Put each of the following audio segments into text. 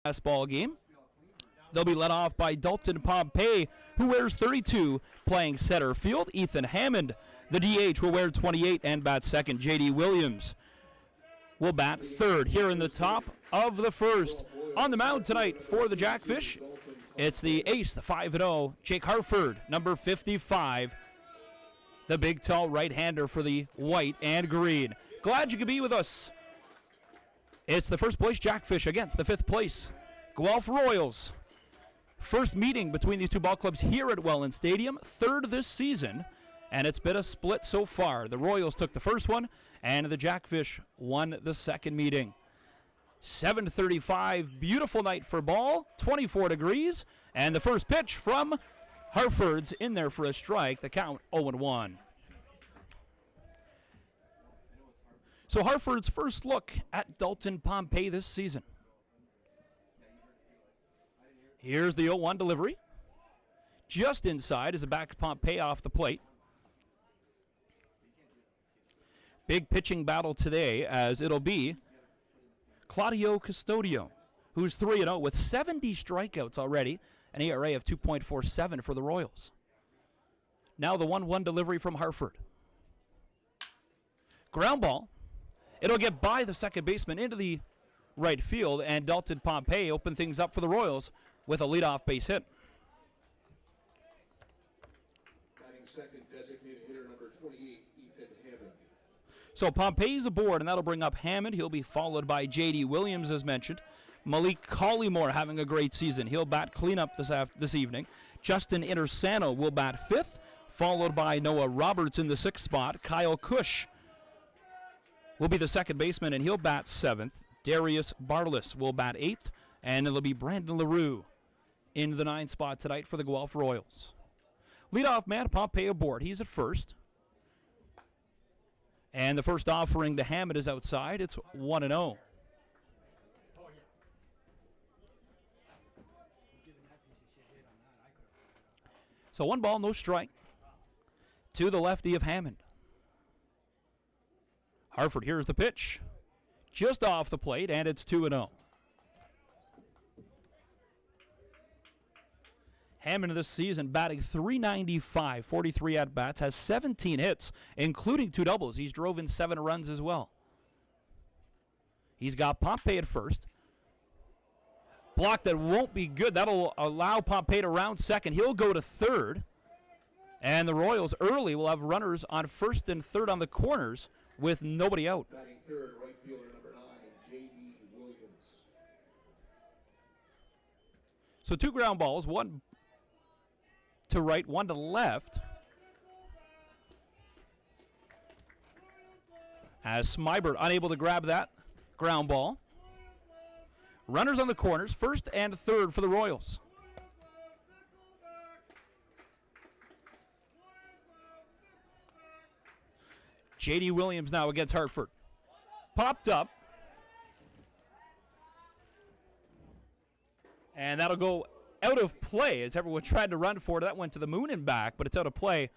last ball game. They'll be led off by Dalton Pompey, who wears 32, playing center field. Ethan Hammond, the DH, will wear 28 and bat second. J.D. Williams will bat third here in the top of the first. On the mound tonight for the Jackfish, it's the ace, the 5-0, Jake Harford, number 55, the big, tall right-hander for the white and green. Glad you could be with us. It's the first place Jackfish against the fifth place Guelph Royals. First meeting between these two ball clubs here at Welland Stadium, third this season, and it's been a split so far. The Royals took the first one, and the Jackfish won the second meeting. 7:35, beautiful night for ball, 24 degrees, and the first pitch from Harford's in there for a strike, the count 0-1. So Harford's first look at Dalton Pompey this season. Here's the 0-1 delivery. Just inside as it backs Pompey off the plate. Big pitching battle today as it'll be Claudio Custodio, who's 3-0 with 70 strikeouts already, an ERA of 2.47 for the Royals. Now the 1-1 delivery from Harford. Ground ball. It'll get by the second baseman into the right field, and Dalton Pompey opened things up for the Royals with a leadoff base hit. Batting second, designated hitter number 28, Ethan Hammond. So Pompey's aboard, and that'll bring up Hammond. He'll be followed by J.D. Williams, as mentioned. Malik Collymore having a great season. He'll bat cleanup this evening. Justin Intersano will bat fifth, followed by Noah Roberts in the sixth spot. Kyle Cush will be the second baseman, and he'll bat seventh. Darius Bartles will bat eighth, and it'll be Brandon LaRue in the ninth spot tonight for the Guelph Royals. Leadoff man, Pompey aboard. He's at first. And the first offering to Hammond is outside. It's 1-0. So 1 ball, no strike to the lefty of Hammond. Harford, here's the pitch. Just off the plate, and it's 2-0. Hammond this season batting .395, 43 at-bats, has 17 hits, including 2 doubles. He's drove in 7 runs as well. He's got Pompey at first. Block that won't be good. That'll allow Pompey to round second. He'll go to third. And the Royals early will have runners on first and third on the corners with nobody out. Batting third, right fielder number 9, J.D. Williams. So 2 ground balls, 1 to right, 1 to left. As Smybert unable to grab that ground ball. Runners on the corners, first and third for the Royals. J.D. Williams now against Hartford. Popped up. And that'll go out of play as everyone tried to run for it. That went to the moon and back, but it's out of play.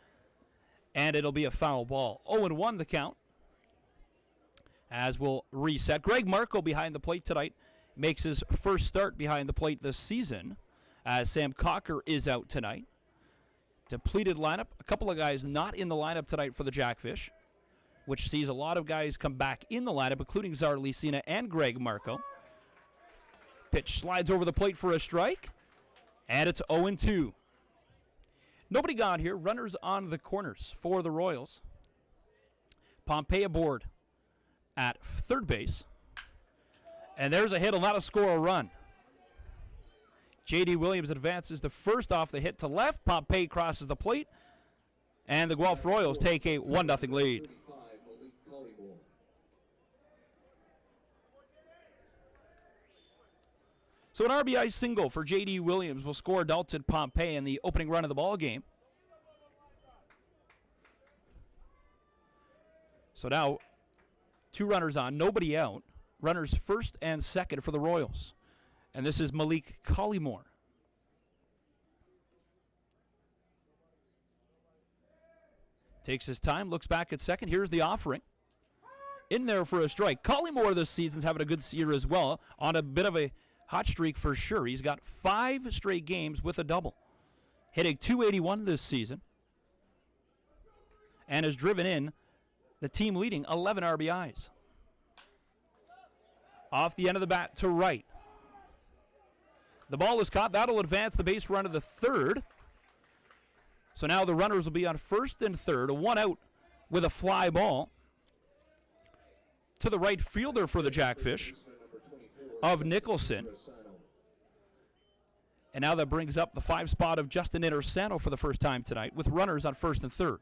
And it'll be a foul ball. 0-1 the count. As we'll reset. Greg Marco behind the plate tonight. Makes his first start behind the plate this season. As Sam Cocker is out tonight. Depleted lineup. A couple of guys not in the lineup tonight for the Jackfish, which sees a lot of guys come back in the lineup, including Czar Licina and Greg Marco. Pitch slides over the plate for a strike, and it's 0-2. Nobody got here. Runners on the corners for the Royals. Pompey aboard at third base. And there's a hit. Will not score a run. J.D. Williams advances the first off the hit to left. Pompey crosses the plate, and the Guelph Royals take a 1-0 lead. So an RBI single for J.D. Williams will score Dalton Pompey in the opening run of the ball game. So now 2 runners on, nobody out. Runners first and second for the Royals. And this is Malik Collymore. Takes his time, looks back at second. Here's the offering. In there for a strike. Collymore this season's having a good year as well, on a bit of a hot streak for sure. He's got 5 straight games with a double, hitting .281 this season, and has driven in the team-leading 11 RBIs. Off the end of the bat to right. The ball is caught. That'll advance the base run to the third. So now the runners will be on first and third. 1 out with a fly ball to the right fielder for the Jackfish of Nicholson. And now that brings up the 5 spot of Justin Intersano for the first time tonight with runners on first and third.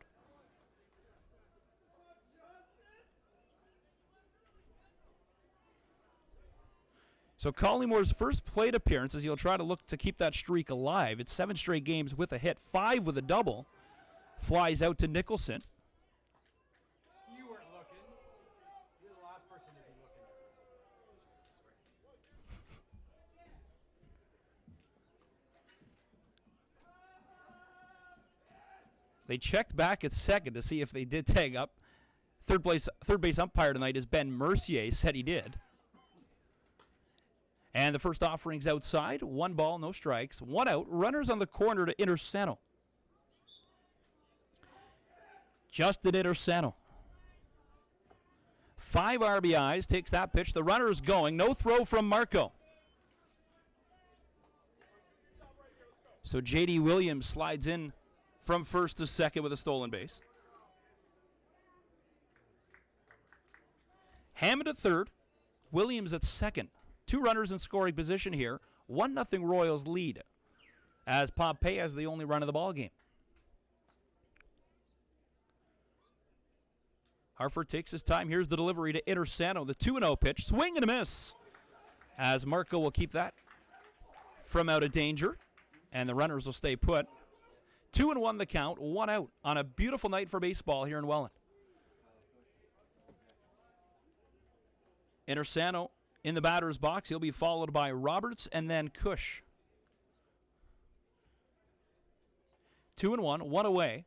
So Collymore's first plate appearance as he'll try to look to keep that streak alive. It's 7 straight games with a hit, 5 with a double. Flies out to Nicholson. You weren't looking. You're the last person to be looking. They checked back at second to see if they did tag up. Third base umpire tonight is Ben Mercier, said he did. And the first offering's outside. 1 ball, no strikes. 1 out. Runners on the corner to Intersano. Justin Intersano. 5 RBIs. Takes that pitch. The runner's going. No throw from Marco. So J.D. Williams slides in from first to second with a stolen base. Hammond at third. Williams at second. 2 runners in scoring position here. 1-0 Royals lead as Pompey has the only run of the ball game. Harford takes his time. Here's the delivery to Intersano. The 2-0 pitch. Swing and a miss as Marco will keep that from out of danger. And the runners will stay put. 2-1 the count. 1 out on a beautiful night for baseball here in Welland. Intersano in the batter's box. He'll be followed by Roberts and then Cush. 2-1, 1 away.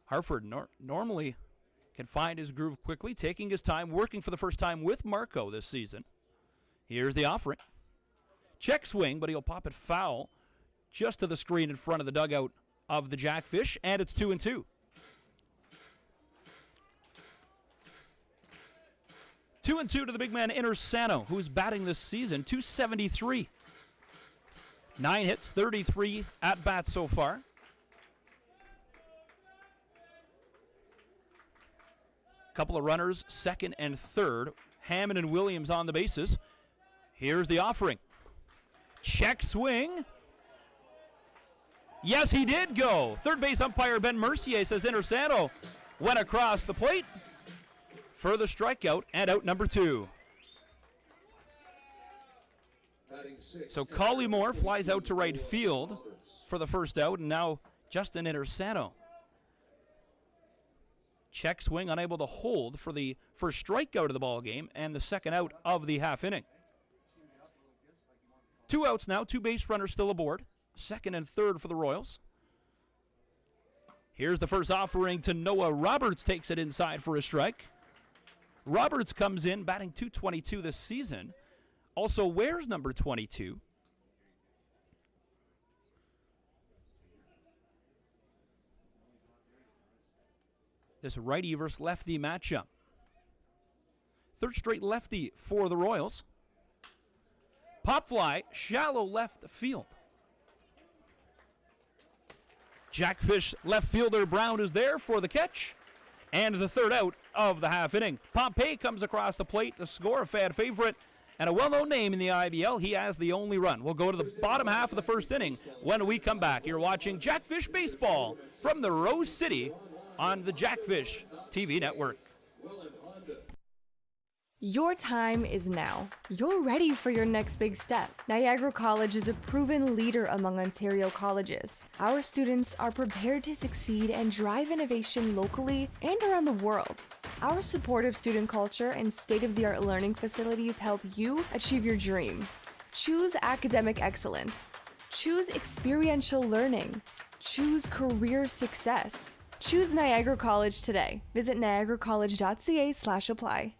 Harford normally can find his groove quickly, taking his time, working for the first time with Marco this season. Here's the offering. Check swing, but he'll pop it foul just to the screen in front of the dugout of the Jackfish, and it's 2-2. 2-2 to the big man Intersano, who's batting this season, .273. 9 hits, 33 at-bats so far. Couple of runners, second and third. Hammond and Williams on the bases. Here's the offering. Check swing. Yes, he did go. Third base umpire Ben Mercier says Intersano went across the plate for the strikeout and out number 2. So Collymore flies out to right field for the first out, and now Justin Intersano. Check swing, unable to hold for the first strikeout of the ball game and the second out of the half inning. 2 outs now, 2 base runners still aboard. Second and third for the Royals. Here's the first offering to Noah Roberts, takes it inside for a strike. Roberts comes in batting .222 this season. Also wears number 22. This righty versus lefty matchup. Third straight lefty for the Royals. Pop fly, shallow left field. Jackfish left fielder Brown is there for the catch. And the third out of the half inning. Pompey comes across the plate to score, a fan favorite and a well-known name in the IBL. He has the only run. We'll go to the bottom half of the first inning when we come back. You're watching Jackfish Baseball from the Rose City on the Jackfish TV network. Your time is now. You're ready for your next big step. Niagara College is a proven leader among Ontario colleges. Our students are prepared to succeed and drive innovation locally and around the world. Our supportive student culture and state-of-the-art learning facilities help you achieve your dream. Choose academic excellence. Choose experiential learning. Choose career success. Choose Niagara College today. Visit niagaracollege.ca/apply.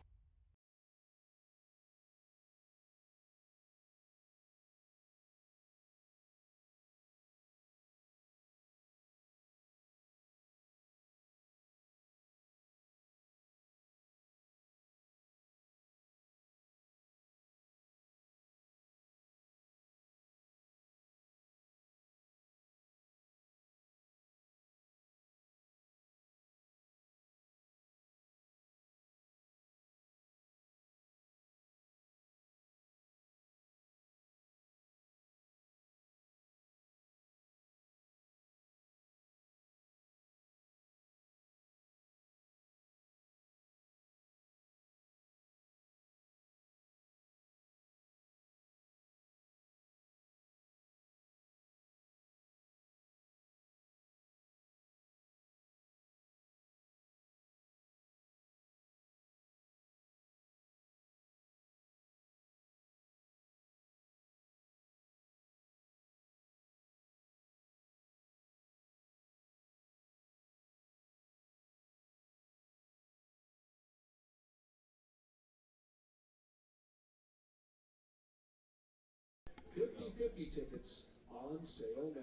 50/50 tickets on sale now.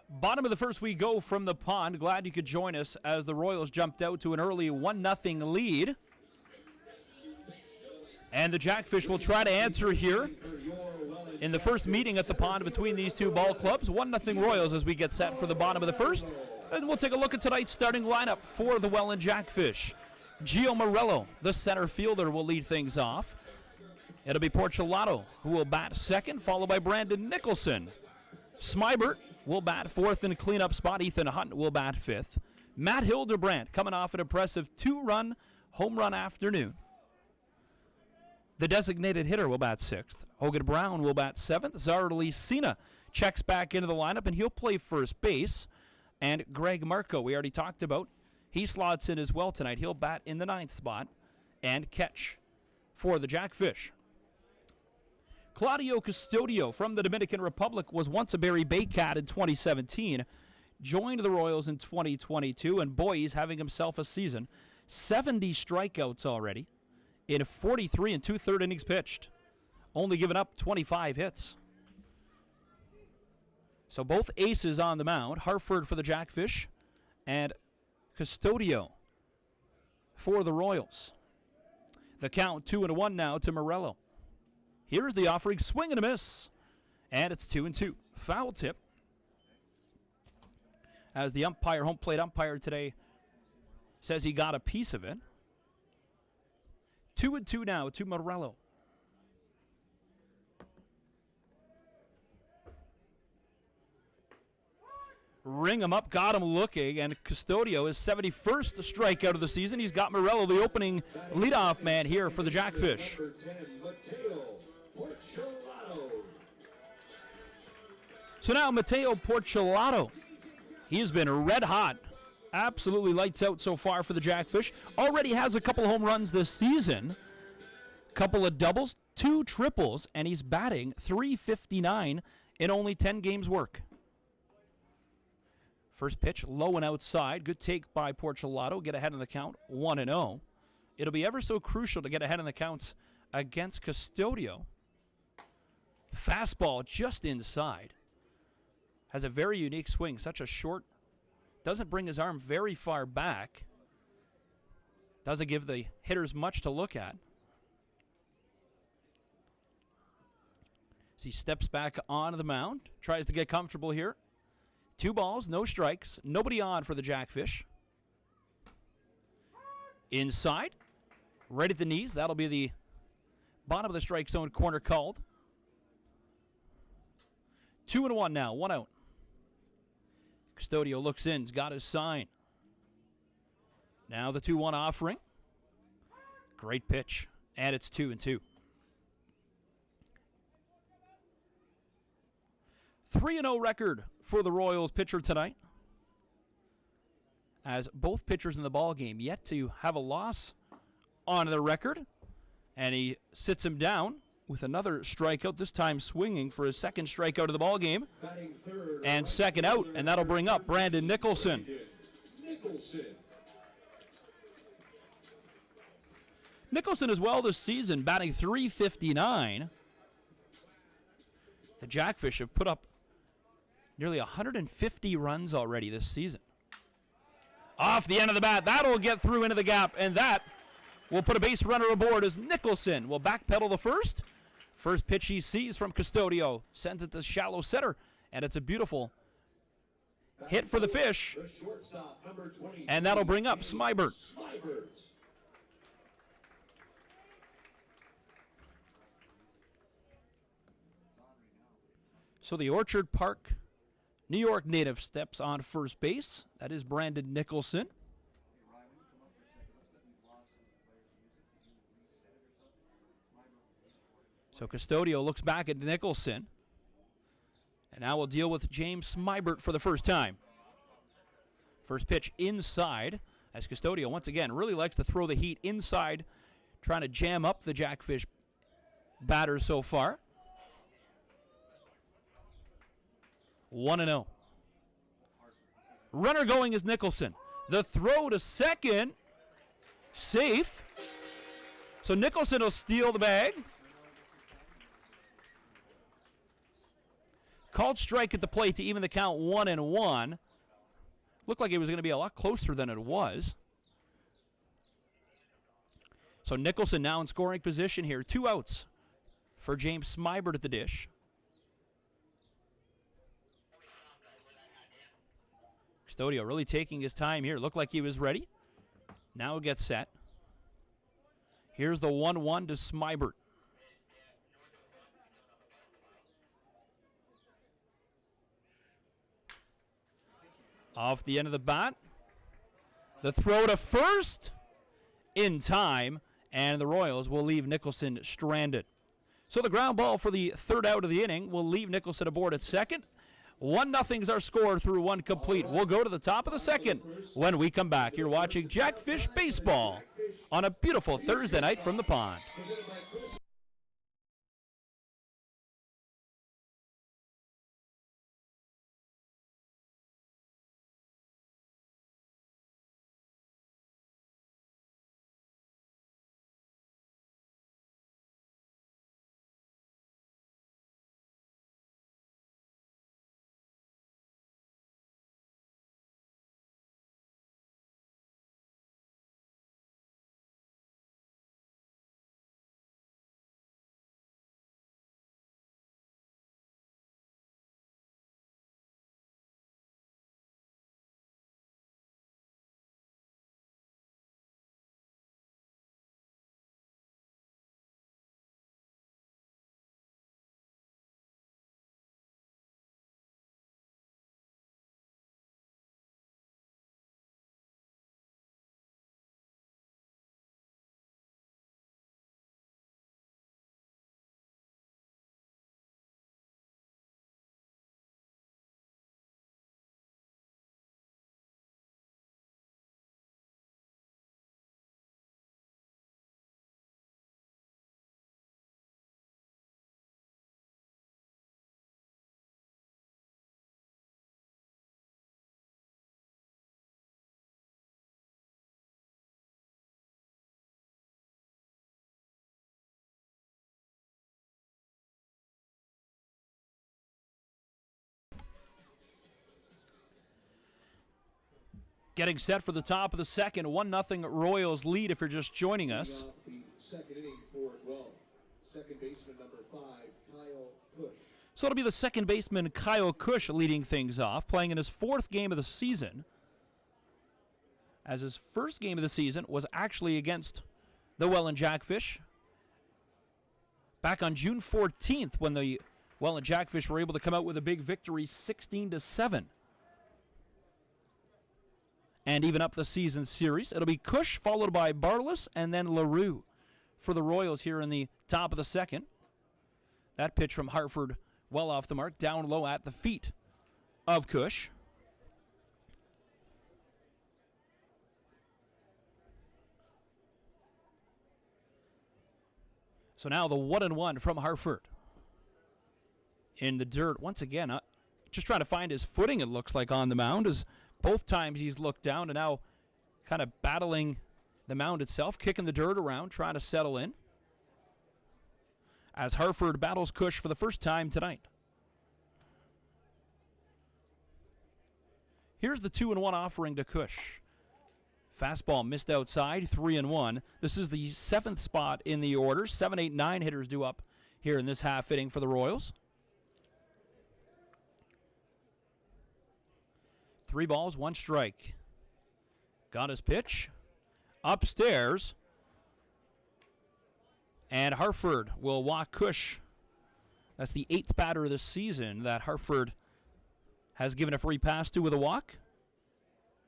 Bottom of the first we go from the pond. Glad you could join us as the Royals jumped out to an early 1-0 lead. And the Jackfish will try to answer here in the first meeting at the pond between these two ball clubs. 1-0 Royals as we get set for the bottom of the first. And we'll take a look at tonight's starting lineup for the Welland Jackfish. Gio Morello, the center fielder, will lead things off. It'll be Porcelato who will bat second, followed by Brandon Nicholson. Smybert will bat fourth in a cleanup spot. Ethan Hunt will bat fifth. Matt Hildebrandt coming off an impressive 2-run home run afternoon. The designated hitter will bat sixth. Hogan Brown will bat seventh. Zarli Sina checks back into the lineup, and he'll play first base. And Greg Marco, we already talked about, he slots in as well tonight. He'll bat in the ninth spot and catch for the Jackfish. Claudio Custodio from the Dominican Republic was once a Barry Bay Cat in 2017, joined the Royals in 2022, and boy, he's having himself a season. 70 strikeouts already in 43 and 2/3 innings pitched, only giving up 25 hits. So both aces on the mound, Harford for the Jackfish and Custodio for the Royals. The count 2-1 now to Morello. Here's the offering, swing and a miss, and it's 2-2. Foul tip. As the umpire, home plate umpire today, says he got a piece of it. 2-2 now to Morello. Ring him up, got him looking, and Custodio is 71st strikeout of the season. He's got Morello, the opening leadoff man here for the Jackfish. Number 10, Mateo Porcelato. So now Mateo Porcelato, he has been red hot. Absolutely lights out so far for the Jackfish. Already has a couple home runs this season. Couple of doubles, 2 triples, and he's batting .359 in only 10 games work. First pitch, low and outside. Good take by Porcelato. Get ahead in the count, 1-0. It'll be ever so crucial to get ahead in the counts against Custodio. Fastball just inside. Has a very unique swing. Such a short, doesn't bring his arm very far back. Doesn't give the hitters much to look at. As he steps back onto the mound, tries to get comfortable here. 2 balls, no strikes, nobody on for the Jackfish. Inside, right at the knees. That'll be the bottom of the strike zone corner called. 2-1 now, 1 out. Custodio looks in, he's got his sign. Now the 2-1 offering. Great pitch, and it's 2-2. 3-0 record for the Royals pitcher tonight, as both pitchers in the ball game yet to have a loss on their record, and he sits him down with another strikeout, this time swinging for his second strikeout of the ball game, and second out, and that'll bring up Brandon Nicholson. Nicholson as well this season, batting .359. The Jackfish have put up nearly 150 runs already this season. Off the end of the bat, that'll get through into the gap, and that will put a base runner aboard as Nicholson will backpedal the first. First pitch he sees from Custodio, sends it to shallow center, and it's a beautiful hit for the Fish, and that'll bring up Smybert. So the Orchard Park, New York native steps on first base. That is Brandon Nicholson. So Custodio looks back at Nicholson. And now we'll deal with James Smybert for the first time. First pitch inside, as Custodio once again really likes to throw the heat inside, trying to jam up the Jackfish batters so far. 1-0. Runner going is Nicholson. The throw to second, safe. So Nicholson will steal the bag. Called strike at the plate to even the count 1-1. Looked like it was going to be a lot closer than it was. So Nicholson now in scoring position here. 2 outs for James Smybert at the dish. Custodio really taking his time here. Looked like he was ready. Now gets set. Here's the 1-1 to Smybert. Off the end of the bat. The throw to first in time, and the Royals will leave Nicholson stranded. So the ground ball for the third out of the inning will leave Nicholson aboard at second. 1-0 is our score through 1 complete. We'll go to the top of the second when we come back. You're watching Jackfish Baseball on a beautiful Thursday night from the pond. Getting set for the top of the second. 1-0 Royals lead if you're just joining us. Off the second inning for Guelph. Second baseman number 5, Kyle Cush. So it'll be the second baseman Kyle Cush leading things off, playing in his 4th game of the season. As his first game of the season was actually against the Welland Jackfish back on June 14th when the Welland Jackfish were able to come out with a big victory 16-7. And even up the season series. It'll be Cush followed by Bartless and then LaRue for the Royals here in the top of the second. That pitch from Hartford well off the mark, down low at the feet of Cush. So now the 1-1 from Hartford. In the dirt once again, just trying to find his footing, it looks like, on the mound, as both times he's looked down and now kind of battling the mound itself, kicking the dirt around, trying to settle in. As Hartford battles Cush for the first time tonight. Here's the 2-1 offering to Cush. Fastball missed outside, 3-1. This is the 7th spot in the order. 7, 8, 9 hitters due up here in this half inning for the Royals. 3 balls, 1 strike. Got his pitch. Upstairs. And Hartford will walk Cush. That's the 8th batter this season that Hartford has given a free pass to with a walk.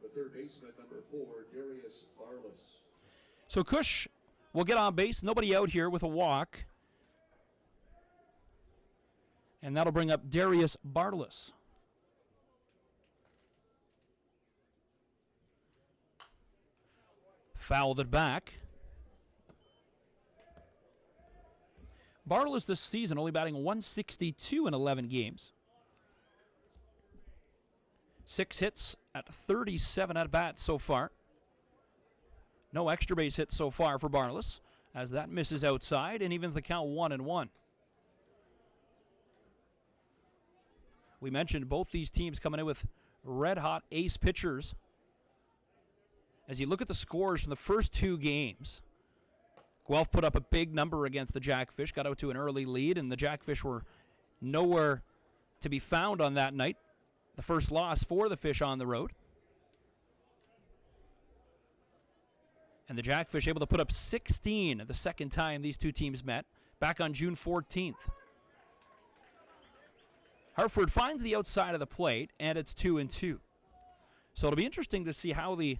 The third baseman, number 4, Darius Bartless. So Cush will get on base. Nobody out here with a walk. And that'll bring up Darius Bartless. Fouled it back. Bartless this season only batting 162 in 11 games. 6 hits at 37 at-bats so far. No extra base hits so far for Bartless, as that misses outside and evens the count 1-1. We mentioned both these teams coming in with red-hot ace pitchers. As you look at the scores from the first two games, Guelph put up a big number against the Jackfish, got out to an early lead, and the Jackfish were nowhere to be found on that night. The first loss for the Fish on the road. And the Jackfish able to put up 16 the second time these two teams met, back on June 14th. Hartford finds the outside of the plate, and it's 2-2. So it'll be interesting to see how the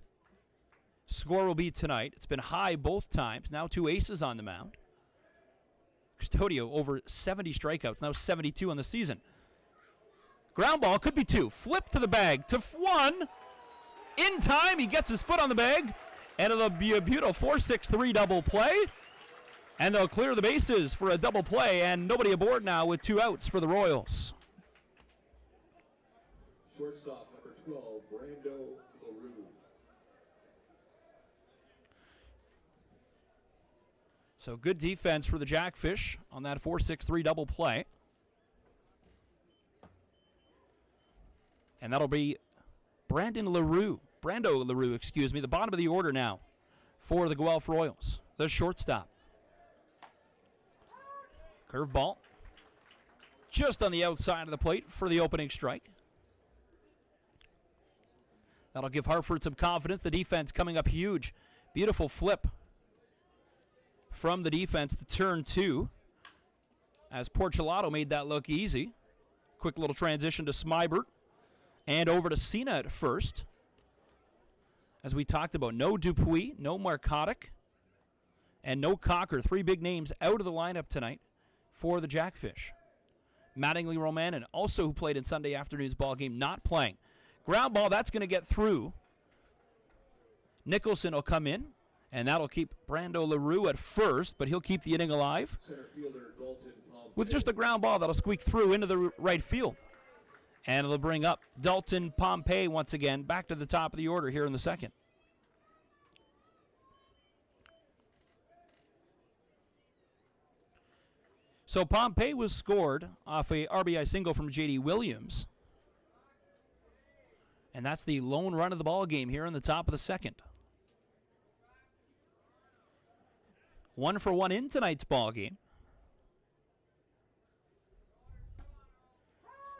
score will be tonight. It's been high both times. Now two aces on the mound. Custodio over 70 strikeouts, now 72 on the season. Ground ball could be two. Flip to the bag to one. In time, he gets his foot on the bag, and it'll be a beautiful 4-6-3 double play. And they'll clear the bases for a double play, and nobody aboard now with two outs for the Royals. Shortstop number 12, Brando LaRue. So good defense for the Jackfish on that 4-6-3 double play. And that'll be Brando LaRue, excuse me, the bottom of the order now for the Guelph Royals, the shortstop. Curveball just on the outside of the plate for the opening strike. That'll give Hartford some confidence. The defense coming up huge. Beautiful flip from the defense to turn two, as Porcelato made that look easy. Quick little transition to Smybert and over to Cena at first. As we talked about, no Dupuis, no Marcotic, and no Cocker. Three big names out of the lineup tonight for the Jackfish. Mattingly Romanen, also who played in Sunday afternoon's ball game, not playing. Ground ball, that's going to get through. Nicholson will come in, and that'll keep Brando LaRue at first, but he'll keep the inning alive Center fielder Dalton Pompey. with just a ground ball that'll squeak through into the right field. And it'll bring up Dalton Pompey once again back to the top of the order here in the second. So Pompey was scored off a RBI single from J.D. Williams. And that's the lone run of the ball game here in the top of the second. 1-for-1 in tonight's ball game.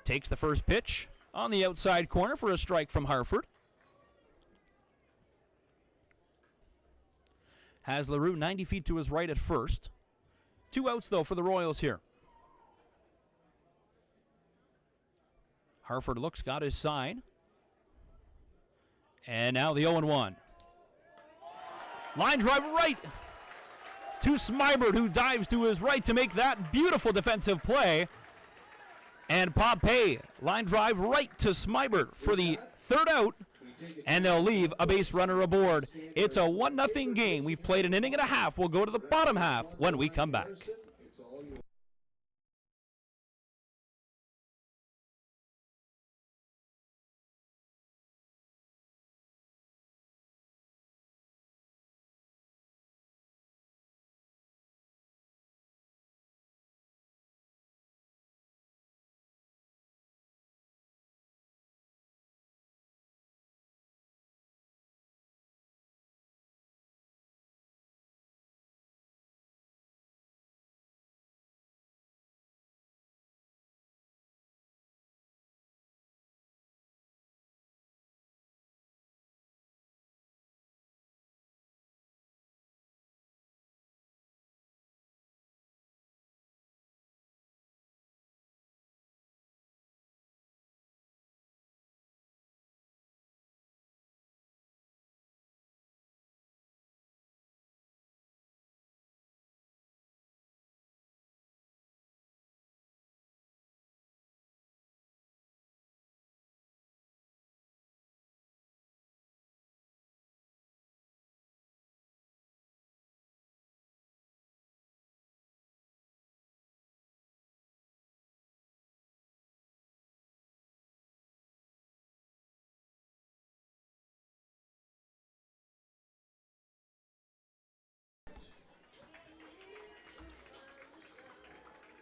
Takes the first pitch on the outside corner for a strike from Hartford. Has LaRue 90 feet to his right at first. Two outs, though, for the Royals here. Hartford looks, got his sign. And now the 0-1. Line drive right to Smybert, who dives to his right to make that beautiful defensive play. And Pompey, line drive right to Smybert for the third out. And they'll leave a base runner aboard. It's a 1-0 game. We've played an inning and a half. We'll go to the bottom half when we come back.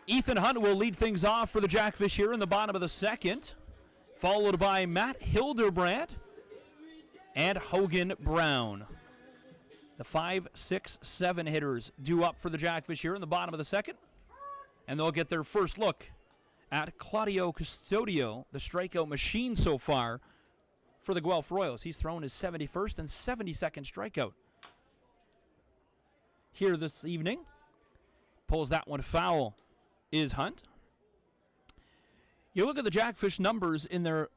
Ethan Hunt will lead things off for the Jackfish here in the bottom of the second, followed by Matt Hildebrand and Hogan Brown. The 5, 6, 7 hitters due up for the Jackfish here in the bottom of the second, and they'll get their first look at Claudio Custodio, the strikeout machine so far for the Guelph Royals. He's thrown his 71st and 72nd strikeout here this evening. Pulls that one foul is Hunt. You look at the Jackfish numbers in their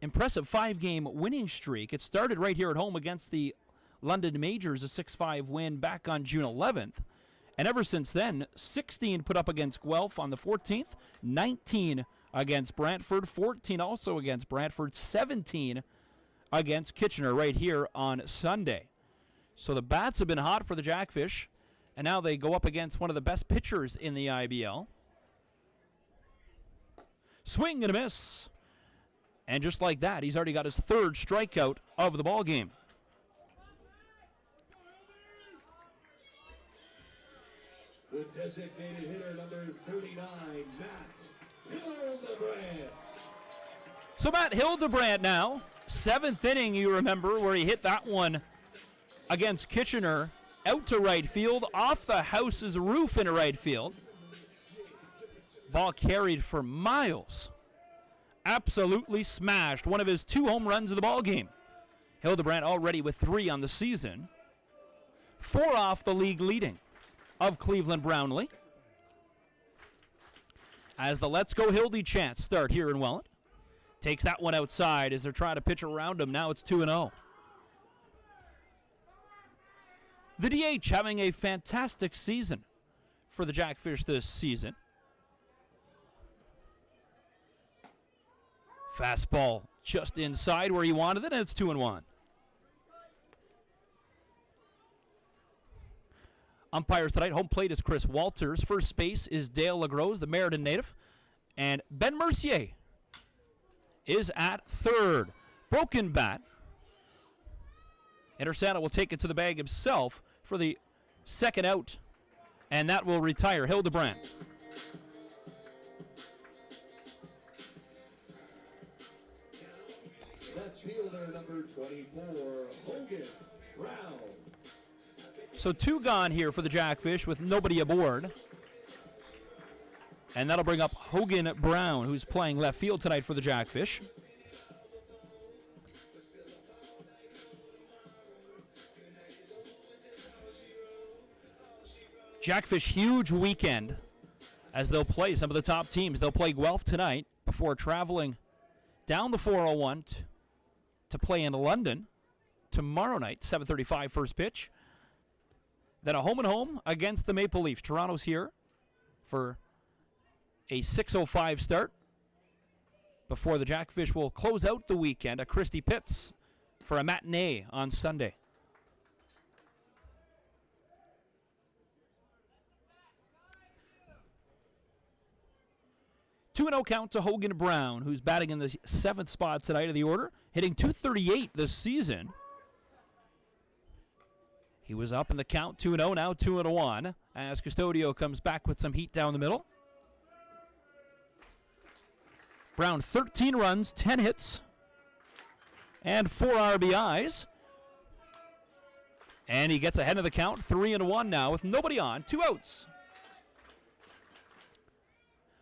impressive 5-game winning streak. It started right here at home against the London Majors, a 6-5 win back on June 11th. And ever since then, 16 put up against Guelph on the 14th, 19 against Brantford, 14 also against Brantford, 17 against Kitchener right here on Sunday. So the bats have been hot for the Jackfish, and now they go up against one of the best pitchers in the IBL. Swing and a miss. And just like that, he's already got his 3rd strikeout of the ball game. The designated hitter, number 39, Matt Hildebrand. So Matt Hildebrand now, 7th inning, you remember, where he hit that one against Kitchener, out to right field, off the house's roof into right field. Ball carried for miles. Absolutely smashed. One of his 2 home runs of the ball game. Hildebrand already with 3 on the season. 4 off the league leading of Cleveland Brownlee. As the Let's Go Hildy chants start here in Welland. Takes that one outside as they're trying to pitch around him. Now it's 2-0. The DH having a fantastic season for the Jackfish this season. Fastball just inside where he wanted it, and it's 2-1. Umpires tonight, home plate is Chris Walters. First base is Dale LaGrose, the Meriden native. And Ben Mercier is at 3rd. Broken bat. Intersanta will take it to the bag himself for the 2nd out. And that will retire Hildebrand. Left fielder, number 24, Hogan Brown. So 2 gone here for the Jackfish with nobody aboard. And that'll bring up Hogan Brown, who's playing left field tonight for the Jackfish. Jackfish, huge weekend as they'll play some of the top teams. They'll play Guelph tonight before traveling down the 401 to play in London tomorrow night, 7:35 first pitch. Then a home and home against the Maple Leafs. Toronto's here for a 6:05 start before the Jackfish will close out the weekend at Christie Pitts for a matinee on Sunday. Two 2-0 count to Hogan Brown, who's batting in the 7th spot tonight of the order, hitting .238 this season. He was up in the count, 2-0, now 2-1, as Custodio comes back with some heat down the middle. Brown, 13 runs, 10 hits, and 4 RBIs. And he gets ahead of the count, 3-1 now with nobody on, 2 outs.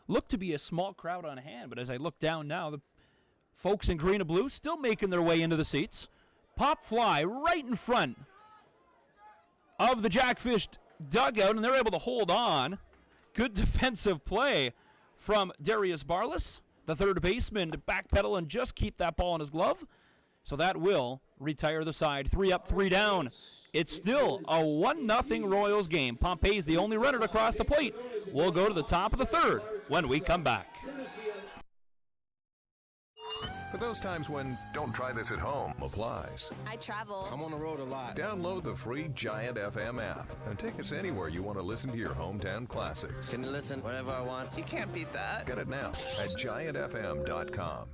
Looked to be a small crowd on hand, but as I look down now, the folks in green and blue still making their way into the seats. Pop fly right in front of the Jackfish dugout, and they're able to hold on. Good defensive play from Darius Barlas, the third baseman, to backpedal and just keep that ball in his glove. So that will retire the side. 3 up, 3 down. It's still a 1-0 Royals game. Pompey's the only runner to cross the plate. We'll go to the top of the 3rd when we come back. For those times when don't try this at home applies. I travel. I'm on the road a lot. Download the free Giant FM app and take us anywhere you want to listen to your hometown classics. Can listen whenever I want. You can't beat that. Get it now at giantfm.com.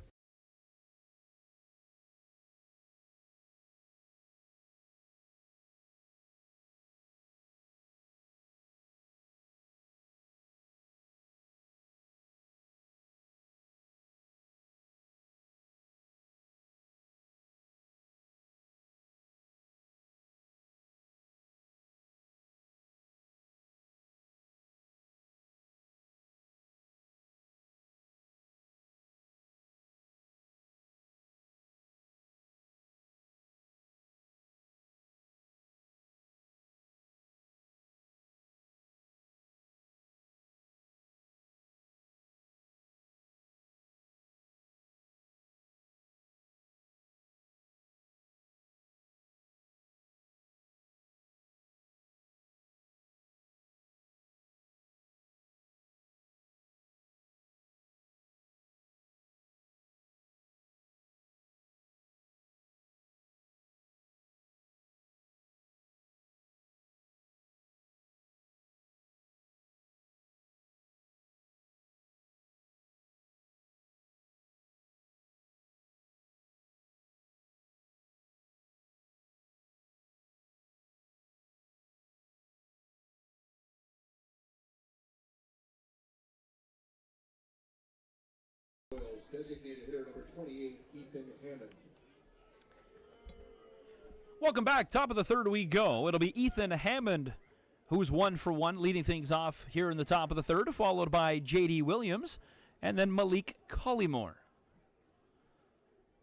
Designated hitter number 28, Ethan Hammond. Welcome back. Top of the third we go. It'll be Ethan Hammond, who's 1 for 1, leading things off here in the top of the third, followed by J.D. Williams and then Malik Collymore.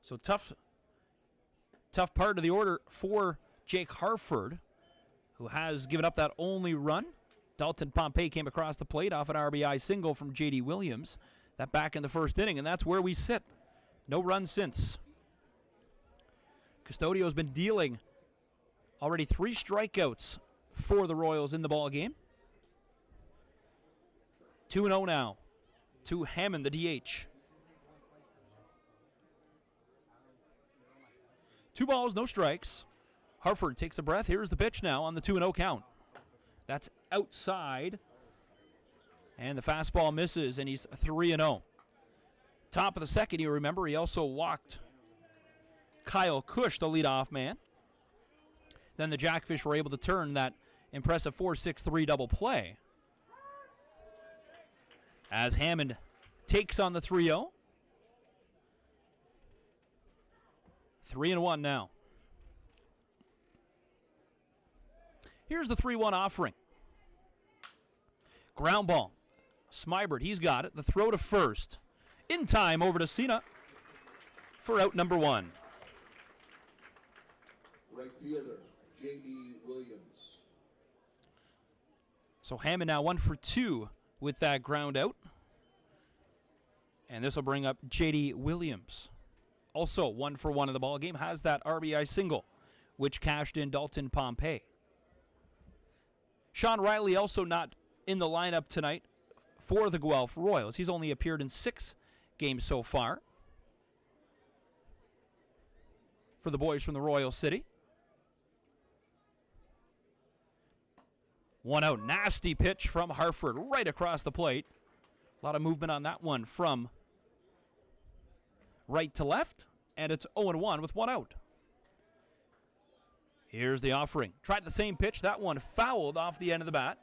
So tough part of the order for Jake Harford, who has given up that only run. Dalton Pompey came across the plate off an RBI single from J.D. Williams. That back in the first inning, and that's where we sit. No runs since. Custodio's been dealing already 3 strikeouts for the Royals in the ball game. 2-0 now to Hammond, the DH. 2 balls, no strikes. Harford takes a breath. Here's the pitch now on the 2-0 count. That's outside. And the fastball misses, and he's 3-0. Top of the second, you remember, he also walked Kyle Cush, the leadoff man. Then the Jackfish were able to turn that impressive 4-6-3 double play. As Hammond takes on the 3-0. 3-1 now. Here's the 3-1 offering. Ground ball. Smybert, he's got it. The throw to first. In time over to Cena for out number 1. Right fielder, J.D. Williams. So Hammond now 1 for 2 with that ground out. And this will bring up J.D. Williams. Also 1 for 1 in the ball game. Has that RBI single, which cashed in Dalton Pompey. Sean Riley also not in the lineup tonight for the Guelph Royals. He's only appeared in 6 games so far for the boys from the Royal City. 1 out. Nasty pitch from Harford right across the plate. A lot of movement on that one from right to left. And it's 0-1 with 1 out. Here's the offering. Tried the same pitch. That one fouled off the end of the bat.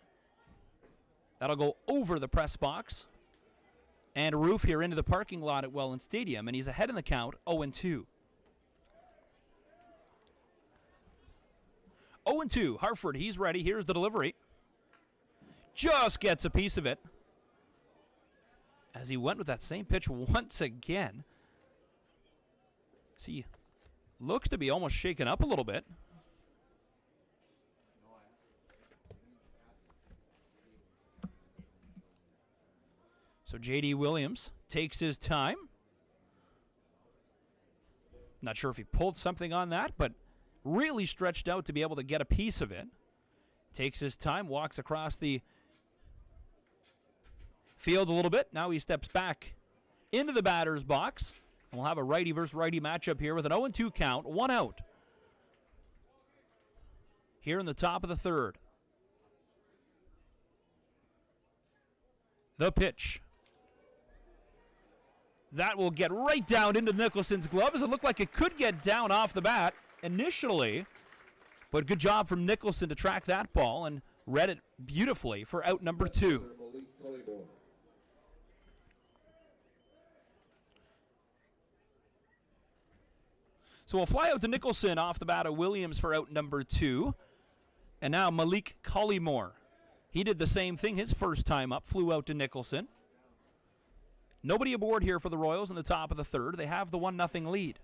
That'll go over the press box and roof here into the parking lot at Welland Stadium, and he's ahead in the count, 0-2. 0-2, Harford, he's ready. Here's the delivery. Just gets a piece of it as he went with that same pitch once again. See, looks to be almost shaken up a little bit. So J.D. Williams takes his time. Not sure if he pulled something on that, but really stretched out to be able to get a piece of it. Takes his time, walks across the field a little bit. Now he steps back into the batter's box. And we'll have a righty versus righty matchup here with an 0-2 count, 1 out. Here in the top of the third. The pitch. That will get right down into Nicholson's glove, as it looked like it could get down off the bat initially. But good job from Nicholson to track that ball and read it beautifully for out number 2. So we'll fly out to Nicholson off the bat of Williams for out number 2. And now Malik Collymore. He did the same thing his first time up, flew out to Nicholson. Nobody aboard here for the Royals in the top of the third. They have the 1-0 lead.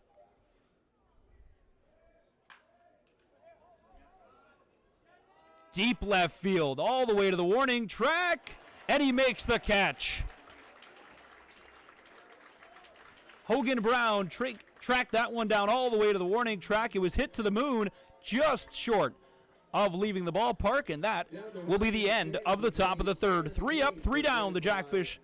Deep left field, all the way to the warning track, and he makes the catch. Hogan Brown tracked that one down all the way to the warning track. It was hit to the moon, just short of leaving the ballpark, and that will be the end of the top of the third. 3 up, 3 down. The Jackfish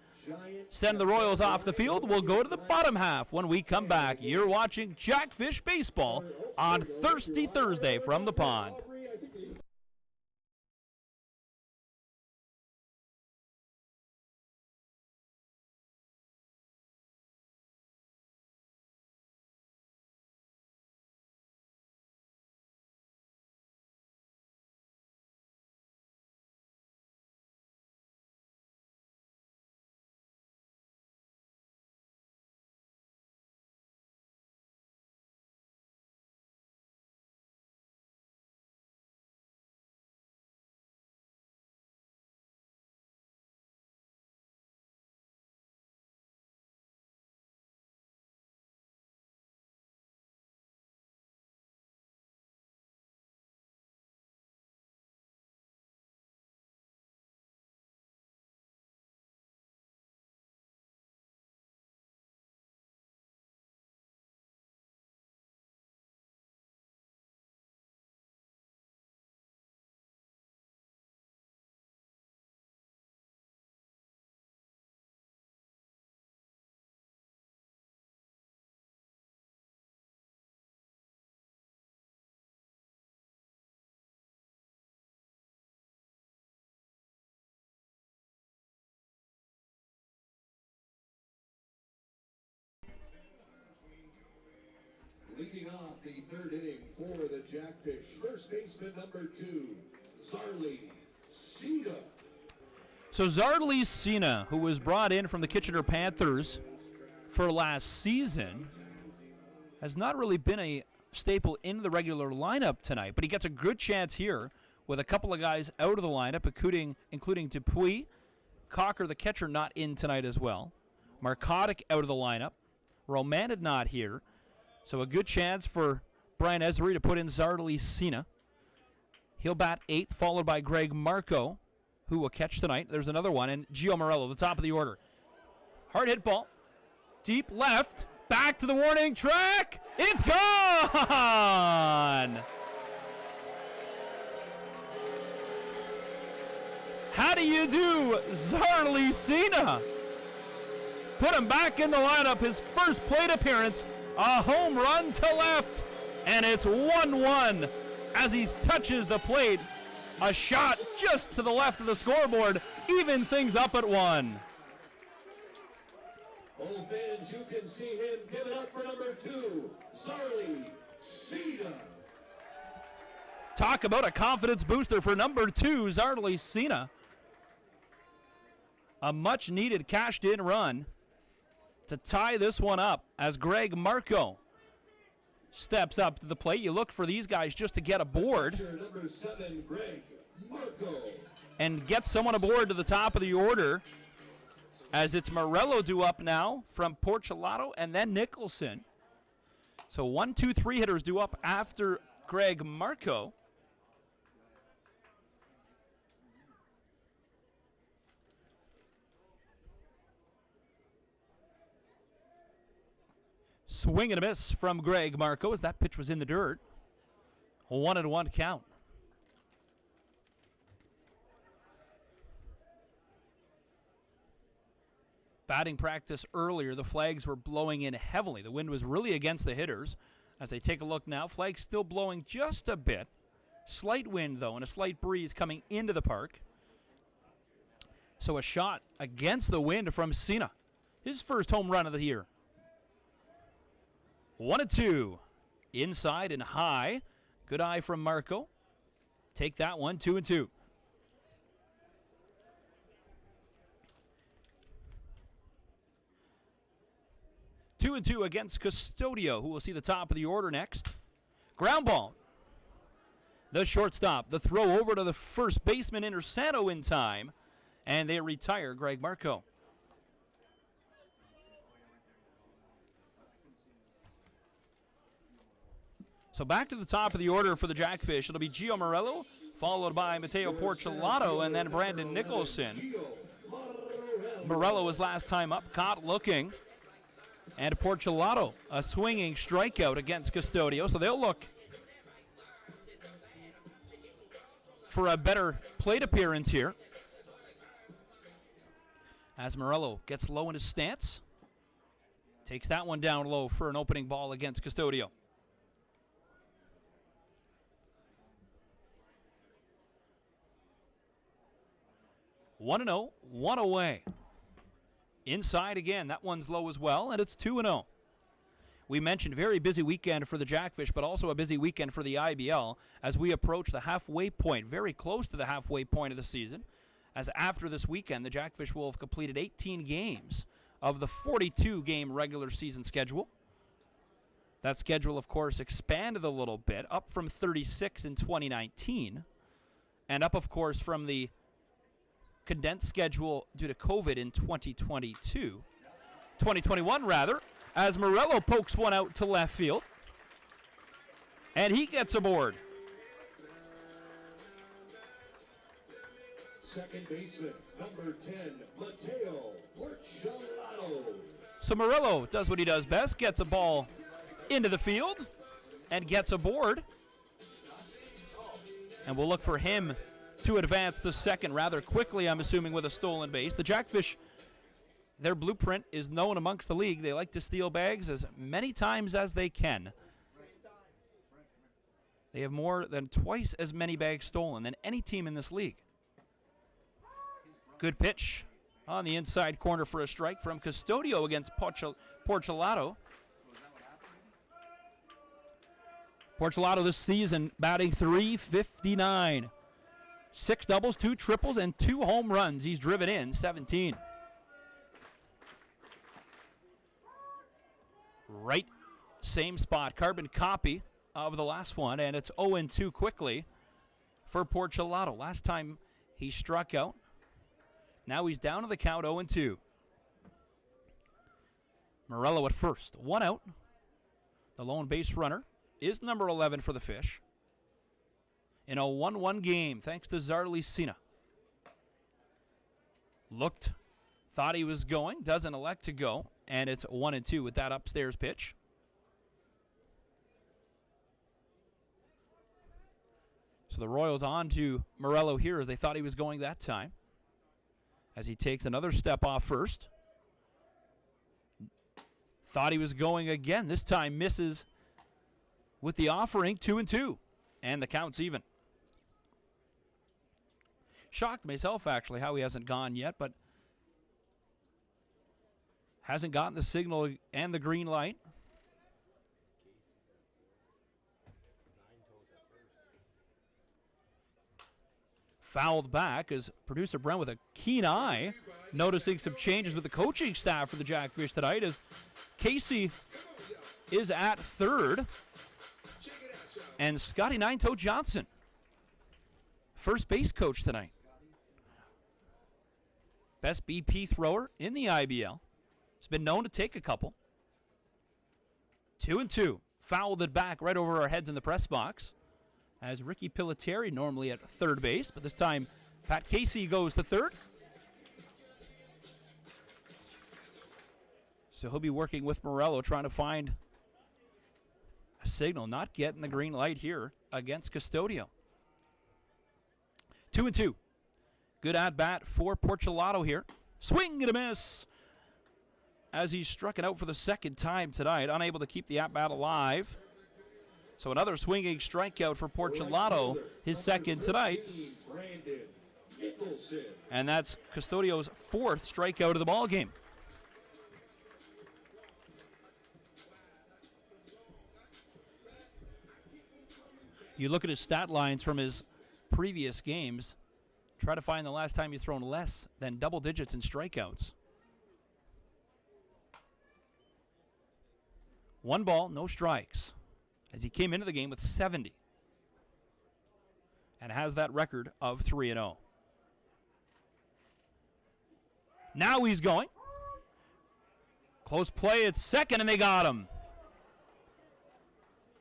send the Royals off the field. We'll go to the bottom half when we come back. You're watching Jackfish Baseball on Thirsty Thursday from the pond. third inning for the Jackfish. First baseman number 2, Zarly Sita. So Zardley Cena, who was brought in from the Kitchener Panthers for last season, has not really been a staple in the regular lineup tonight, but he gets a good chance here with a couple of guys out of the lineup, including Dupuis. Cocker, the catcher, not in tonight as well. Marcotic out of the lineup. Romanid not here. So a good chance for Brian Esri to put in Zardley Cena. He'll bat 8th, followed by Greg Marco, who will catch tonight. There's another one, and Gio Morello, the top of the order. Hard hit ball. Deep left. Back to the warning track. It's gone! How do you do, Zarly Cena? Put him back in the lineup. His first plate appearance. A home run to left. And it's 1-1 as he touches the plate. A shot just to the left of the scoreboard evens things up at 1. All fans, you can see him. Give it up for number 2, Zarly Cena. Talk about a confidence booster for number 2, Zardley Cena. A much-needed cashed-in run to tie this one up as Greg Marco steps up to the plate. You look for these guys just to get aboard. Number 7, Greg Marco. And get someone aboard to the top of the order, as it's Morello due up now from Porcelato and then Nicholson. So 1, 2, 3 hitters due up after Greg Marco. Swing and a miss from Greg Marco as that pitch was in the dirt. 1-1 count. Batting practice earlier, the flags were blowing in heavily. The wind was really against the hitters. As they take a look now, flags still blowing just a bit. Slight wind, though, and a slight breeze coming into the park. So a shot against the wind from Cena. His first home run of the year. 1-2. Inside and high. Good eye from Marco. Take that one, 2-2. 2-2 against Custodio, who will see the top of the order next. Ground ball. The shortstop. The throw over to the first baseman, Intersano, in time. And they retire Greg Marco. So back to the top of the order for the Jackfish. It'll be Gio Morello, followed by Matteo Porcelato, and then Brandon Nicholson. Morello was last time up, caught looking. And Porcelato, a swinging strikeout against Custodio. So they'll look for a better plate appearance here. As Morello gets low in his stance. Takes that one down low for an opening ball against Custodio. One 1-0, one away. Inside again, that one's low as well, and it's 2-0. We mentioned very busy weekend for the Jackfish, but also a busy weekend for the IBL as we approach the halfway point, very close to the halfway point of the season, as after this weekend, the Jackfish will have completed 18 games of the 42-game regular season schedule. That schedule, of course, expanded a little bit, up from 36 in 2019, and up, of course, from the condensed schedule due to COVID in 2021 rather, as Morello pokes one out to left field. And he gets aboard. Second baseman, number 10, Matteo Porcelato. So Morello does what he does best, gets a ball into the field and gets aboard. And we'll look for him to advance to second rather quickly, I'm assuming, with a stolen base. The Jackfish, their blueprint is known amongst the league. They like to steal bags as many times as they can. They have more than twice as many bags stolen than any team in this league. Good pitch on the inside corner for a strike from Custodio against Porcelato. Porcelato this season batting .359. 6 doubles, 2 triples, and 2 home runs. He's driven in 17. Right, same spot, carbon copy of the last one, and it's 0-2 quickly for Porcelato. Last time he struck out. Now he's down to the count, 0-2. Morello at first, 1 out. The lone base runner is number 11 for the Fish. In a 1-1 game, thanks to Zarly Sina. Looked, thought he was going, doesn't elect to go, and it's 1-2 with that upstairs pitch. So the Royals on to Morello here as they thought he was going that time. As he takes another step off first. Thought he was going again. This time misses with the offering, 2-2. And the count's even. Shocked myself, actually, how he hasn't gone yet, but hasn't gotten the signal and the green light. Fouled back as producer Brent with a keen eye, noticing some changes with the coaching staff for the Jackfish tonight as Casey is at third and Scotty Nine-Toe Johnson, first base coach tonight. Best BP thrower in the IBL. He's been known to take a couple. 2-2. Fouled it back right over our heads in the press box. As Ricky Piliteri normally at third base, but this time Pat Casey goes to third. So he'll be working with Morello trying to find a signal, not getting the green light here against Custodio. 2-2. Good at-bat for Porcelato here. Swing and a miss as he struck it out for the second time tonight, unable to keep the at-bat alive. So another swinging strikeout for Porcelato, his second tonight. And that's Custodio's fourth strikeout of the ball game. You look at his stat lines from his previous games, try to find the last time he's thrown less than double digits in strikeouts. 1 ball, no strikes, as he came into the game with 70 and has that record of 3-0. Now he's going. Close play at second, and they got him.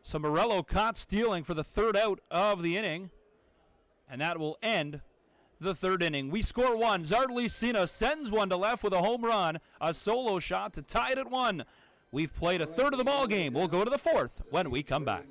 So Morello caught stealing for the third out of the inning, and that will end the third inning. We score 1. Zarly Sina sends one to left with a home run, a solo shot to tie it at 1. We've played a third of the ball game. We'll go to the fourth when we come back.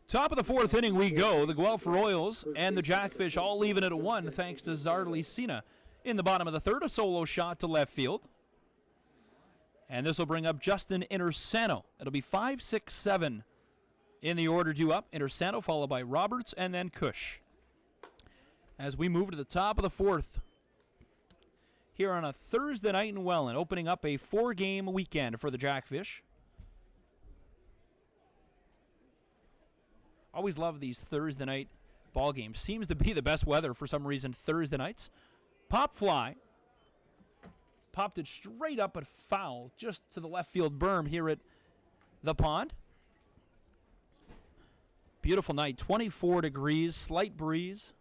Top of the fourth inning we go. The Guelph Royals and the Jackfish all leaving it at 1 thanks to Zardley Sina. In the bottom of the third, a solo shot to left field. And this will bring up Justin Intersano. It'll be 5, 6, 7 in the order due up. Intersano followed by Roberts and then Cush. As we move to the top of the fourth here on a Thursday night in Welland, opening up a 4-game weekend for the Jackfish. Always love these Thursday night ball games. Seems to be the best weather for some reason Thursday nights. Pop fly. Popped it straight up but foul just to the left field berm here at the pond. Beautiful night. 24 degrees, slight breeze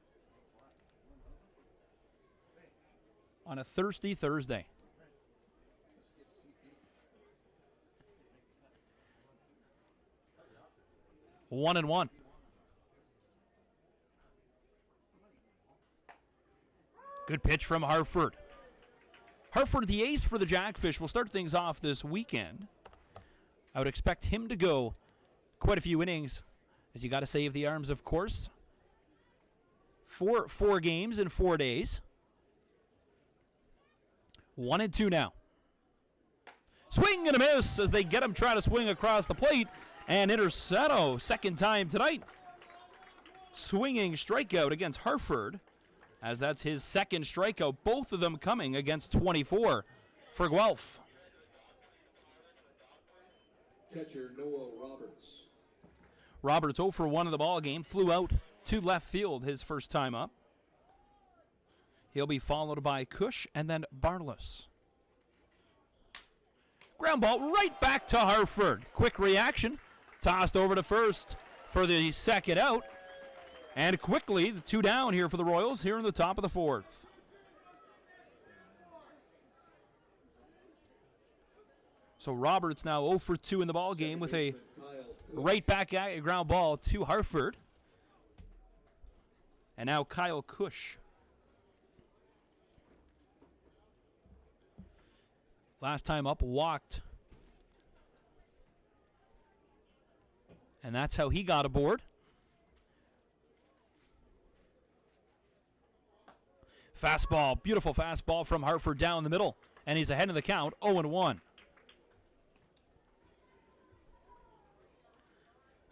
on a thirsty Thursday. One and one. Good pitch from Hartford. Hartford, the ace for the Jackfish, will start things off this weekend. I would expect him to go quite a few innings, as you got to save the arms, of course. Four games in 4 days. 1 and 2 now. Swing and a miss as they get him trying to swing across the plate. And Intersano, second time tonight, swinging strikeout against Hartford, as that's his second strikeout, both of them coming against 24 for Guelph. Catcher Noah Roberts. Roberts 0 for 1 in the ball game, flew out to left field his first time up. He'll be followed by Cush and then Bartless. Ground ball right back to Hartford. Quick reaction. Tossed over to first for the second out. And quickly, the 2 down here for the Royals here in the top of the fourth. So Roberts now 0 for 2 in the ball game with a right back ground ball to Hartford. And now Kyle Cush. Last time up, walked. And that's how he got aboard. Fastball, beautiful fastball from Hartford down the middle. And he's ahead of the count, 0-1.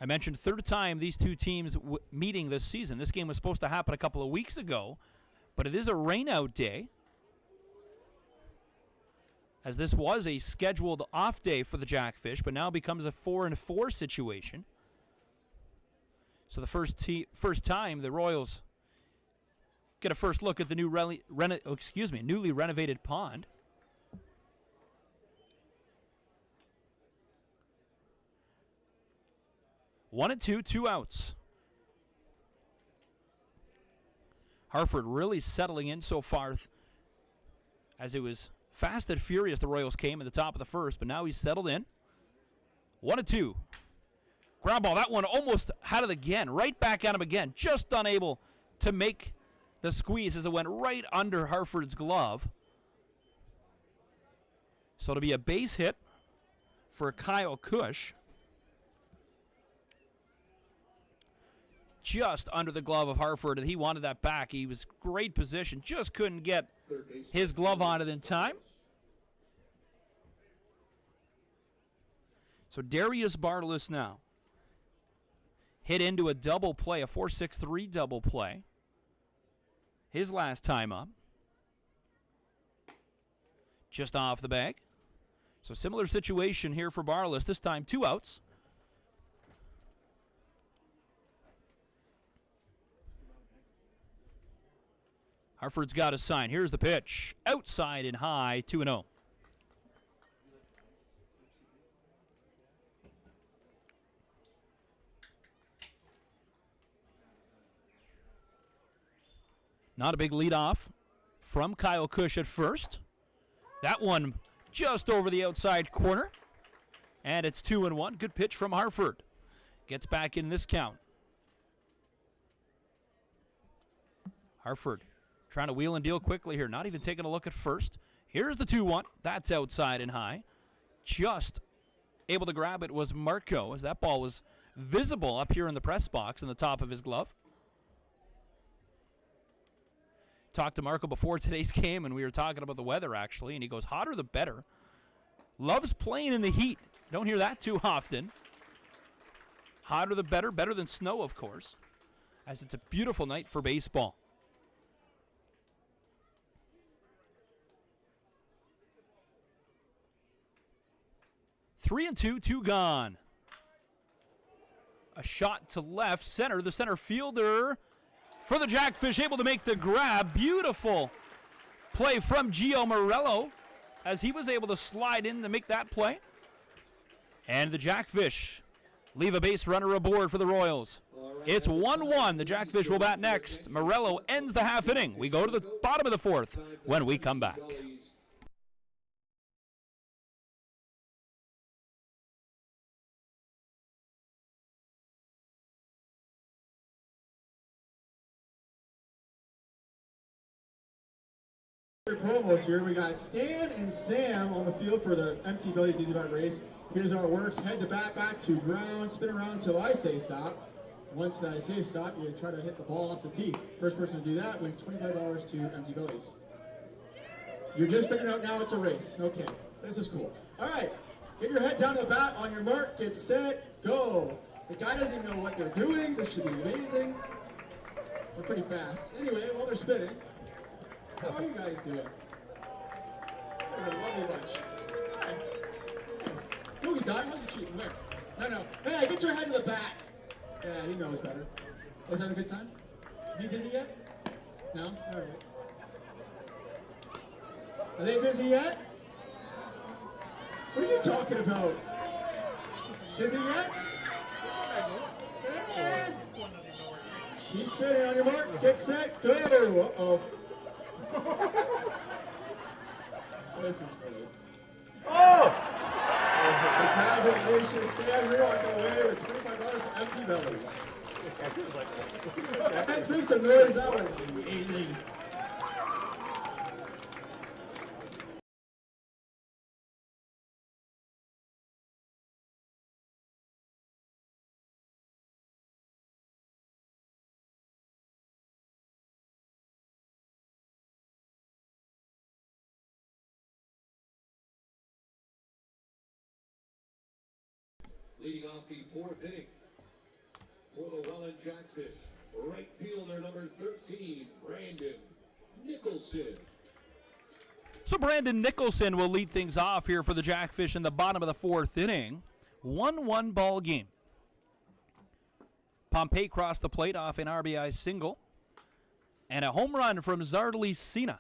I mentioned third time these two teams meeting this season. This game was supposed to happen a couple of weeks ago, but it is a rainout day, as this was a scheduled off day for the Jackfish, but now becomes a 4-4 situation. So the first time the Royals get a first look at the newly renovated pond. One and two outs. Hartford really settling in so far, as it was fast and furious the Royals came at the top of the first, but now he's settled in. 1 and 2. Ground ball, that one almost had it again, right back at him again, just unable to make the squeeze as it went right under Hartford's glove. So it'll be a base hit for Kyle Cush. Just under the glove of Hartford, and he wanted that back. He was great position, just couldn't get his glove on it in time. So Darius Bartless now hit into a double play, a 4-6-3 double play. His last time up. Just off the bag. So similar situation here for Bartless, this time 2 outs. Hartford's got a sign. Here's the pitch. Outside and high, 2-0. Not a big leadoff from Kyle Cush at first. That one just over the outside corner. And it's 2-1. Good pitch from Hartford. Gets back in this count. Hartford trying to wheel and deal quickly here. Not even taking a look at first. Here's the 2-1. That's outside and high. Just able to grab it was Marco, as that ball was visible up here in the press box in the top of his glove. Talked to Marco before today's game, and we were talking about the weather, actually, and he goes, hotter the better. Loves playing in the heat. Don't hear that too often. Hotter the better, better than snow, of course, as it's a beautiful night for baseball. Three and two gone. A shot to left center. The center fielder for the Jackfish able to make the grab. Beautiful play from Gio Morello as he was able to slide in to make that play. And the Jackfish leave a base runner aboard for the Royals. It's 1-1. The Jackfish will bat next. Morello ends the half inning. We go to the bottom of the fourth when we come back. Promos here. We got Stan and Sam on the field for the Empty Bellies Easy Bat race. Here's how it works. Head to bat, back to ground, spin around until I say stop. Once I say stop, you try to hit the ball off the tee. First person to do that wins $25 to Empty Bellies. You're just figuring out now it's a race. Okay, this is cool. All right, get your head down to the bat. On your mark, get set, go. The guy doesn't even know what they're doing. This should be amazing. We're pretty fast. Anyway, while they're spinning, how are you guys doing? You're a lovely bunch. Hi. Hey. No, he's not. How's he cheating? There. No. Hey, get your head to the bat. Yeah, he knows better. Was that a good time? Is he dizzy yet? No? All right. Are they busy yet? What are you talking about? Dizzy yet? Yeah. Keep spinning. On your mark. Get set. Go. Uh-oh. This is funny. Oh! Congratulations, Sam. You're on the way with $25 to Empty Bellies. Let's make some noise. That was amazing. Leading off the fourth inning for the Welland Jackfish, right fielder number 13, Brandon Nicholson. So Brandon Nicholson will lead things off here for the Jackfish in the bottom of the fourth inning. 1-1 ball game. Pompey crossed the plate off an RBI single. And a home run from Zardley Sina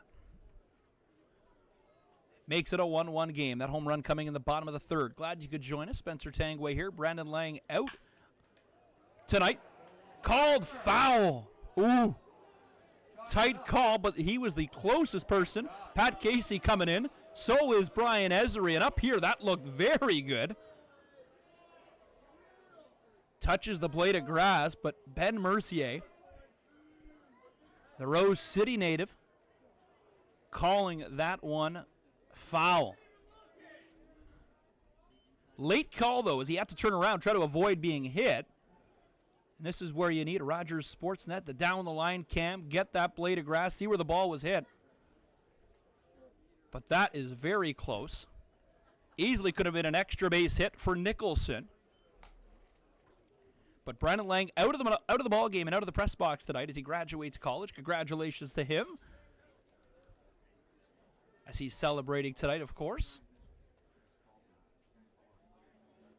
makes it a 1-1 game. That home run coming in the bottom of the third. Glad you could join us. Spencer Tangway here. Brandon Lang out tonight. Called foul. Ooh. Tight call, but he was the closest person. Pat Casey coming in. So is Brian Ezery. And up here, that looked very good. Touches the blade of grass, but Ben Mercier, the Rose City native, calling that one foul. Late call, though, as he had to turn around, try to avoid being hit. And this is where you need a Rogers Sportsnet, the down-the-line cam, get that blade of grass, see where the ball was hit. But that is very close. Easily could have been an extra base hit for Nicholson. But Brandon Lang out of the ball game and out of the press box tonight as he graduates college. Congratulations to him, as he's celebrating tonight, of course.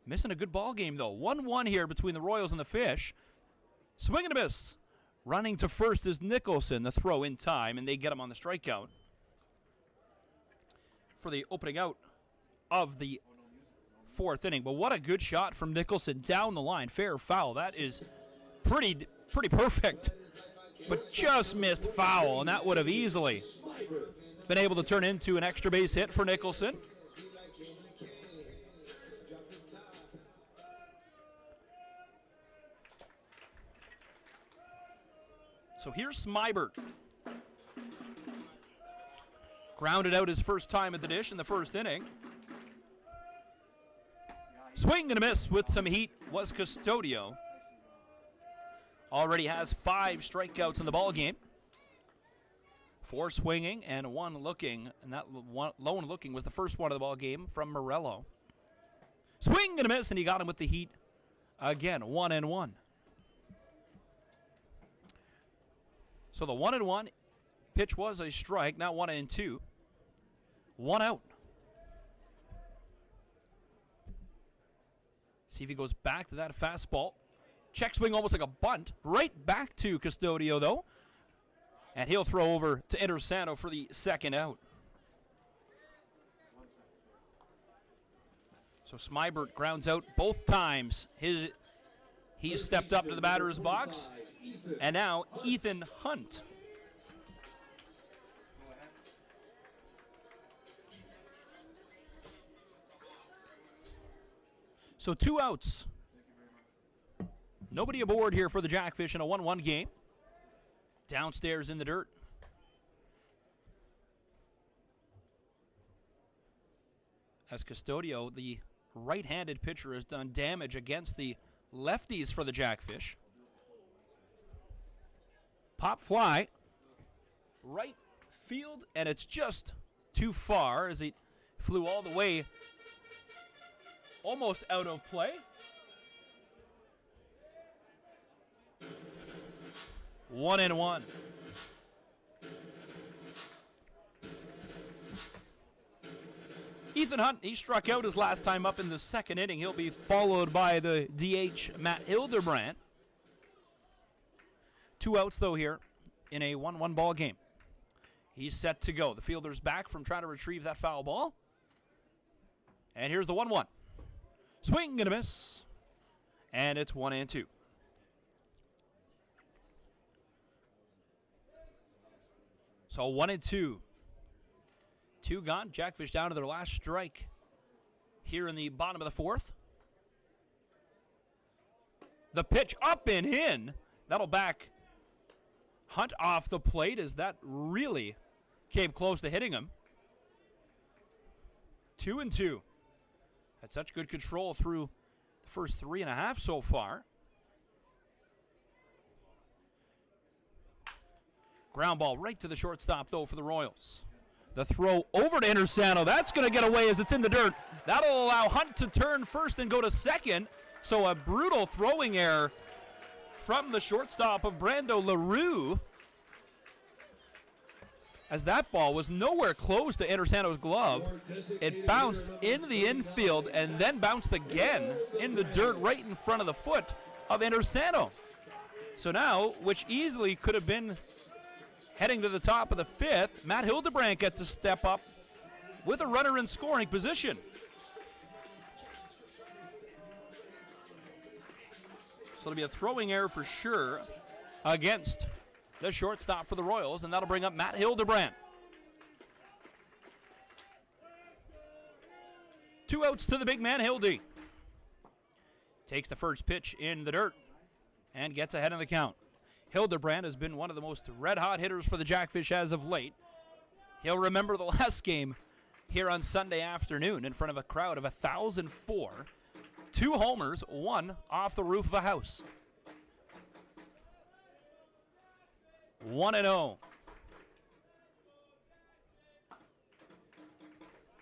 Missing a good ball game, though. 1-1 here between the Royals and the Fish. Swing and a miss. Running to first is Nicholson. The throw in time, and they get him on the strikeout for the opening out of the fourth inning. But what a good shot from Nicholson down the line. Fair foul. That is pretty perfect. But just missed foul, and that would have easily been able to turn into an extra base hit for Nicholson. So here's Smybert. Grounded out his first time at the dish in the first inning. Swing and a miss with some heat. was Custodio. Already has 5 strikeouts in the ball game. 4 swinging and 1 looking, and that lone looking was the first one of the ball game from Morello. Swing and a miss, and he got him with the heat again. 1-1. So the 1-1 pitch was a strike. Now 1-2. 1 out. See if he goes back to that fastball. Check swing almost like a bunt. Right back to Custodio, though. And he'll throw over to Intersano for the second out. So Smybert grounds out both times. He stepped up to the batter's box. And now Ethan Hunt. So 2 outs. Nobody aboard here for the Jackfish in a 1-1 game. Downstairs in the dirt. As Custodio, the right-handed pitcher, has done damage against the lefties for the Jackfish. Pop fly. Right field, and it's just too far as he flew all the way almost out of play. One and one. Ethan Hunt, he struck out his last time up in the second inning. He'll be followed by the DH, Matt Hildebrand. 2 outs, though, here in a 1-1 ball game. He's set to go. The fielder's back from trying to retrieve that foul ball. And here's the 1-1. Swing and a miss. And it's 1-2. So 1-2. 2 gone. Jackfish down to their last strike here in the bottom of the 4th. The pitch up and in. That'll back Hunt off the plate as that really came close to hitting him. 2-2. Had such good control through the first 3.5 so far. Ground ball right to the shortstop, though, for the Royals. The throw over to Intersano. That's going to get away as it's in the dirt. That'll allow Hunt to turn first and go to second. So a brutal throwing error from the shortstop of Brando LaRue, as that ball was nowhere close to Intersano's glove. It bounced into the infield and then bounced again in the dirt right in front of the foot of Intersano. So now, which easily could have been heading to the top of the 5th, Matt Hildebrand gets a step up with a runner in scoring position. So it'll be a throwing error for sure against the shortstop for the Royals, and that'll bring up Matt Hildebrand. 2 outs to the big man, Hildy. Takes the first pitch in the dirt and gets ahead of the count. Hildebrand has been one of the most red-hot hitters for the Jackfish as of late. He'll remember the last game here on Sunday afternoon in front of a crowd of 1,004. 2 homers, 1 off the roof of a house. 1-0.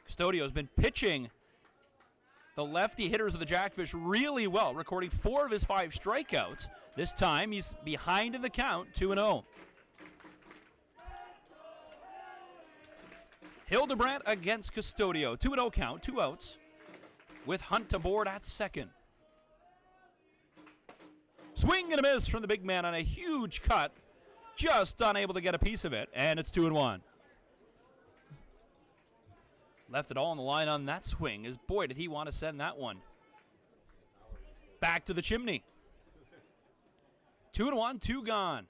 Custodio's been pitching the lefty hitters of the Jackfish really well, recording 4 of his 5 strikeouts. This time he's behind in the count, 2-0. Hildebrand against Custodio. 2-0 count, 2 outs, with Hunt aboard at second. Swing and a miss from the big man on a huge cut. Just unable to get a piece of it, and it's 2-1. Left it all on the line on that swing, as boy did he want to send that one back to the chimney. 2-1, 2 gone.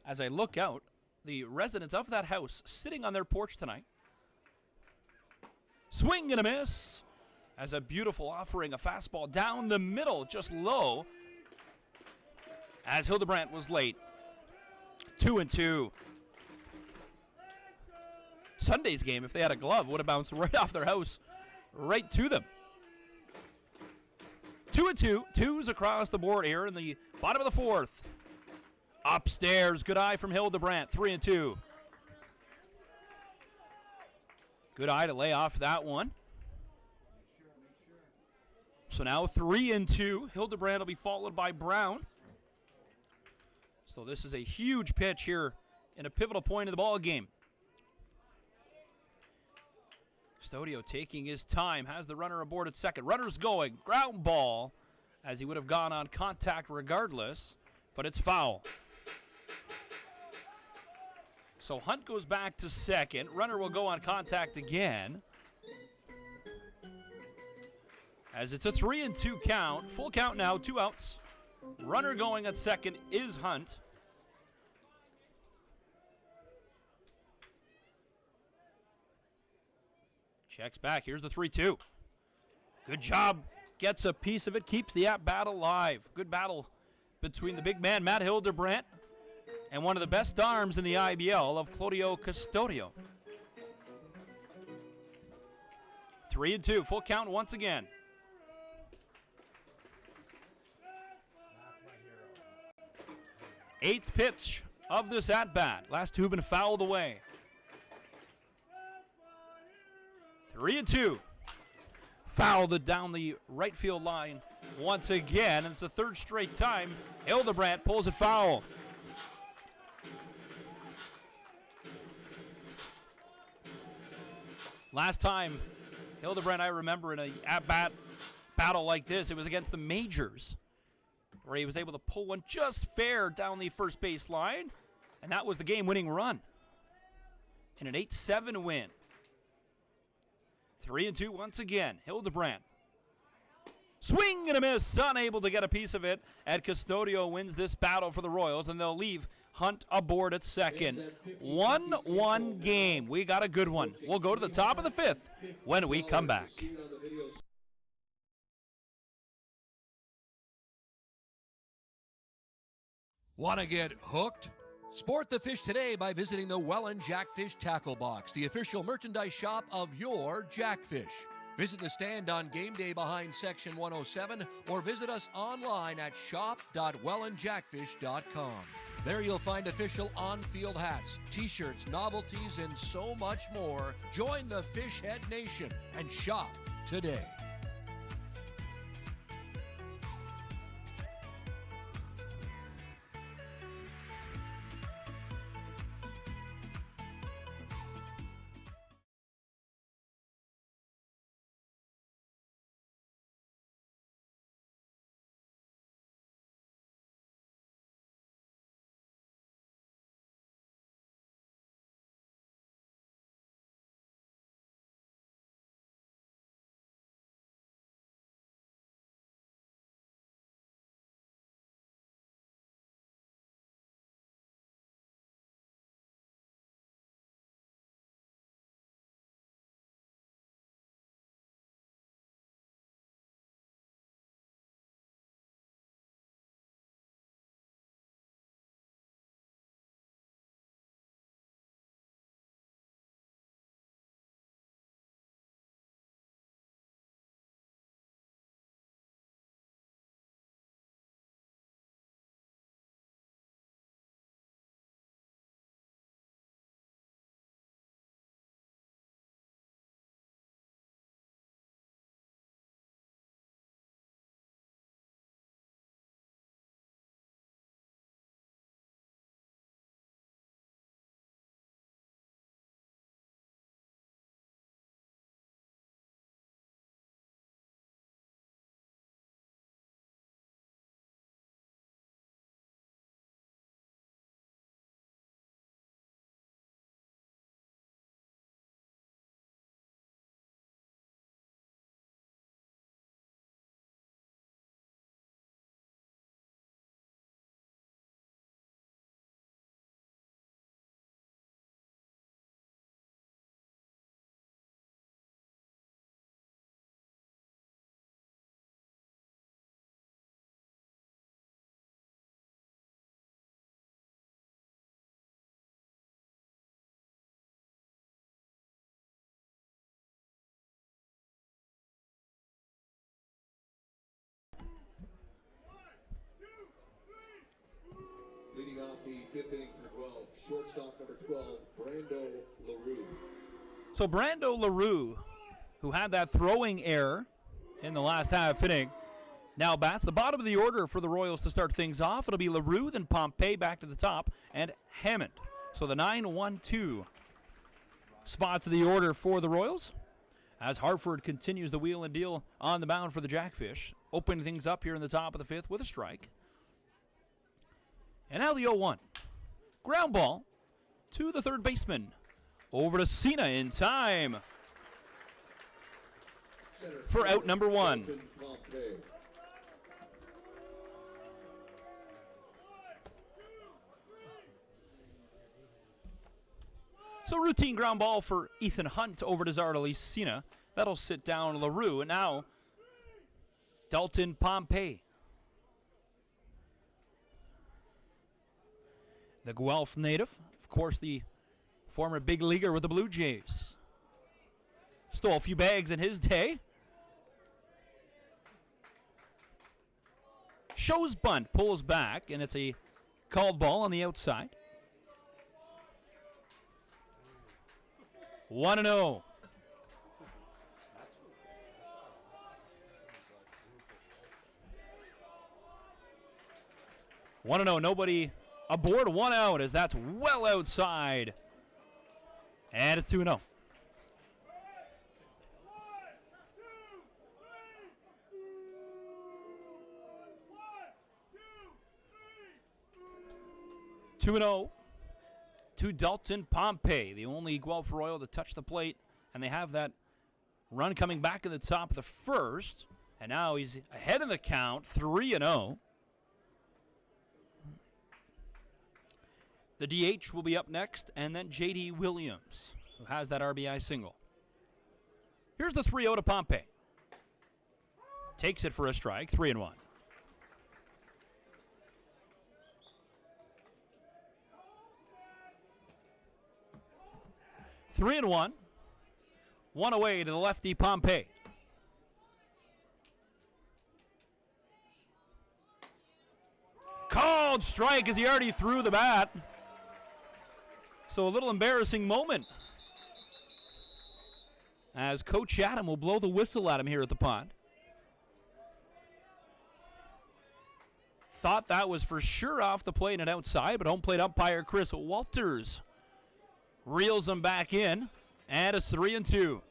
As I look out, the residents of that house sitting on their porch tonight. Swing and a miss. As a beautiful offering, a fastball down the middle, just low, as Hildebrand was late. 2-2. Sunday's game, if they had a glove, would have bounced right off their house, right to them. 2-2. Twos across the board here in the bottom of the fourth. Upstairs, good eye from Hildebrandt. 3-2. Good eye to lay off that one. So now 3-2. Hildebrandt will be followed by Brown. So this is a huge pitch here in a pivotal point of the ball game. Custodio taking his time, has the runner aboard at second. Runner's going, ground ball, as he would have gone on contact regardless, but it's foul. So Hunt goes back to second. Runner will go on contact again. As it's a 3-2 count. Full count now, 2 outs. Runner going at second is Hunt. Checks back. Here's the 3-2. Good job. Gets a piece of it. Keeps the at-bat alive. Good battle between the big man, Matt Hildebrandt, and one of the best arms in the IBL of Claudio Custodio. 3-2. Full count once again. Eighth pitch of this at-bat. Last two have been fouled away. 3-2. Fouled it down the right field line once again, and it's the third straight time Hildebrandt pulls it foul. Last time Hildebrandt, I remember, in a at-bat battle like this, it was against the Majors, where he was able to pull one just fair down the first base line, and that was the game-winning run in an 8-7 win. 3-2 once again. Hildebrandt. Swing and a miss. Unable to get a piece of it. And Custodio wins this battle for the Royals, and they'll leave Hunt aboard at second. 1-1 game. We got a good one. We'll go to the top of the fifth when we come back. Want to get hooked? Sport the fish today by visiting the Welland Jackfish Tackle Box, the official merchandise shop of your Jackfish. Visit the stand on game day behind Section 107 or visit us online at shop.wellandjackfish.com. There you'll find official on-field hats, t-shirts, novelties, and so much more. Join the Fishhead Nation and shop today. fifth inning for Guelph. Shortstop number 12, Brando LaRue. So Brando LaRue, who had that throwing error in the last half inning, now bats. The bottom of the order for the Royals to start things off. It'll be LaRue, then Pompey back to the top, and Hammond. So the 9-1-2 spot to the order for the Royals, as Hartford continues the wheel and deal on the mound for the Jackfish, opening things up here in the top of the fifth with a strike. And now the 0-1. Ground ball to the third baseman. Over to Cena in time for out number 1. So routine ground ball for Ethan Hunt over to Zardali Cena. That'll sit down LaRue. And now Dalton Pompey. The Guelph native, of course, the former big leaguer with the Blue Jays. Stole a few bags in his day. Shows bunt, pulls back, and it's a called ball on the outside. 1-0. Nobody aboard, 1 out, as that's well outside. And it's 2-0. To Dalton Pompey, the only Guelph Royal to touch the plate, and they have that run coming back in the top of the first, and now he's ahead in the count, 3-0. The DH will be up next, and then J.D. Williams, who has that RBI single. Here's the 3-0 to Pompey. Takes it for a strike, 3-1. Three and one. One away to the lefty Pompey. Called strike as he already threw the bat. So a little embarrassing moment, as Coach Adam will blow the whistle at him here at the pond. Thought that was for sure off the plate and outside, but home plate umpire Chris Walters reels him back in, and it's 3-2.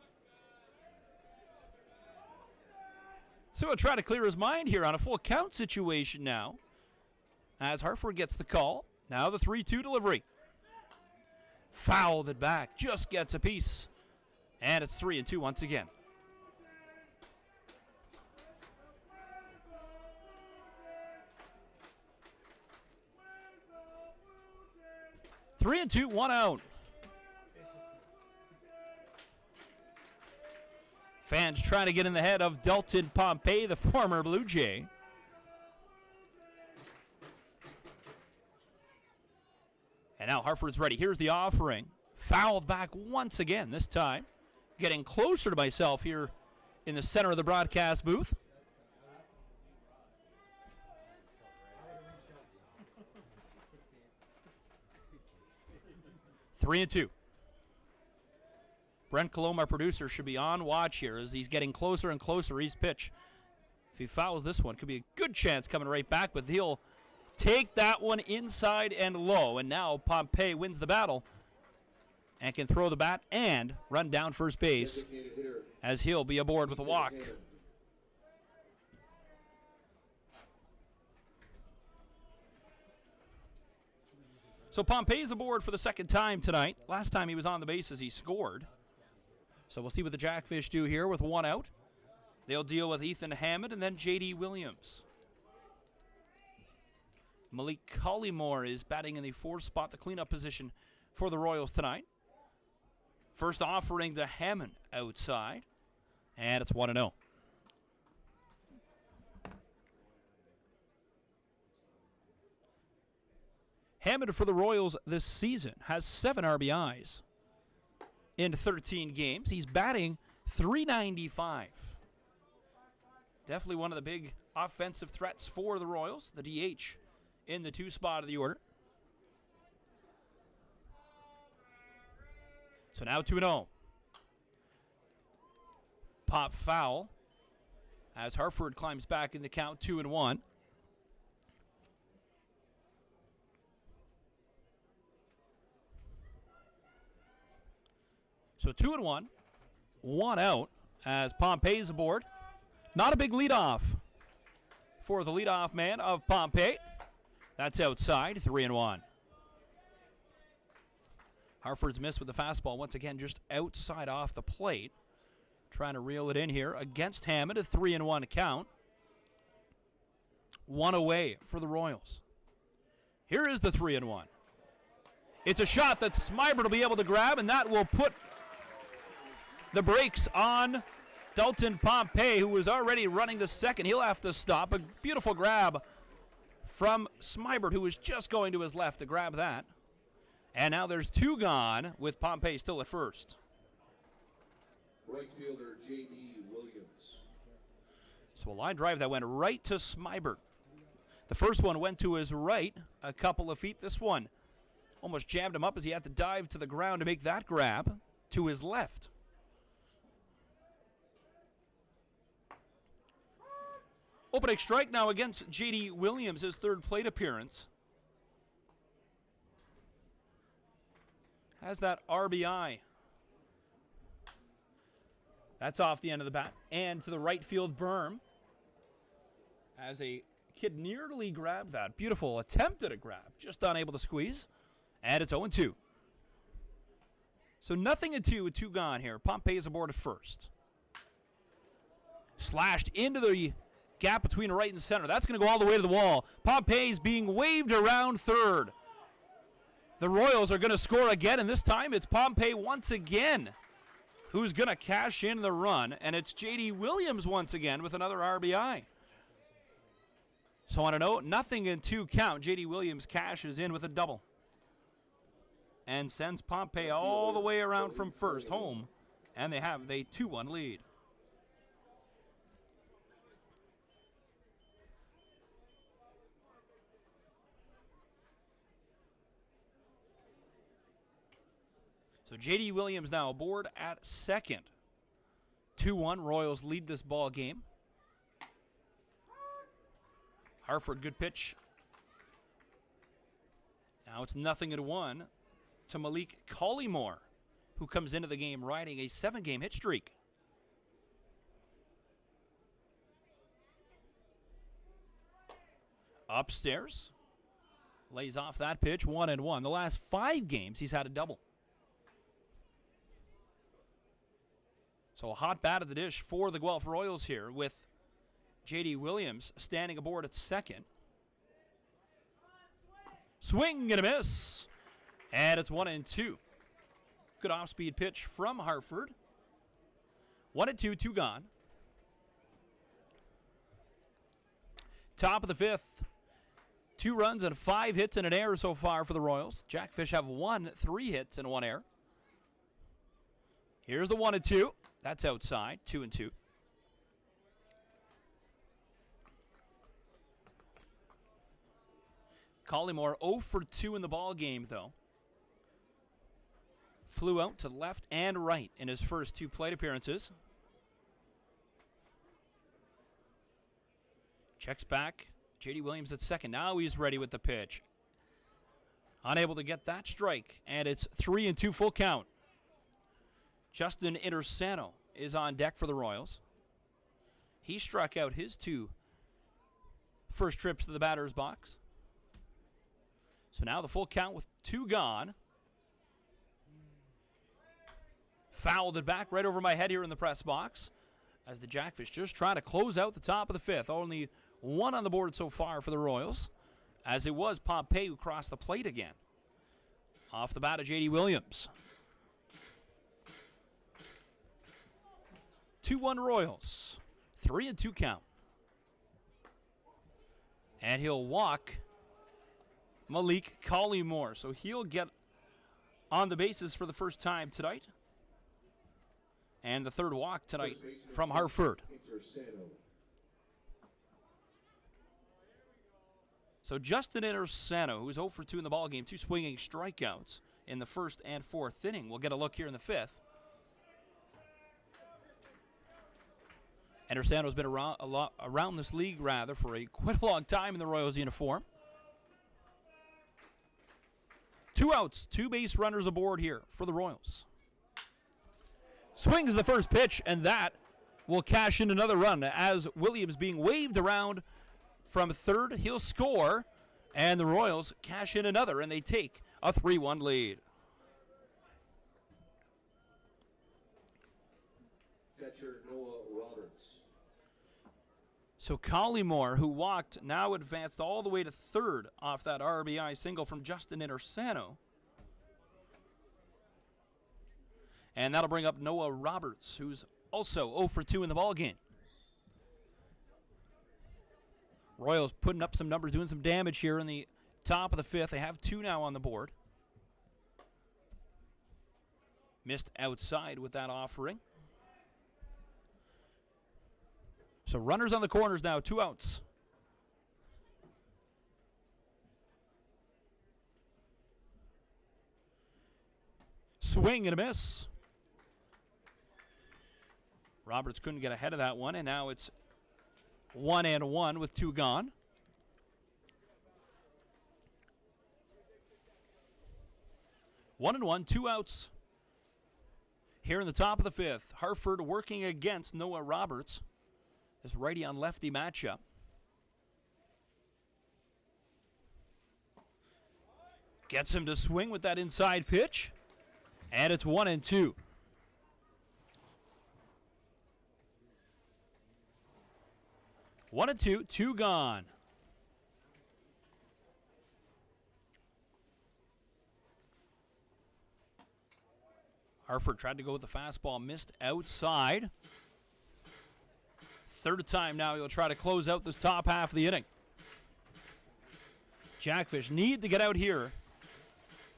So he'll try to clear his mind here on a full count situation now, as Hartford gets the call. Now the 3-2 delivery. Fouled it back, just gets a piece, and it's 3-2 once again. Three and two, 1 out. Fans trying to get in the head of Dalton Pompey, the former Blue Jay. And now Hartford's ready. Here's the offering. Fouled back once again, this time. Getting closer to myself here in the center of the broadcast booth. Three and two. Brent Colomb, our producer, should be on watch here as he's getting closer and closer. He's pitch. If he fouls this one, could be a good chance coming right back, but he'll take that one inside and low. And now Pompey wins the battle and can throw the bat and run down first base as he'll be aboard with a walk. So Pompey's aboard for the second time tonight. Last time he was on the bases, he scored. So we'll see what the Jackfish do here with 1 out. They'll deal with Ethan Hammond and then J.D. Williams. Malik Collymore is batting in the 4th spot, the cleanup position for the Royals tonight. First offering to Hammond outside, and it's 1-0. Hammond for the Royals this season has 7 RBIs in 13 games. He's batting .395. Definitely one of the big offensive threats for the Royals, the DH in the 2 spot of the order. So now 2-0. Pop foul as Hartford climbs back in the count, 2-1. So 2-1, 1 out as Pompey's aboard. Not a big leadoff for the leadoff man of Pompey. That's outside, 3-1. Hartford's missed with the fastball once again, just outside off the plate. Trying to reel it in here against Hammond, a 3-1 count. 1 away for the Royals. Here is the 3-1. It's a shot that Smybert will be able to grab, and that will put the brakes on Dalton Pompey, who was already running to second. He'll have to stop. A beautiful grab from Smybert, who was just going to his left to grab that. And now there's 2 gone with Pompey still at first. Right fielder J.D. Williams. So a line drive that went right to Smybert. The first one went to his right a couple of feet. This one almost jammed him up as he had to dive to the ground to make that grab to his left. Opening strike now against J.D. Williams, his 3rd plate appearance. Has that RBI. That's off the end of the bat. And to the right field berm. As a kid nearly grabbed that. Beautiful attempt at a grab. Just unable to squeeze. And it's 0-2. So nothing in 2 with 2 gone here. Pompey is aboard at first. Slashed into the gap between right and center. That's going to go all the way to the wall. Pompey's being waved around third. The Royals are going to score again, and this time it's Pompey once again who's going to cash in the run, and it's J.D. Williams once again with another RBI. So on a note, nothing in 2 count. J.D. Williams cashes in with a double and sends Pompey all the way around from first home, and they have a 2-1 lead. So J.D. Williams now aboard at second. 2-1, Royals lead this ball game. Hartford, good pitch. Now it's 0-1 to Malik Collymore, who comes into the game riding a 7-game hit streak. Upstairs, lays off that pitch, 1-1. The last 5 games, he's had a double. So a hot bat of the dish for the Guelph Royals here with J.D. Williams standing aboard at second. Swing and a miss. And it's 1-2. Good off-speed pitch from Hartford. 1-2, 2 gone. Top of the 5th. 2 runs and 5 hits and an error so far for the Royals. Jackfish have 3 hits and 1 error. Here's the 1-2. That's outside, 2-2. Collymore 0 for 2 in the ball game, though. Flew out to left and right in his first 2 plate appearances. Checks back. J.D. Williams at second. Now he's ready with the pitch. Unable to get that strike, and it's 3-2 full count. Justin Intersano is on deck for the Royals. He struck out his 2 first trips to the batter's box. So now the full count with 2 gone. Fouled it back right over my head here in the press box as the Jackfish just trying to close out the top of the 5th. Only 1 on the board so far for the Royals, as it was Pompey who crossed the plate again. Off the bat of J.D. Williams. 2-1 Royals. 3-2 count. And he'll walk Malik Collymore. So he'll get on the bases for the first time tonight. And the 3rd walk tonight from Hartford. So Justin Intersano, who's 0 for 2 in the ballgame, 2 swinging strikeouts. in the first and fourth inning. We'll get a look here in the fifth. Andersano's been around this league, for quite a long time in the Royals uniform. 2 outs, 2 base runners aboard here for the Royals. Swings the first pitch, and that will cash in another run as Williams being waved around from third. He'll score, and the Royals cash in another, and they take a 3-1 lead. Catcher Noah Roberts. So Collymore, who walked, now advanced all the way to third off that RBI single from Justin Intersano. And that'll bring up Noah Roberts, who's also 0 for 2 in the ballgame. Royals putting up some numbers, doing some damage here in the top of the fifth. They have 2 now on the board. Missed outside with that offering. So runners on the corners now, 2 outs. Swing and a miss. Roberts couldn't get ahead of that one, and now it's 1-1 with 2 gone. One and one, 2 outs. Here in the top of the fifth, Hartford working against Noah Roberts. This righty on lefty matchup. Gets him to swing with that inside pitch. And it's 1-2. One and two, 2 gone. Hartford tried to go with the fastball, missed outside. Third time now he'll try to close out this top half of the inning. Jackfish need to get out here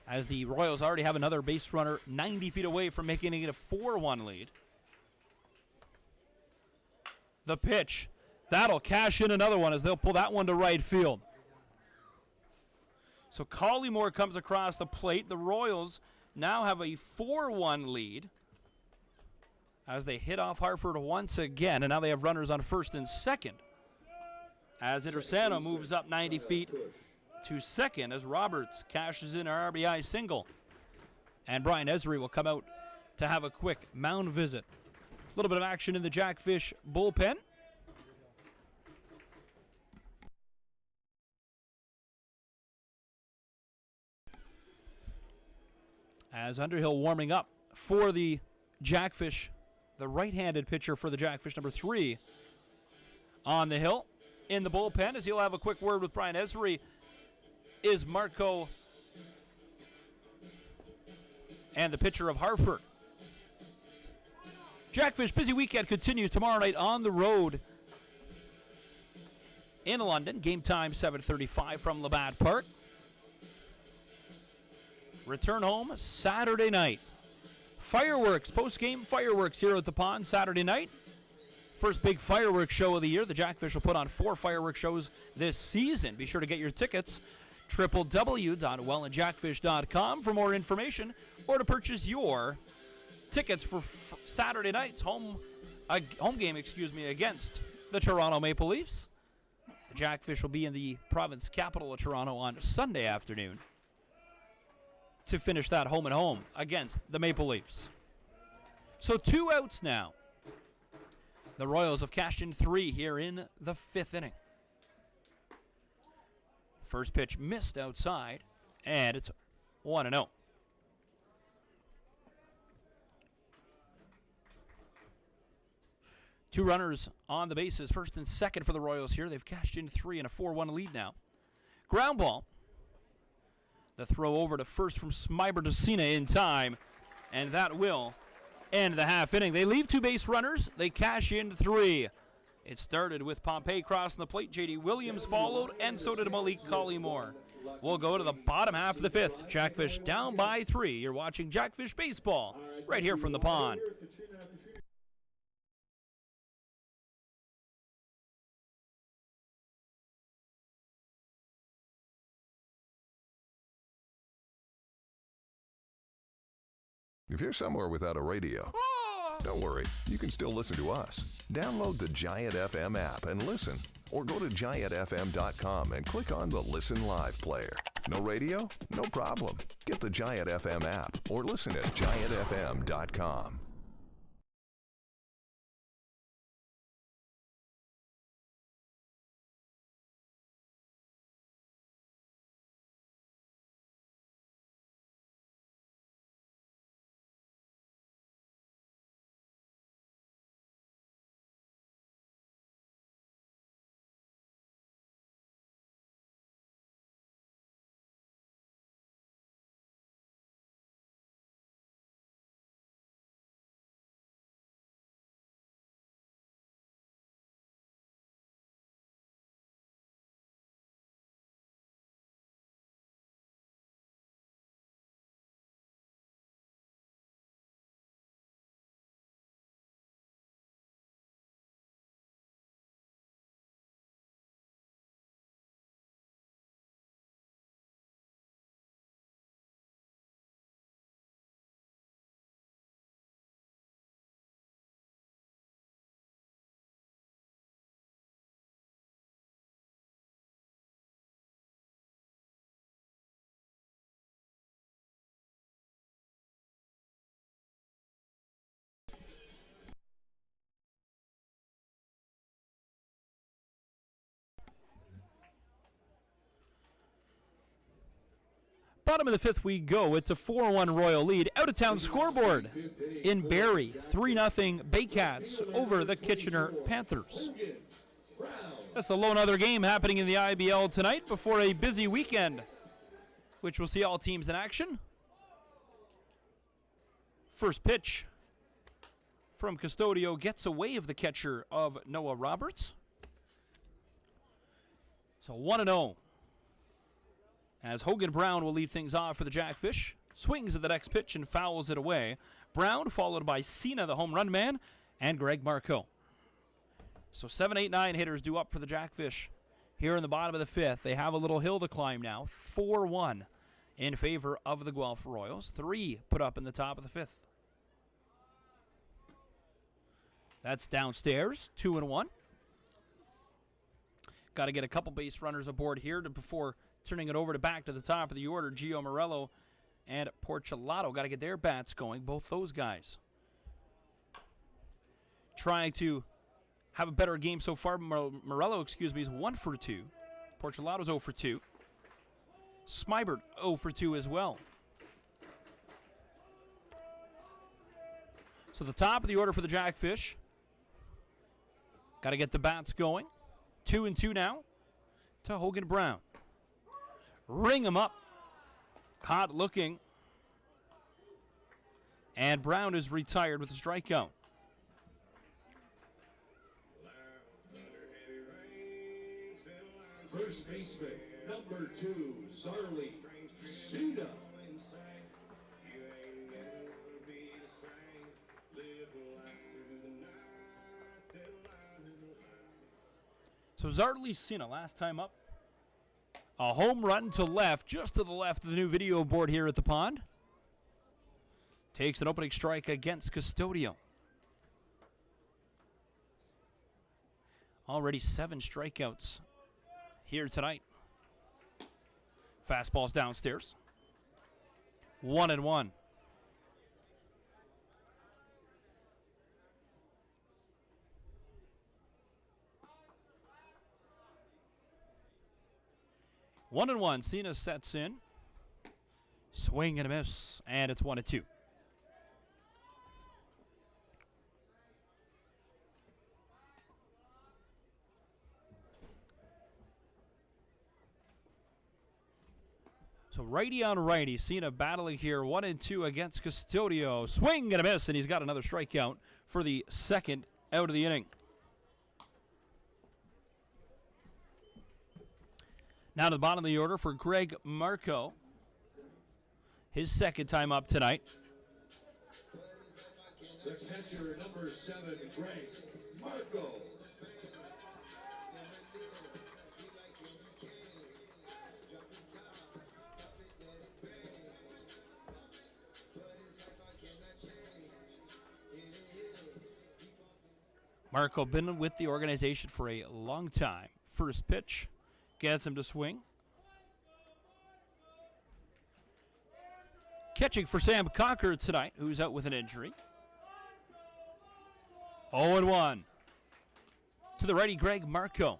as the Royals already have another base runner 90 feet away from making it a 4-1 lead. The pitch. That'll cash in another one as they'll pull that one to right field. So Collymore comes across the plate. The Royals now have a 4-1 lead as they hit off Hartford once again, and now they have runners on first and second. As Intersano moves up 90 feet to second as Roberts cashes in an RBI single. And Brian Esri will come out to have a quick mound visit. A little bit of action in the Jackfish bullpen. As Underhill warming up for the Jackfish, the right-handed pitcher for the Jackfish, number 3, on the hill. In the bullpen, as he'll have a quick word with Brian Esri, is Marco and the pitcher of Hartford. Jackfish busy weekend continues tomorrow night on the road in London. Game time 7:35 from Labatt Park. Return home Saturday night. Fireworks, post-game fireworks here at the pond Saturday night. First big fireworks show of the year. The Jackfish will put on 4 fireworks shows this season. Be sure to get your tickets. www.wellandjackfish.com for more information or to purchase your tickets for Saturday night's home game against the Toronto Maple Leafs. The Jackfish will be in the province capital of Toronto on Sunday afternoon to finish that home and home against the Maple Leafs. So 2 outs now. The Royals have cashed in 3 here in the 5th inning. First pitch missed outside, and it's 1-0. Two runners on the bases, first and second for the Royals here. They've cashed in 3 and a 4-1 lead now. Ground ball. The throw over to first from Smyber Docina in time, and that will end the half inning. They leave 2 base runners. They cash in 3. It started with Pompey crossing the plate. J.D. Williams followed, and so did Malik Collymore. We'll go to the bottom half of the 5th. Jackfish down by 3. You're watching Jackfish Baseball right here from the pond. If you're somewhere without a radio, don't worry, you can still listen to us. Download the Giant FM app and listen. Or go to giantfm.com and click on the Listen Live player. No radio? No problem. Get the Giant FM app or listen at giantfm.com. Bottom of the fifth we go. It's a 4-1 Royal lead. Out-of-town scoreboard in Barrie. 3-0 Baycats over the Kitchener Panthers. That's the lone other game happening in the IBL tonight before a busy weekend, which will see all teams in action. First pitch from Custodio gets away of the catcher of Noah Roberts. So 1-0. As Hogan Brown will lead things off for the Jackfish. Swings at the next pitch and fouls it away. Brown followed by Cena, the home run man, and Greg Marco. So 7, 8, 9 hitters due up for the Jackfish. Here in the bottom of the fifth, they have a little hill to climb now. 4-1 in favor of the Guelph Royals. 3 put up in the top of the fifth. That's downstairs, 2-1. Got to get a couple base runners aboard here before turning it over to back to the top of the order. Gio Morello and Porcelato got to get their bats going, both those guys. Trying to have a better game so far. Morello, is 1 for 2. Porcelato's 0 for 2. Smybert 0 for 2 as well. So the top of the order for the Jackfish. Got to get the bats going. 2-2 now to Hogan Brown. Ring him up. Caught looking. And Brown is retired with a strikeout. First baseman, number 2, Zarly Suda. So Zartli Sina, last time up. A home run to left, just to the left of the new video board here at the pond. Takes an opening strike against Custodio. Already 7 strikeouts here tonight. Fastball's downstairs. 1-1. One and one. Cena sets in. Swing and a miss. And it's 1-2. So righty on righty. Cena battling here. 1-2 against Custodio. Swing and a miss. And he's got another strikeout for the second out of the inning. Now to the bottom of the order for Greg Marco. His second time up tonight. The catcher, number 7, Greg Marco. Marco been with the organization for a long time. First pitch gets him to swing. Catching for Sam Cocker tonight, who's out with an injury. 0-1 to the righty, Greg Marco.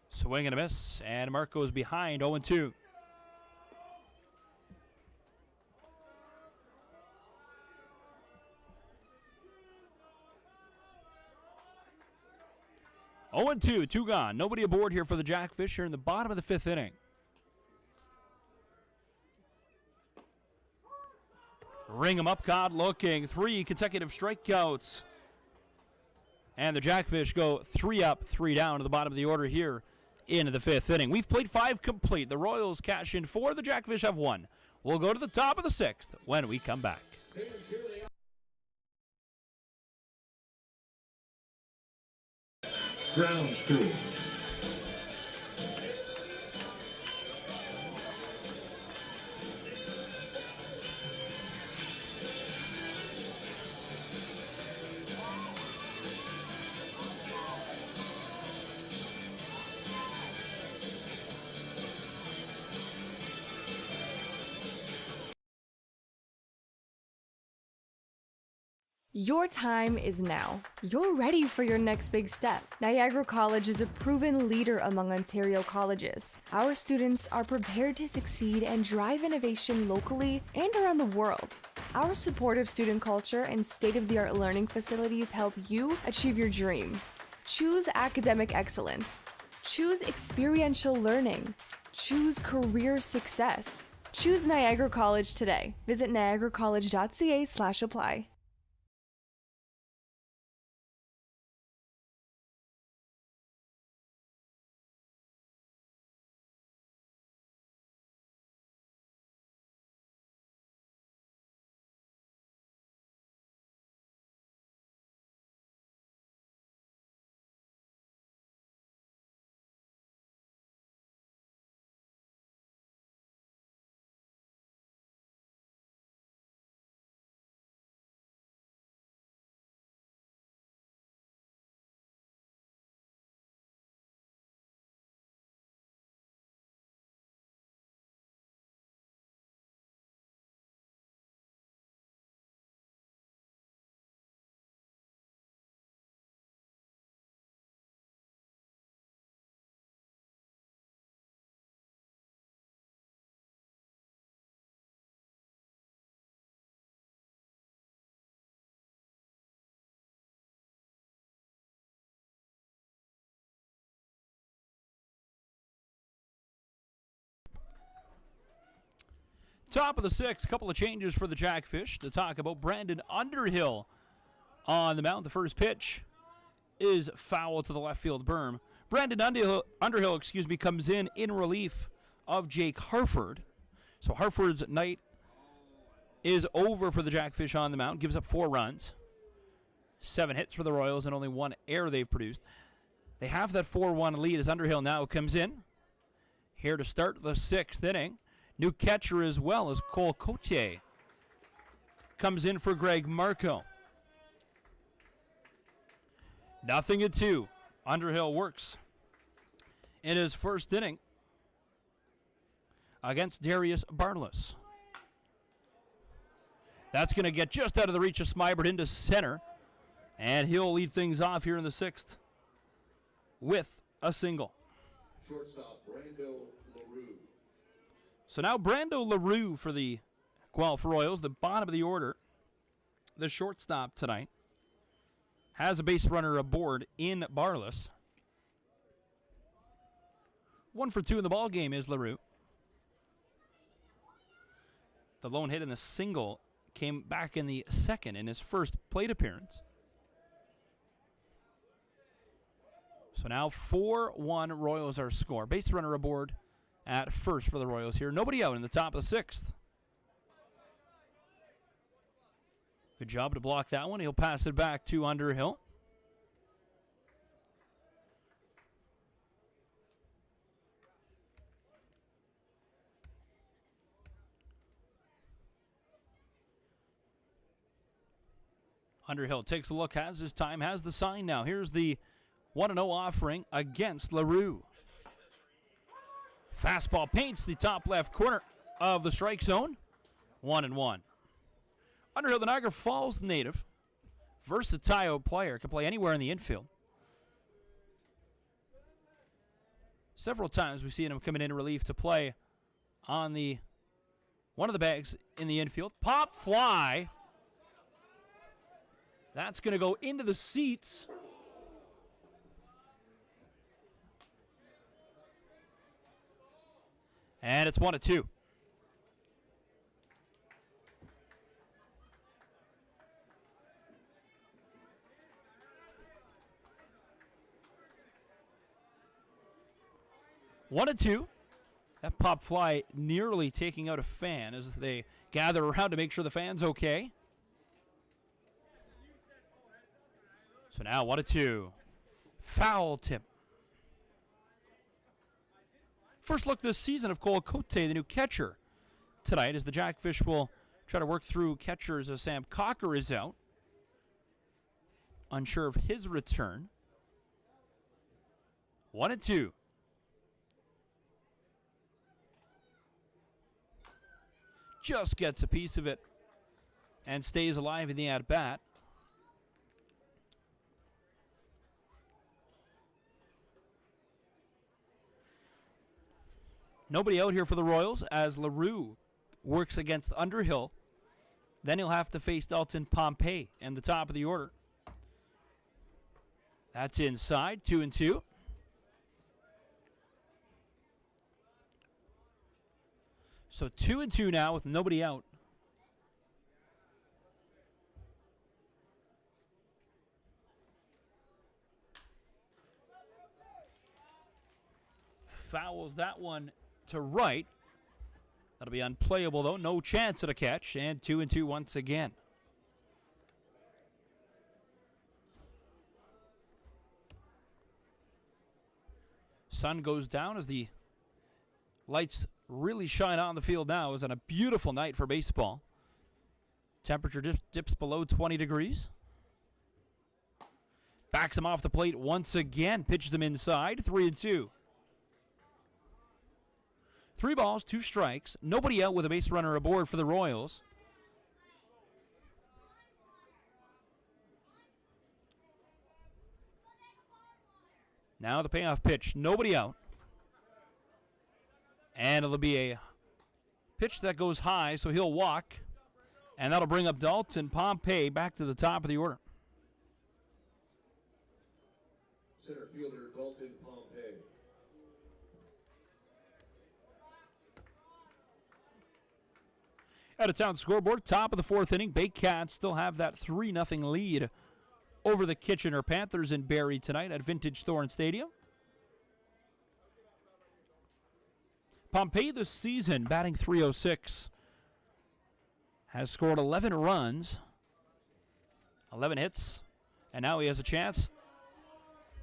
Swing and a miss, and Marco's behind 0-2. Oh and 2, 2 gone. Nobody aboard here for the Jackfish here in the bottom of the 5th inning. Ring him up, caught looking. 3 consecutive strikeouts. And the Jackfish go 3 up, 3 down to the bottom of the order here in the 5th inning. We've played 5 complete. The Royals cash in 4. The Jackfish have 1. We'll go to the top of the 6th when we come back. Grounds crew. Your time is now. You're ready for your next big step. Niagara College is a proven leader among Ontario colleges. Our students are prepared to succeed and drive innovation locally and around the world. Our supportive student culture and state-of-the-art learning facilities help you achieve your dream. Choose academic excellence. Choose experiential learning. Choose career success. Choose Niagara College today. Visit niagaracollege.ca/apply. Top of the 6th, couple of changes for the Jackfish to talk about. Brandon Underhill on the mound. The first pitch is foul to the left field berm. Brandon Underhill, comes in relief of Jake Harford. So Harford's night is over for the Jackfish on the mound. Gives up 4 runs. 7 hits for the Royals and only 1 error they've produced. They have that 4-1 lead as Underhill now comes in. Here to start the 6th inning. New catcher as well as Cole Cotier comes in for Greg Marco. 0-2. Underhill works in his first inning against Darius Bartles. That's going to get just out of the reach of Smybert into center, and he'll lead things off here in the 6th with a single. Shortstop Brando LaRue. So now Brando LaRue for the Guelph Royals, the bottom of the order. The shortstop tonight has a base runner aboard in Bartles. 1 for 2 in the ball game is LaRue. The lone hit in the single came back in the 2nd in his first plate appearance. So now 4-1 Royals are score. Base runner aboard at first for the Royals here. Nobody out in the top of the 6th. Good job to block that one. He'll pass it back to Underhill. Underhill takes a look, has his time, has the sign now. Here's the 1-0 offering against LaRue. Fastball paints the top left corner of the strike zone. 1-1. Underhill, the Niagara Falls native. Versatile player, can play anywhere in the infield. Several times we've seen him coming in relief to play on the one of the bags in the infield. Pop fly. That's going to go into the seats. And it's 1-2. One and two. That pop fly nearly taking out a fan as they gather around to make sure the fan's okay. So now 1-2. Foul tip. First look this season of Cole Cote, the new catcher, tonight as the Jackfish will try to work through catchers as Sam Cocker is out. Unsure of his return. 1-2. Just gets a piece of it and stays alive in the at-bat. Nobody out here for the Royals as LaRue works against Underhill. Then he'll have to face Dalton Pompey in the top of the order. That's inside, 2-2. So 2-2 now with nobody out. Fouls that one to right. That'll be unplayable though. No chance at a catch. And 2-2 once again. Sun goes down as the lights really shine on the field now. It's on a beautiful night for baseball. Temperature dips below 20 degrees. Backs him off the plate once again. Pitches him inside. 3-2. 3 balls, 2 strikes. Nobody out with a base runner aboard for the Royals. Now the payoff pitch. Nobody out. And it'll be a pitch that goes high, so he'll walk. And that'll bring up Dalton Pompey back to the top of the order. Center fielder Dalton Pompey. Out of town scoreboard, top of the 4th inning. Bay Cats still have that 3-0 lead over the Kitchener Panthers in Barrie tonight at Vintage Thorne Stadium. Pompey this season, batting .306, has scored 11 runs, 11 hits, and now he has a chance.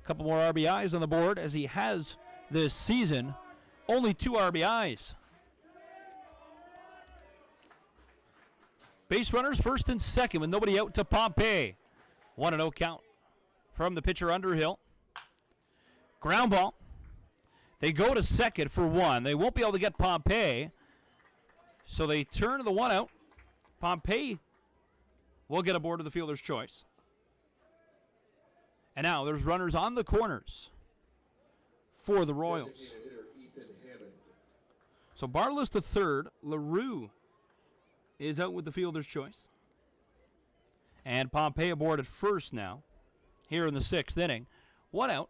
A couple more RBIs on the board as he has this season. Only 2 RBIs. Base runners first and second with nobody out to Pompey. 1-0 count from the pitcher Underhill. Ground ball. They go to second for 1. They won't be able to get Pompey, so they turn the 1 out. Pompey will get aboard of the fielder's choice. And now there's runners on the corners for the Royals. So Barlow's to third. LaRue is out with the fielder's choice. And Pompey aboard at first now, here in the 6th inning. 1 out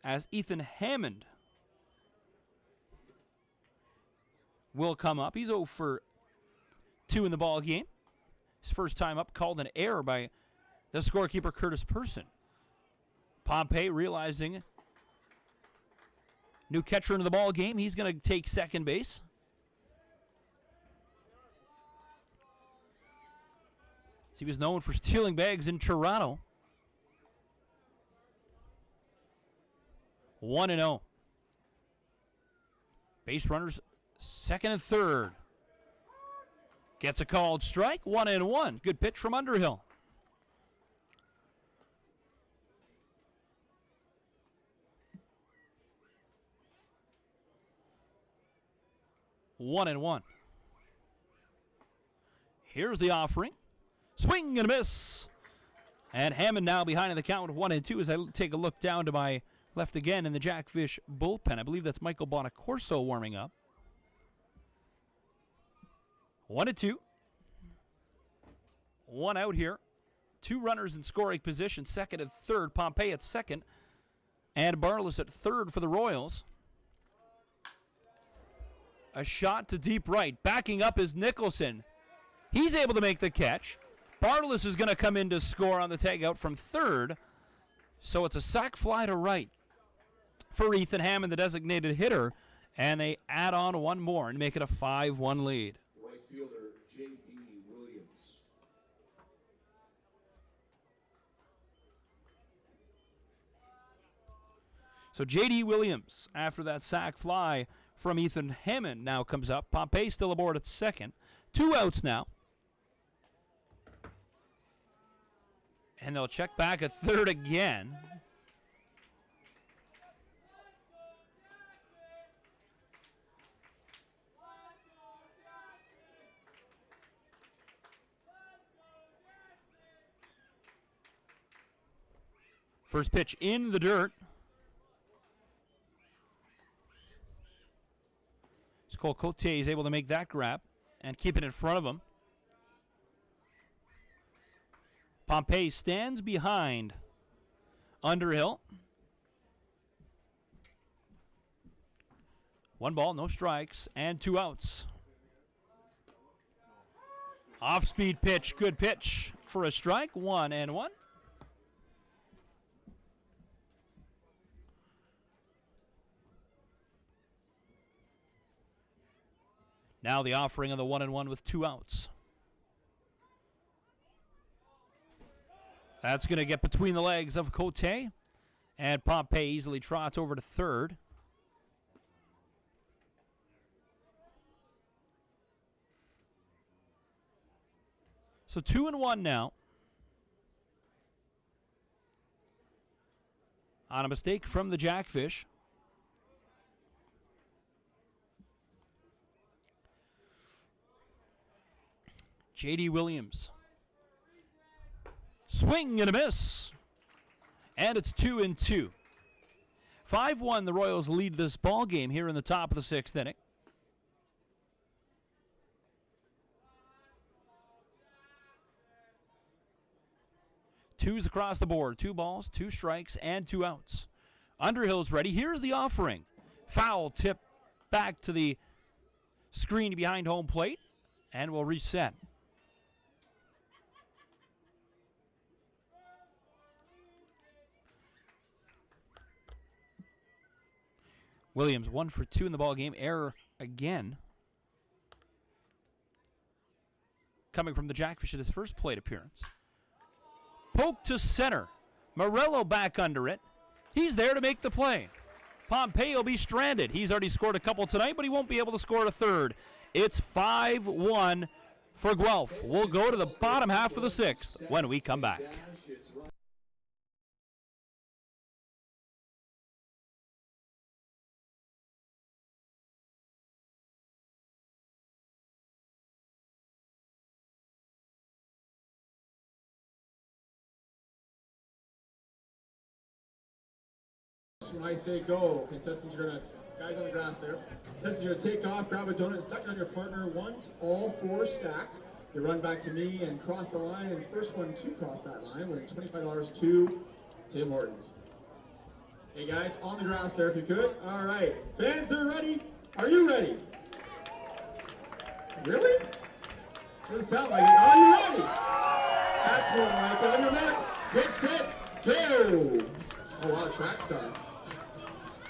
as Ethan Hammond will come up. He's 0 for 2 in the ball game. His first time up, called an error by the scorekeeper Curtis Person. Pompey realizing new catcher into the ball game. He's going to take second base. He was known for stealing bags in Toronto. 1-0. Base runners second and third. Gets a called strike, 1-1. Good pitch from Underhill. One and one. Here's the offering. Swing and a miss. And Hammond now behind in the count with 1-2 as I take a look down to my left again in the Jackfish bullpen. I believe that's Michael Bonacorso warming up. 1-2. One out here. Two runners in scoring position, second and third. Pompey at second. And Bartles at third for the Royals. A shot to deep right. Backing up is Nicholson. He's able to make the catch. Bartles is going to come in to score on the tagout from third. So it's a sac fly to right for Ethan Hammond, the designated hitter. And they add on one more and make it a 5-1 lead. Right fielder J.D. Williams. So J.D. Williams, after that sac fly from Ethan Hammond, now comes up. Pompey still aboard at second. Two outs now. And they'll check back at third again. First pitch in the dirt. Cole Cote is able to make that grab and keep it in front of him. Pompey stands behind Underhill. One ball, no strikes, and two outs. Off-speed pitch, good pitch for a strike, 1-1. Now the offering of the 1-1 with two outs. That's going to get between the legs of Cote. And Pompey easily trots over to third. So 2-1 now. On a mistake from the Jackfish. J.D. Williams. Swing and a miss. And it's 2-2. 5-1, the Royals lead this ball game here in the top of the sixth inning. Twos across the board. 2 balls, 2 strikes, and 2 outs. Underhill's ready. Here's the offering. Foul tip back to the screen behind home plate. And we'll reset. Williams 1 for 2 in the ball game. Error again. Coming from the Jackfish at his first plate appearance. Poke to center. Morello back under it. He's there to make the play. Pompey will be stranded. He's already scored a couple tonight, but he won't be able to score a third. It's 5-1 for Guelph. We'll go to the bottom half of the sixth when we come back. When I say go, contestants are gonna, guys on the grass there, contestants are gonna take off, grab a donut, stuck it on your partner. Once all 4 stacked, you run back to me and cross the line, and first one to cross that line wins $25 to Tim Hortons. Hey guys, on the grass there if you could. All right, fans, they're ready. Are you ready? Really? Doesn't sound like it. Are you ready? That's more like it. On your mark, get set, go. Oh wow, track star.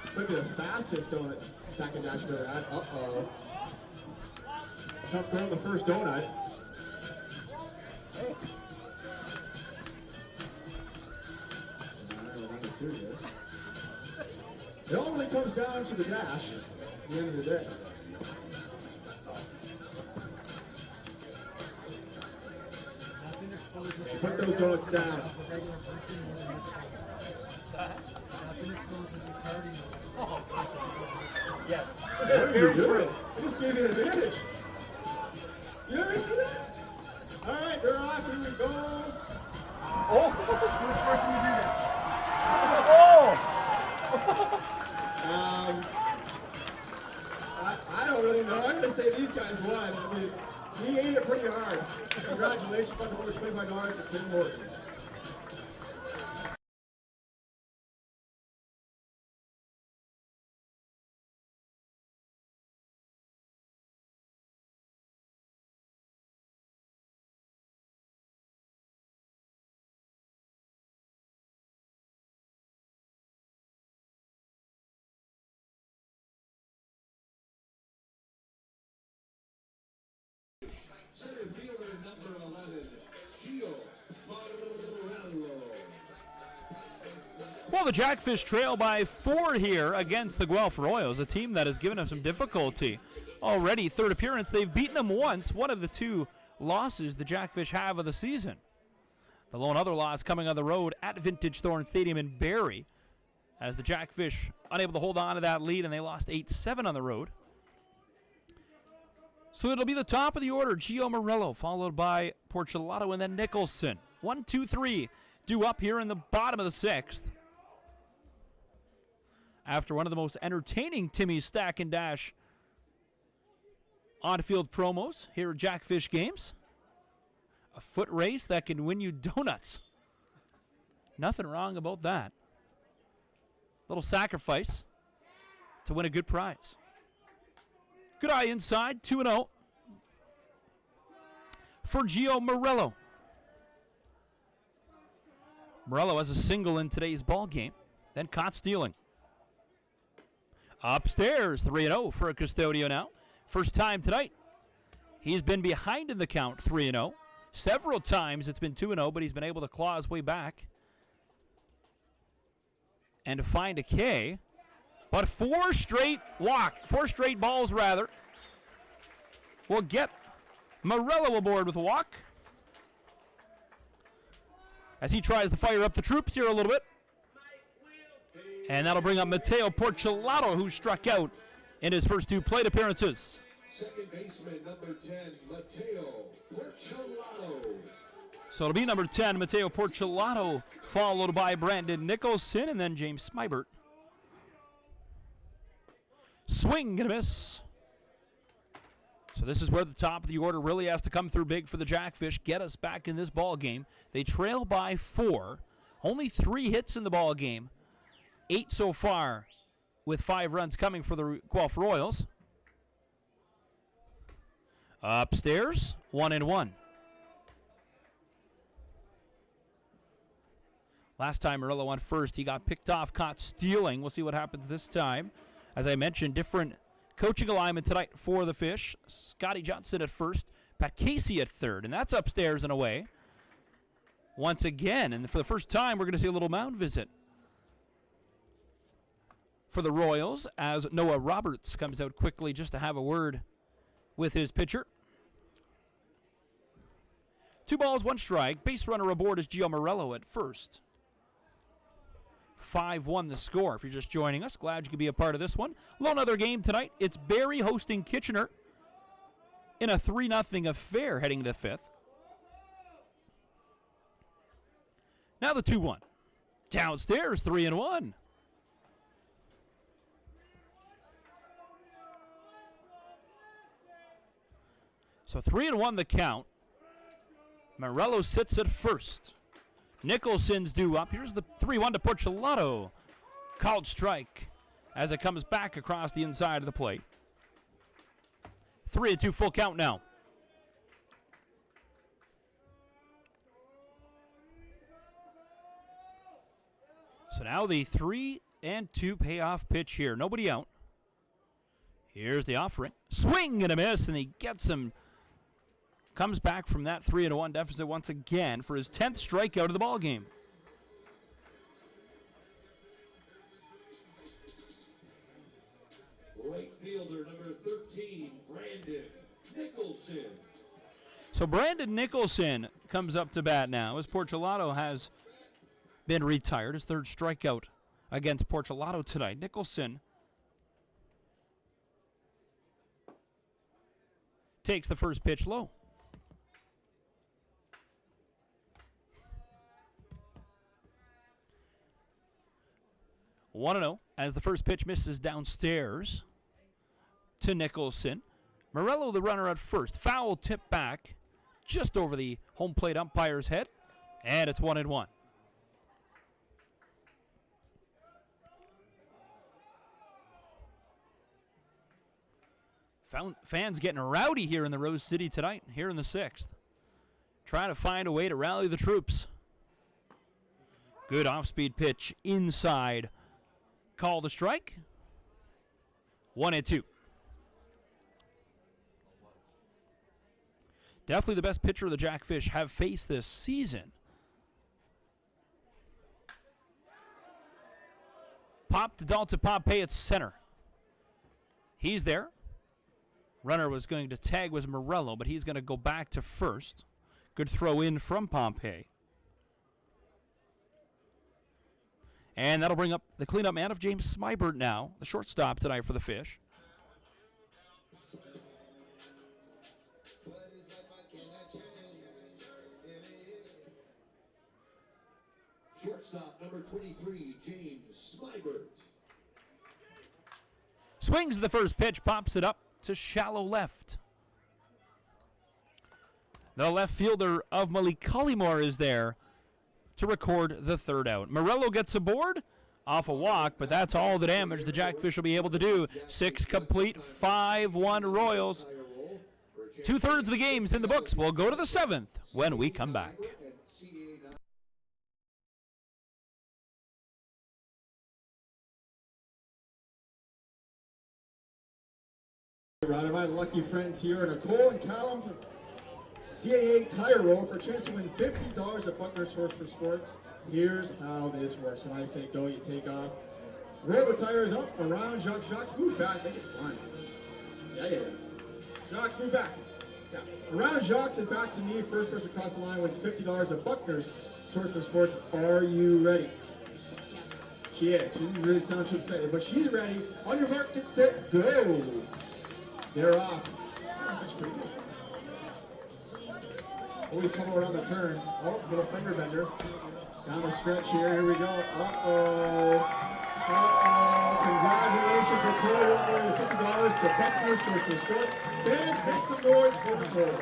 This might be the fastest donut stack and dash I've ever had. Uh-oh. Tough going on the first donut. Oh. We're running 2 here. It all really comes down to the dash at the end of the day. Donut staff. Yes. What are you doing? I just gave you an advantage. You ever see that? All right, they're off. Here we go. Oh! Who's the person to do that? I don't really know. I'm going to say these guys won. I mean, he ate it pretty hard. Congratulations, about to order $25 at Tim Hortons. Center fielder number 11, Gio Morello. Well, the Jackfish trail by 4 here against the Guelph Royals, a team that has given them some difficulty already. Third appearance, they've beaten them once, one of the 2 losses the Jackfish have of the season. The lone other loss coming on the road at Vintage Thorn Stadium in Barrie, as the Jackfish unable to hold on to that lead, and they lost 8-7 on the road. So it'll be the top of the order, Gio Morello, followed by Porcelato and then Nicholson. 1, 2, 3 due up here in the bottom of the 6th. After one of the most entertaining Timmy Stack and Dash on-field promos here at Jackfish Games. A foot race that can win you donuts. Nothing wrong about that. Little sacrifice to win a good prize. Good eye inside, 2-0 for Gio Morello. Morello has a single in today's ball game, then caught stealing. Upstairs, 3-0 for a Custodio now. First time tonight. He's been behind in the count, 3-0. Several times it's been 2-0, but he's been able to claw his way back and to find a K. But 4 straight balls rather, will get Morello aboard with a walk as he tries to fire up the troops here a little bit. And that'll bring up Matteo Porcelato, who struck out in his first 2 plate appearances. Second baseman number 10, Matteo Porcelato. So it'll be number 10, Matteo Porcelato, followed by Brandon Nicholson, and then James Smybert. Swing and a miss. So this is where the top of the order really has to come through big for the Jackfish, get us back in this ball game. They trail by 4. Only 3 hits in the ball game. 8 so far, with 5 runs coming for the Guelph Royals. Upstairs, 1-1. Last time Morello went first, he got picked off, caught stealing. We'll see what happens this time. As I mentioned, different coaching alignment tonight for the Fish. Scotty Johnson at first, Pat Casey at third, and that's upstairs and away. Once again, and for the first time, we're going to see a little mound visit for the Royals as Noah Roberts comes out quickly just to have a word with his pitcher. 2 balls, 1 strike. Base runner aboard is Gio Morello at first. 5-1 the score. If you're just joining us, glad you could be a part of this one. Lone other game tonight. It's Barrie hosting Kitchener in a 3-0 affair heading to the 5th. Now the 2-1. Downstairs, 3-1. So 3-1 the count. Morello sits at first. Nicholson's due up. Here's the 3-1 to Porcelato. Called strike as it comes back across the inside of the plate. 3-2 full count now. So now the 3-2 payoff pitch here. Nobody out. Here's the offering. Swing and a miss, and he gets him. Comes back from that 3-1 deficit once again for his 10th strikeout of the ball game. Right fielder number 13, Brandon Nicholson. So Brandon Nicholson comes up to bat now as Porcelato has been retired. His third strikeout against Porcelato tonight. Nicholson takes the first pitch low. One 1-0 as the first pitch misses downstairs to Nicholson. Morello, the runner at first. Foul tip back just over the home plate umpire's head, and it's 1-1. Fans getting rowdy here in the Rose City tonight, here in the 6th. Trying to find a way to rally the troops. Good off-speed pitch inside. Call the strike. 1-2. Definitely the best pitcher the Jackfish have faced this season. Pop to Dalton Pompey at center. He's there. Runner was going to tag was Morello, but he's going to go back to first. Good throw in from Pompey. And that'll bring up the cleanup man of James Smybert now, the shortstop tonight for the Fish. Shortstop number 23, James Smybert. Swings the first pitch, pops it up to shallow left. The left fielder of Malik Collymore is there to record the third out. Morello gets aboard off a walk, but that's all the damage the Jackfish will be able to do. 6 complete, 5-1 Royals. 2/3 of the game's in the books. We'll go to the 7th when we come back. Rounded by lucky friends here, Nicole and Callum from CAA Tire Roll for a chance to win $50 at Buckner Source for Sports. Here's how this works. When I say go, you take off. Roll the tires up, around, Jacques, move back, make it fun. Yeah. Jacques, move back. Yeah. Around Jacques and back to me. First person across the line wins $50 at Buckner's Source for Sports. Are you ready? Yes. She is. She really sounds too excited, but she's ready. On your mark, get set, go. They're off. That's actually pretty good. Always trouble around the turn. Oh, little fender bender. Down the stretch here. Here we go. Uh-oh. Congratulations, Nicole. You're going to $50 to Buckner Source for Sport. Fans, make some noise for Nicole.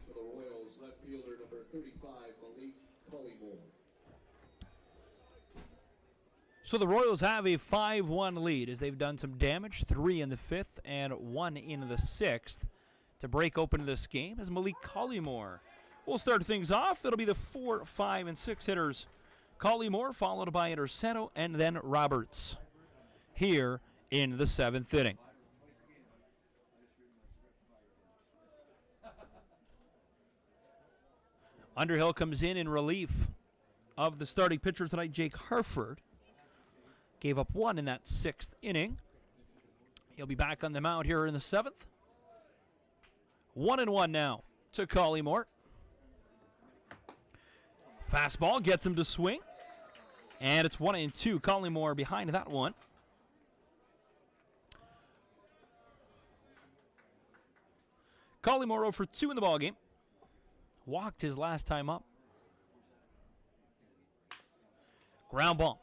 For the Royals, left fielder number 35, Malik Collymore. So the Royals have a 5-1 lead as they've done some damage, 3 in the 5th and 1 in the 6th to break open this game as Malik Collymore will start things off. It'll be the 4, 5, and 6 hitters. Collymore followed by Intercetto and then Roberts here in the 7th inning. Underhill comes in relief of the starting pitcher tonight, Jake Harford. Gave up 1 in that 6th inning. He'll be back on the mound here in the 7th. 1-1 now to Collymore. Fastball gets him to swing. And it's 1-2. Collymore behind that one. Collymore 0 for 2 in the ballgame. Walked his last time up. Ground ball.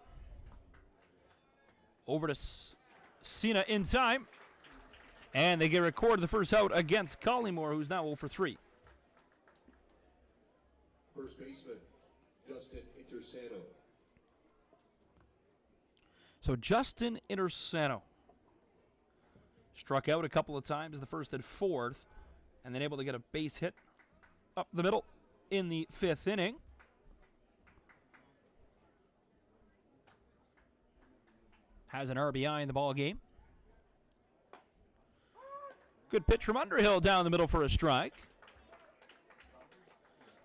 Over to Cena in time. And they get recorded the first out against Collymore, who's now 0 for 3. First baseman, Justin Intersano. So Justin Intersano struck out a couple of times, the first and fourth, and then able to get a base hit up the middle in the 5th inning. Has an RBI in the ball game. Good pitch from Underhill down the middle for a strike.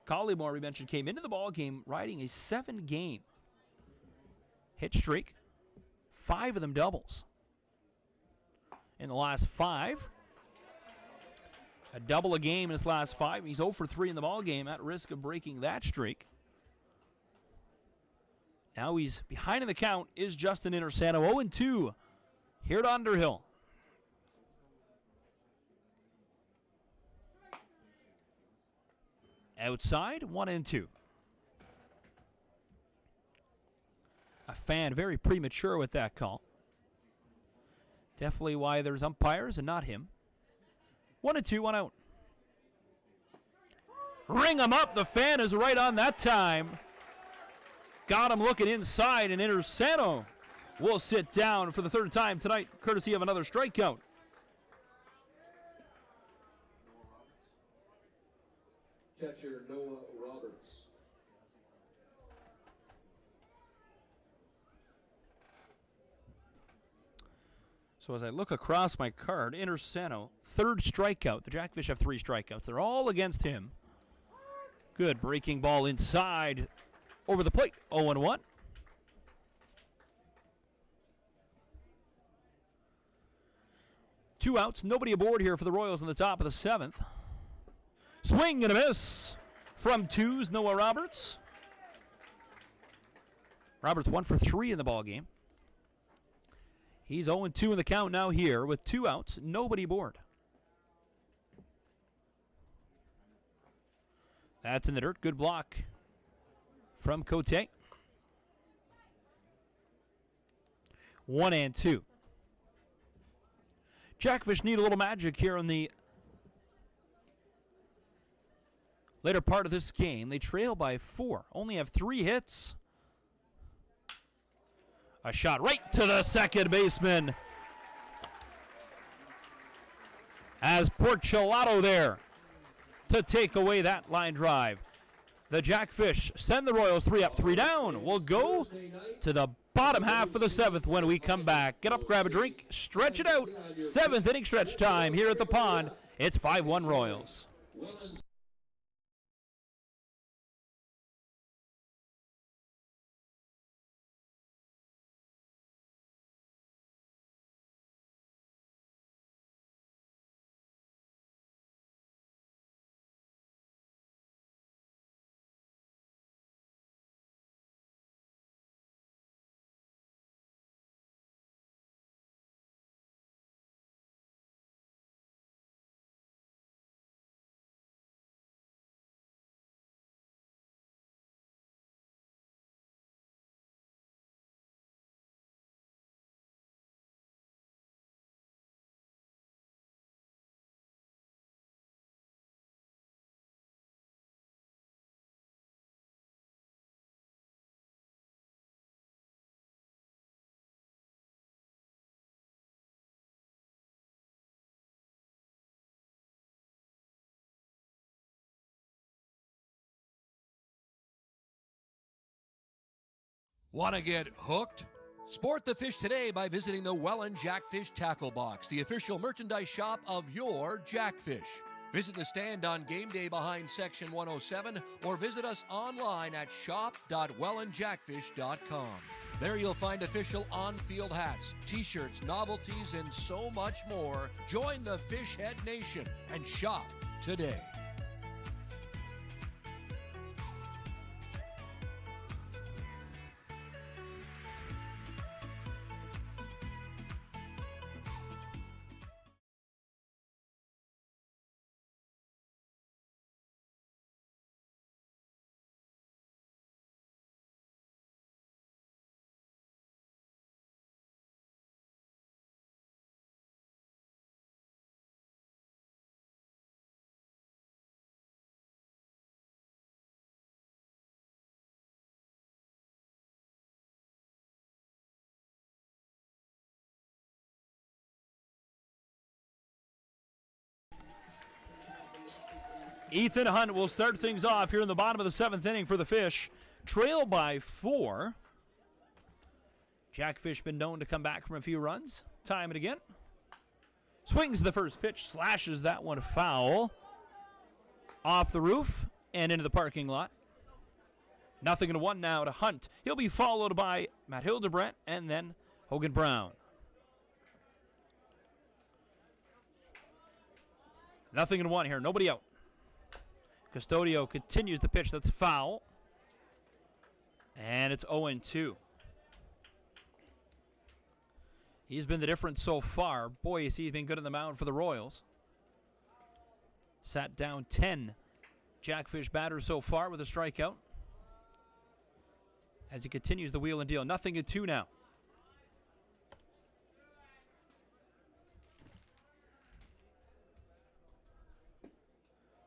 Collymore, we mentioned, came into the ball game riding a 7-game hit streak. 5 of them doubles. In the last 5. A double a game in his last 5. He's 0 for 3 in the ball game, at risk of breaking that streak. Now he's behind in the count is Justin Intersano. 0-2 here at Underhill. Outside, 1-2. A fan very premature with that call. Definitely why there's umpires and not him. 1-2, 1 out. Ring him up. The fan is right on that time. Got him looking inside, and Intersano will sit down for the 3rd time tonight, courtesy of another strikeout. Catcher Noah Roberts. So as I look across my card, Intersano, 3rd strikeout. The Jackfish have 3 strikeouts. They're all against him. Good breaking ball inside over the plate. 0-1. Two outs, nobody aboard here for the Royals in the top of the 7th. Swing and a miss from 2's Noah Roberts. Roberts 1 for 3 in the ball game. He's 0-2 in the count now here with 2 outs, nobody aboard. That's in the dirt. Good block from Cote. 1-2. Jackfish need a little magic here in the later part of this game. They trail by 4. Only have 3 hits. A shot right to the second baseman. As Porchelato there to take away that line drive. The Jackfish send the Royals 3 up, 3 down. We'll go to the bottom half of the 7th when we come back. Get up, grab a drink, stretch it out. 7th inning stretch time here at the pond. It's 5-1 Royals. Want to get hooked? Sport the fish today by visiting the Welland Jackfish Tackle Box, the official merchandise shop of your Jackfish. Visit the stand on game day behind section 107 or visit us online at shop.wellandjackfish.com. There you'll find official on-field hats, t-shirts, novelties, and so much more. Join the Fishhead Nation and shop today. Ethan Hunt will start things off here in the bottom of the 7th inning for the Fish. Trail by 4. Jackfish been known to come back from a few runs. Time and again. Swings the first pitch, slashes that one foul. Off the roof and into the parking lot. 0-1 now to Hunt. He'll be followed by Matt Hildebrandt and then Hogan Brown. 0-1 here, nobody out. Custodio continues the pitch, that's foul. And it's 0-2. He's been the difference so far. Boy, he's been good on the mound for the Royals. Sat down 10 Jackfish batters so far with a strikeout. As he continues the wheel and deal. 0-2 now.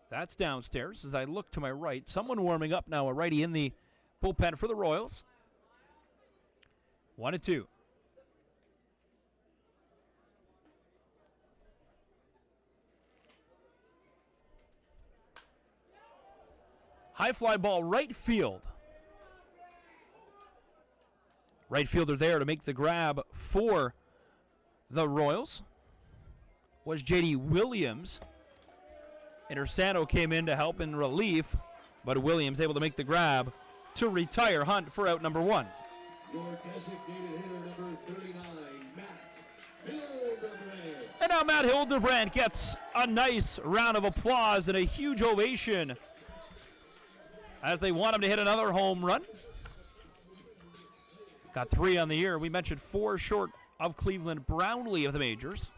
That's downstairs. As I look to my right, someone warming up now, a righty in the bullpen for the Royals. 1-2. High fly ball, right field. Right fielder there to make the grab for the Royals was J.D. Williams. Intersano came in to help in relief, but Williams able to make the grab to retire Hunt for out number 1. Your designated hitter, number 39, Matt Hildebrandt. And now Matt Hildebrandt gets a nice round of applause and a huge ovation as they want him to hit another home run. Got 3 on the year. We mentioned 4 short of Cleveland Brownlee of the majors.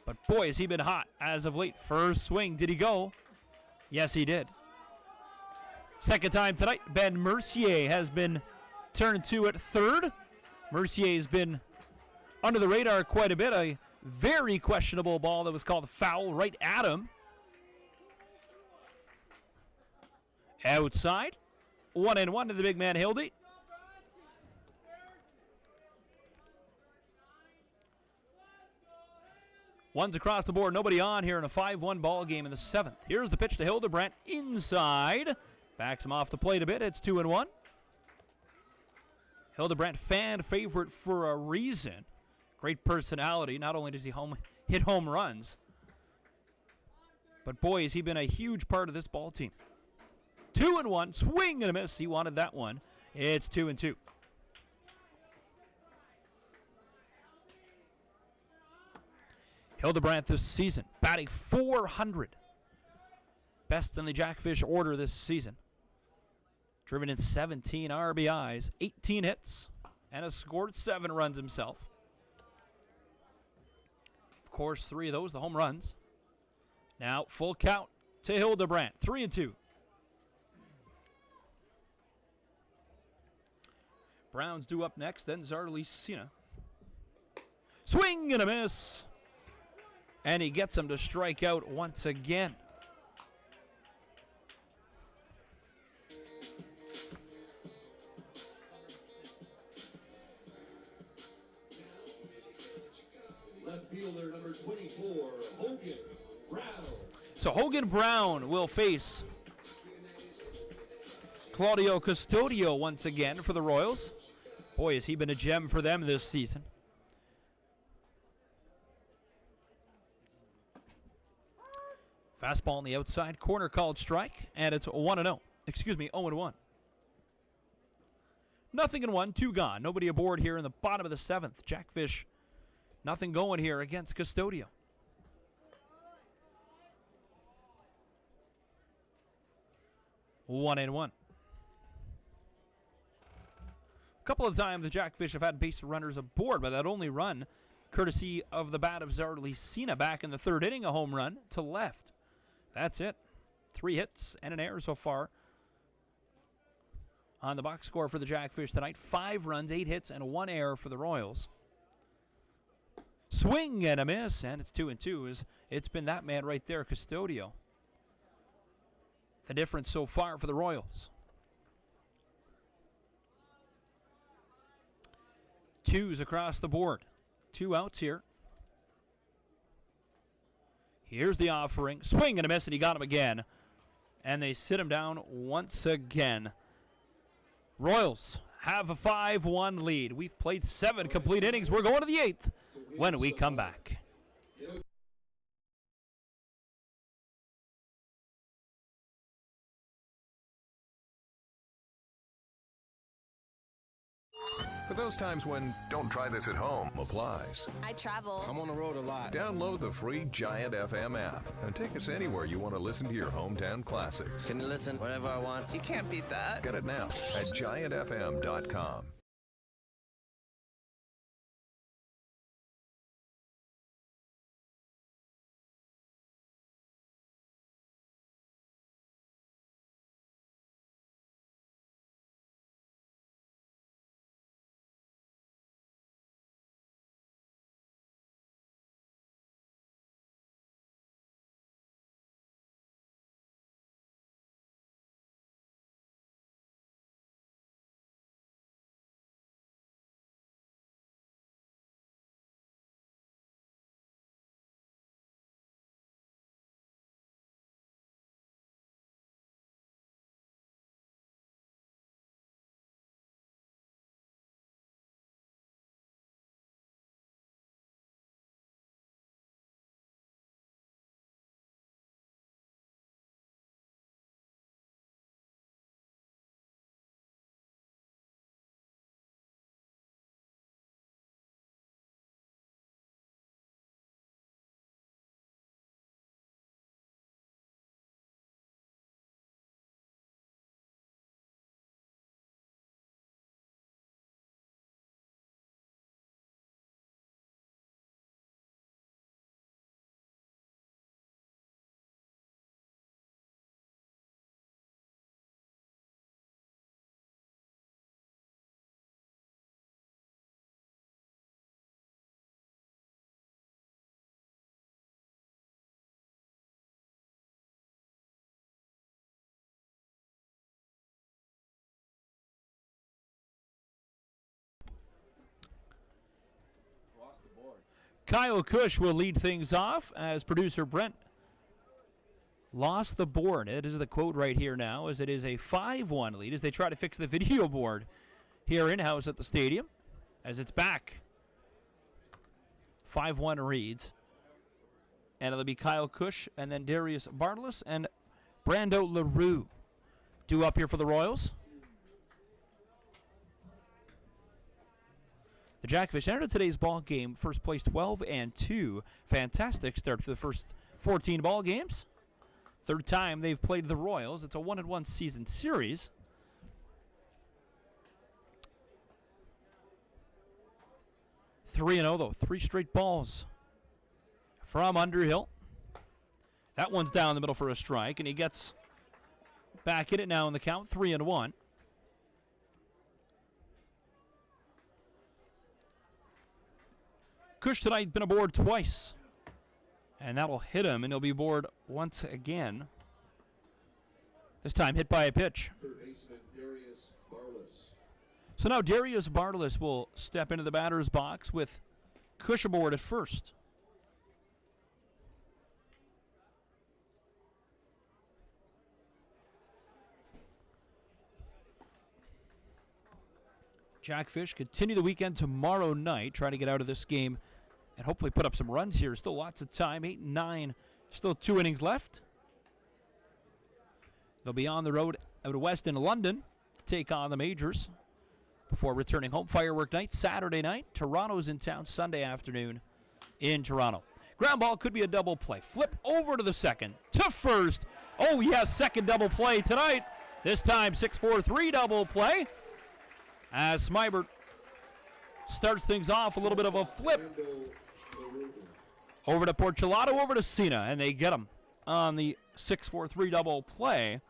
But boy, has he been hot as of late. First swing, did he go? Yes, he did. Second time tonight, Ben Mercier has been turned to at third. Mercier has been under the radar quite a bit. A very questionable ball that was called foul right at him. Outside. 1-1 to the big man, Hildy. One's across the board, nobody on here in a 5-1 ball game in the 7th. Here's the pitch to Hildebrandt inside. Backs him off the plate a bit. It's 2-1. Hildebrandt, fan favorite for a reason. Great personality. Not only does he hit home runs, but boy, has he been a huge part of this ball team. 2-1, swing and a miss. He wanted that one. It's 2-2. Hildebrandt this season, batting .400. Best in the Jackfish order this season. Driven in 17 RBIs, 18 hits, and has scored 7 runs himself. Of course, 3 of those, the home runs. Now, full count to Hildebrandt, 3-2. Browns due up next, then Zarlicina. Swing and a miss. And he gets him to strike out once again. Left fielder number 24, Hogan Brown. So Hogan Brown will face Claudio Custodio once again for the Royals. Boy, has he been a gem for them this season. Fastball on the outside, corner called strike, and it's 1-0. Excuse me, 0-1. 0-1, 2 gone. Nobody aboard here in the bottom of the 7th. Jackfish, nothing going here against Custodio. One and one. A couple of times the Jackfish have had base runners aboard, but that only run courtesy of the bat of Zarlicina back in the 3rd inning, a home run to left. That's it. 3 hits and an error so far on the box score for the Jackfish tonight. 5 runs, 8 hits, and 1 error for the Royals. Swing and a miss, and it's 2-2. It's been that man right there, Custodio. The difference so far for the Royals. 2s across the board. 2 outs here. Here's the offering. Swing and a miss, and he got him again. And they sit him down once again. Royals have a 5-1 lead. We've played 7 complete innings. We're going to the 8th when we come back. For those times when don't try this at home applies. I travel. I'm on the road a lot. Download the free Giant FM app and take us anywhere you want to listen to your hometown classics. Can you listen whenever I want? You can't beat that. Get it now at giantfm.com. Kyle Cush will lead things off as producer Brent lost the board. It is the quote right here now, as it is a 5-1 lead as they try to fix the video board here in-house at the stadium as it's back. 5-1 reads. And it'll be Kyle Cush and then Darius Bartles and Brando LaRue due up here for the Royals. The Jackfish entered today's ball game first place 12-2. Fantastic start for the first 14 ball games. Third time they've played the Royals. It's a 1-1 season series. Three 3-0 though. 3 straight balls from Underhill. That one's down the middle for a strike, and he gets back in it now in the count. 3-1. Cush tonight been aboard twice. And that'll hit him, and he'll be aboard once again. This time hit by a pitch. So now Darius Bartles will step into the batter's box with Cush aboard at first. Jackfish continue the weekend tomorrow night, trying to get out of this game and hopefully put up some runs here. Still lots of time, 8-9, still 2 innings left. They'll be on the road out west in London to take on the Majors before returning home. Firework night, Saturday night. Toronto's in town Sunday afternoon in Toronto. Ground ball could be a double play. Flip over to the second, to first. Oh, yes, second double play tonight. This time 6-4-3 double play. As Smybert starts things off, a little bit of a flip. Over to Porchelato, over to Cena, and they get him on the 6-4-3 double play.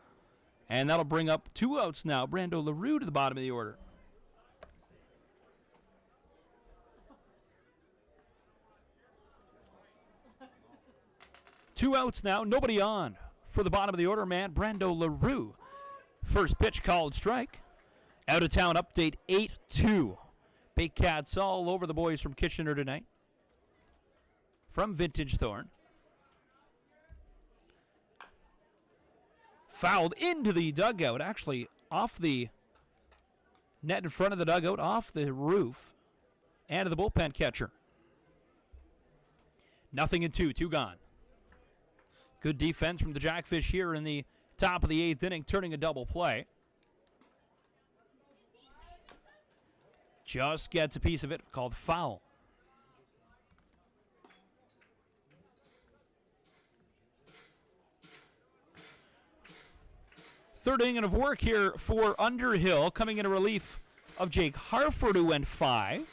And that'll bring up 2 outs now. Brando LaRue to the bottom of the order. Two outs now, nobody on for the bottom of the order man, Brando LaRue. First pitch called strike. Out of town update 8-2. Big Cats all over the boys from Kitchener tonight. From Vintage Thorn. fouled into the dugout, actually off the net in front of the dugout, off the roof, and to the bullpen catcher. 0-2, 2 gone. Good defense from the Jackfish here in the top of the 8th inning, turning a double play. Just gets a piece of it, called foul. Third inning of work here for Underhill, coming in a relief of Jake Harford, who went 5.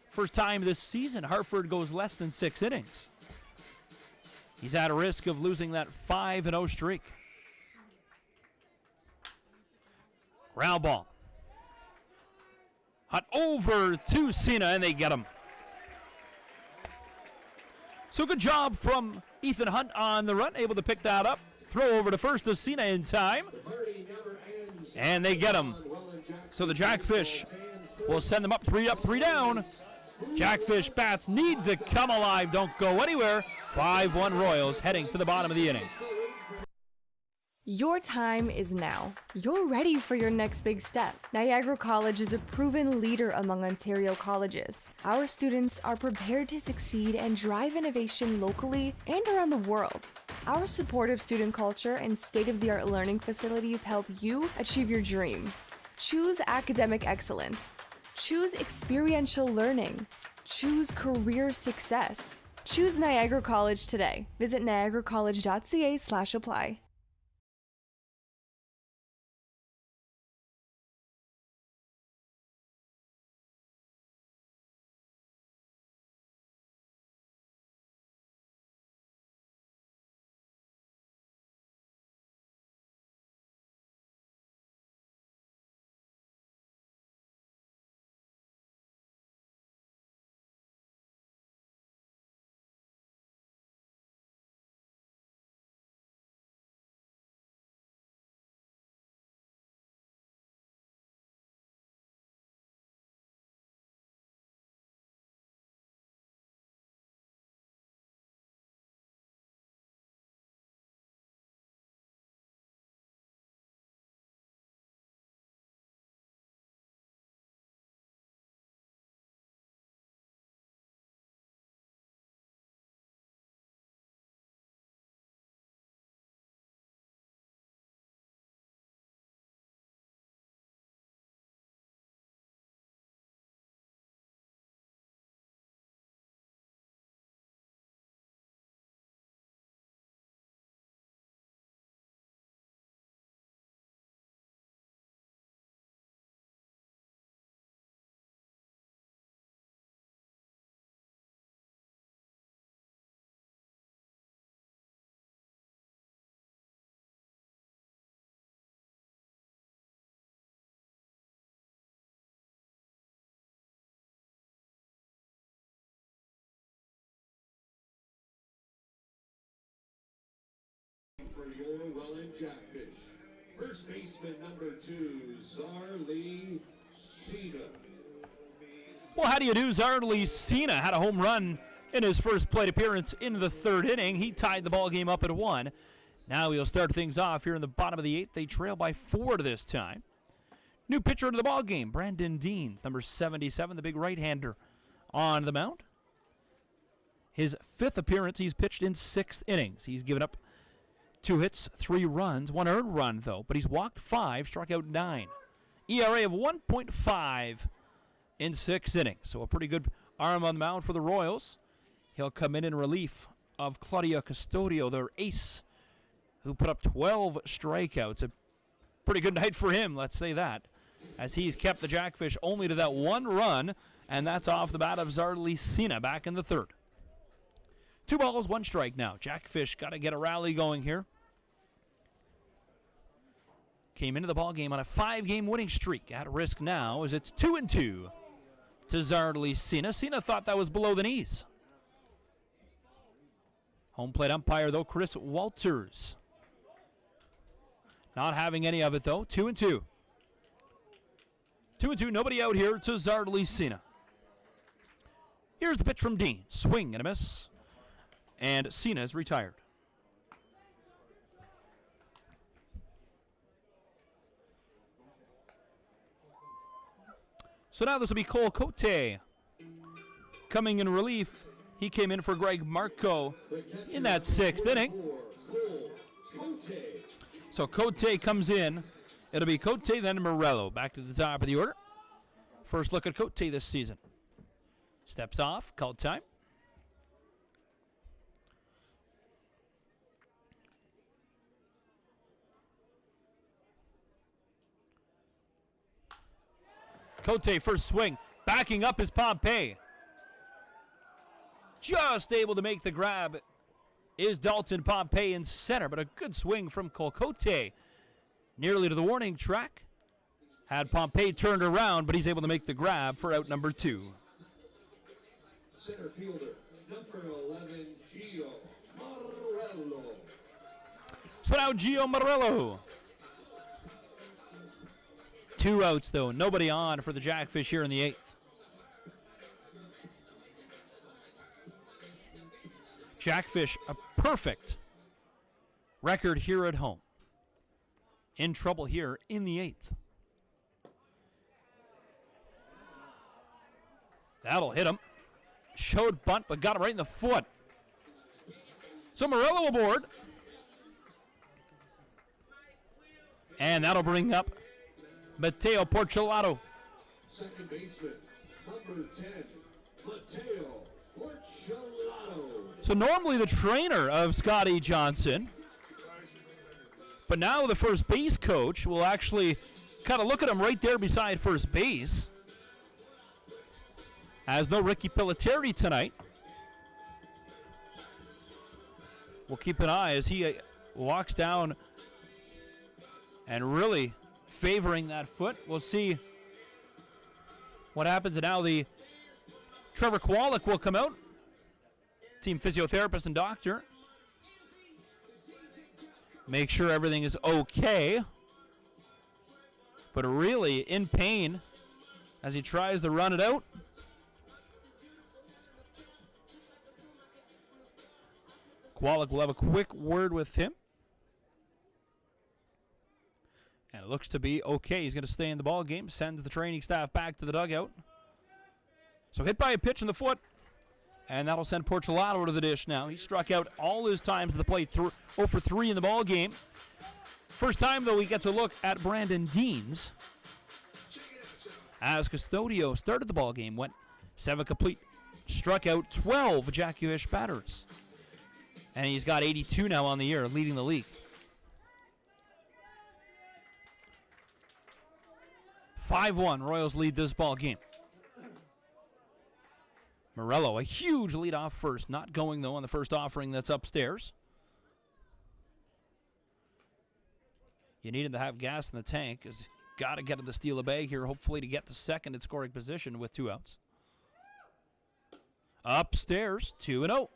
First time this season Harford goes less than 6 innings. He's at a risk of losing that 5-0 streak. Ground ball. Hot over to Cena, and they get him. So good job from Ethan Hunt on the run, able to pick that up. Throw over to first to Cena in time. And they get him. So the Jackfish will send them up, 3 down. Jackfish bats need to come alive, don't go anywhere. 5-1 Royals heading to the bottom of the inning. Your time is now. You're ready for your next big step. Niagara College is a proven leader among Ontario colleges. Our students are prepared to succeed and drive innovation locally and around the world. Our supportive student culture and state-of-the-art learning facilities help you achieve your dream. Choose academic excellence. Choose experiential learning. Choose career success. Choose Niagara College today. Visit niagaracollege.ca/apply. For your Welland Jackfish, first baseman number 2, Zarlee Cena. Well, how do you do? Zarlee Cena had a home run in his first plate appearance in the 3rd inning. He tied the ball game up at 1. Now he'll start things off here in the bottom of the 8th. They trail by 4 this time. New pitcher into the ball game, Brandon Deans, number 77, the big right-hander on the mound. His 5th appearance, he's pitched in 6 innings. He's given up 2 hits, 3 runs, 1 earned run, though, but he's walked 5, struck out 9. ERA of 1.5 in 6 innings, so a pretty good arm on the mound for the Royals. He'll come in relief of Custodio, their ace, who put up 12 strikeouts. A pretty good night for him, let's say that, as he's kept the Jackfish only to that 1 run, and that's off the bat of Zarlee Cena back in the 3rd. 2 balls, 1 strike now. Jackfish got to get a rally going here. Came into the ballgame on a 5-game winning streak. At risk now as it's 2-2 to Zarlee Cena. Cena thought that was below the knees. Home plate umpire, though, Chris Walters. Not having any of it, though. 2-2. 2-2, nobody out here to Zarlee Cena. Here's the pitch from Dean. Swing and a miss. And Cena's retired. So now this will be Cole Cote coming in relief. He came in for Greg Marco in that 6th inning. So Cote comes in. It'll be Cote, then Morello. Back to the top of the order. First look at Cote this season. Steps off, call time. Cote first swing. Backing up is Pompey. Just able to make the grab is Dalton Pompey in center, but a good swing from Colcote. Nearly to the warning track. Had Pompey turned around, but he's able to make the grab for out number 2. Center fielder, number 11, Gio Morello. So now Gio Morello. 2 outs, though. Nobody on for the Jackfish here in the 8th. Jackfish, a perfect record here at home. In trouble here in the 8th. That'll hit him. Showed bunt, but got him right in the foot. So Morello aboard. And that'll bring up Mateo Porcelato. Second baseman, number 10, Mateo Porcelato. So normally the trainer of Scotty Johnson, but now the first base coach will actually kind of look at him right there beside first base. As no Ricky Pelletieri tonight. We'll keep an eye as he walks down and really favoring that foot. We'll see what happens. And now the Trevor Kowalik will come out. Team physiotherapist and doctor. Make sure everything is okay. But really in pain as he tries to run it out. Kowalik will have a quick word with him. And it looks to be okay. He's going to stay in the ball game. Sends the training staff back to the dugout. So hit by a pitch in the foot. And that'll send Porcelato to the dish now. He struck out all his times at the plate. 0 for 3 in the ball game. First time, though, we get to look at Brandon Deans. As Custodio started the ball game. Went 7 complete. Struck out 12 Jackfish batters. And he's got 82 now on the year, leading the league. 5-1, Royals lead this ball game. Morello, a huge lead off first. Not going, though, on the first offering that's upstairs. You need him to have gas in the tank. He's got to get him to steal a bag here, hopefully to get to second in scoring position with 2 outs. Upstairs, 2-0.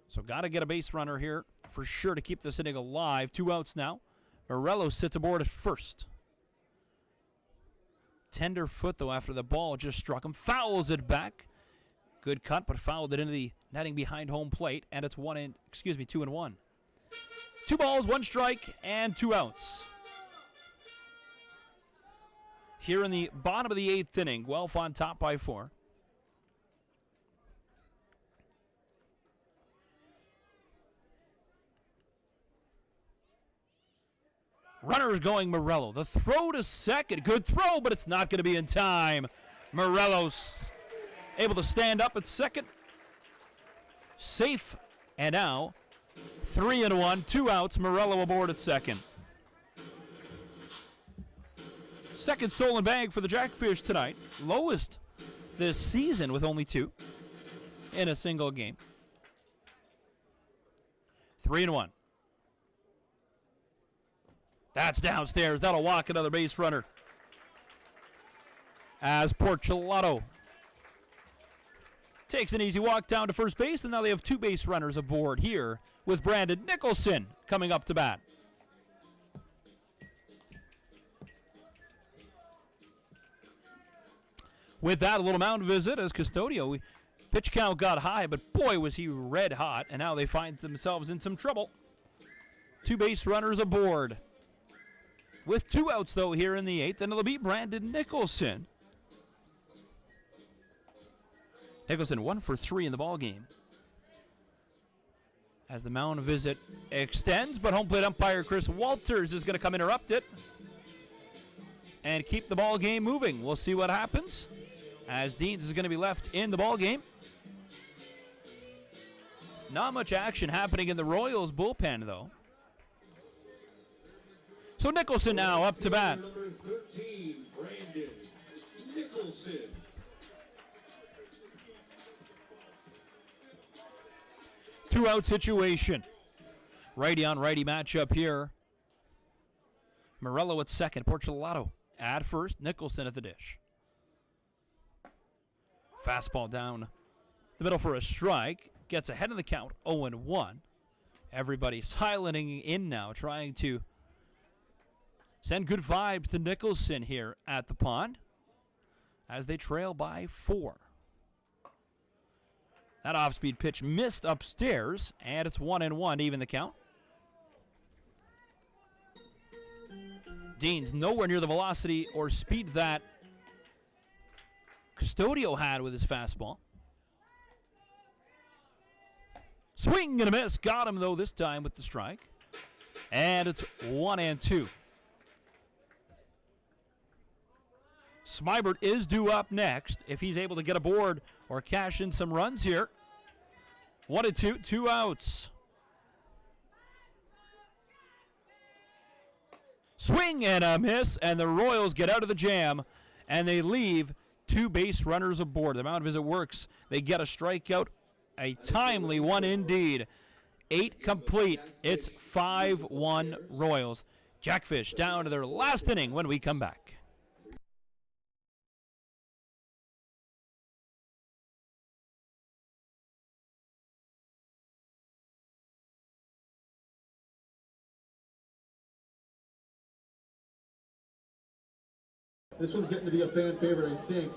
So got to get a base runner here for sure to keep this inning alive. 2 outs now. Morello sits aboard at first. Tender foot, though, after the ball just struck him. Fouls it back. Good cut, but fouled it into the netting behind home plate, and it's 2-1. 2 balls, 1 strike, and 2 outs. Here in the bottom of the 8th inning, Guelph on top by 4. Runner is going Morello. The throw to second. Good throw, but it's not going to be in time. Morello's able to stand up at second. Safe. And now 3-1, 2 outs. Morello aboard at second. Second stolen bag for the Jackfish tonight. Lowest this season with only 2 in a single game. 3-1. That's downstairs. That'll walk another base runner. As Porcelato takes an easy walk down to first base, and now they have 2 base runners aboard here with Brandon Nicholson coming up to bat. With that, a little mound visit as Custodio. Pitch count got high, but boy was he red hot, and now they find themselves in some trouble. 2 base runners aboard. With 2 outs, though, here in the 8th, and it'll be Brandon Nicholson. Nicholson 1 for 3 in the ball game. As the mound visit extends, but home plate umpire Chris Walters is going to come interrupt it and keep the ball game moving. We'll see what happens, as Deans is going to be left in the ball game. Not much action happening in the Royals bullpen, though. So Nicholson now up to bat. Number 13, Brandon Nicholson. Two-out situation. Righty on righty matchup here. Morello at second. Porcelato at first. Nicholson at the dish. Fastball down the middle for a strike. Gets ahead of the count. 0-1. Everybody silencing in now, trying to send good vibes to Nicholson here at the pond as they trail by 4. That off-speed pitch missed upstairs, and it's 1-1 to even the count. Dean's nowhere near the velocity or speed that Custodio had with his fastball. Swing and a miss. Got him, though, this time with the strike. And it's 1-2. Smybert is due up next if he's able to get aboard or cash in some runs here. 1-2, 2 outs. Swing and a miss, and the Royals get out of the jam, and they leave 2 base runners aboard. The mound visit works. They get a strikeout, a timely one indeed. 8 complete. It's 5-1 Royals. Jackfish down to their last inning when we come back. This one's getting to be a fan favorite, I think.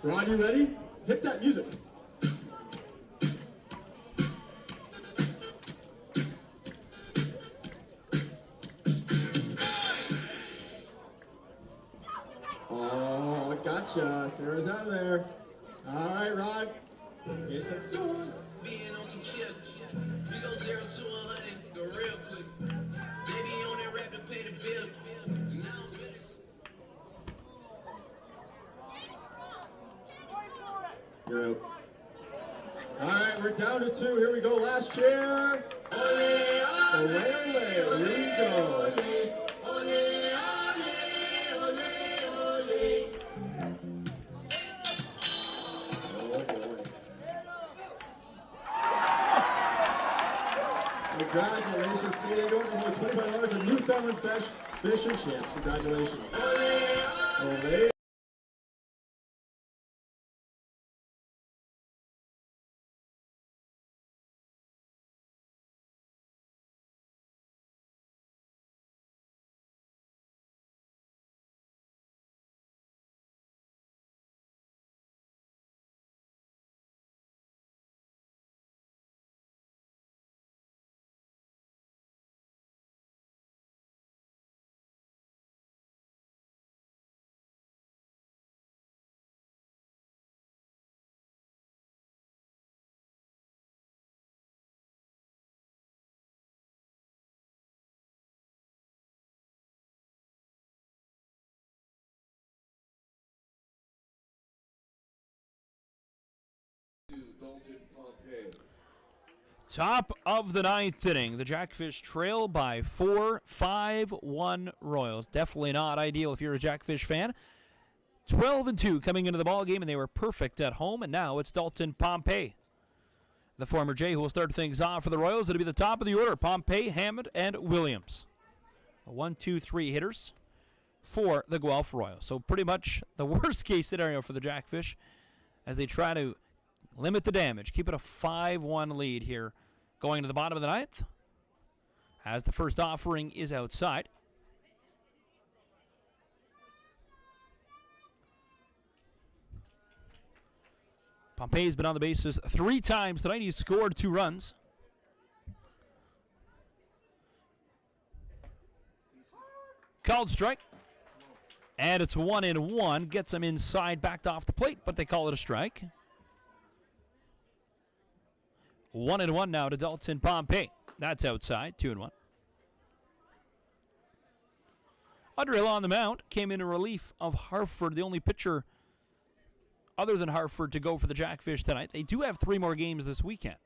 Ron, you ready? Hit that music. Oh, gotcha. Sarah's out of there. All right, Ron. Hit that song. Being on some shit. We go 0 to 100, go real quick. Baby on that rap to pay the bill. Now I'm finished. You're out. All right, we're down to 2. Here we go. Last chair. Ole, ole, ole. Here we go. Ole, ole, ole, ole. Oh, boy. Congratulations, Katie. Going for $25 in Newfoundland's best fish and chips. Congratulations. Ole, ole. Top of the 9th inning. The Jackfish trail by 4, 5-1 Royals. Definitely not ideal if you're a Jackfish fan. 12-2 coming into the ball game, and they were perfect at home. And now it's Dalton Pompey, the former Jay, who will start things off for the Royals. It'll be the top of the order: Pompey, Hammond, and Williams. 1, 2, 3 hitters for the Guelph Royals. So pretty much the worst case scenario for the Jackfish as they try to limit the damage. Keep it a 5-1 lead here going to the bottom of the 9th as the first offering is outside. Pompey's been on the bases 3 times tonight. He's scored 2 runs. Called strike. And it's 1-1. Gets him inside, backed off the plate, but they call it a strike. 1-1 now to Dalton Pompey. That's outside, 2-1. Udrill on the mound, came in relief of Hartford, the only pitcher other than Hartford to go for the Jackfish tonight. They do have 3 more games this weekend.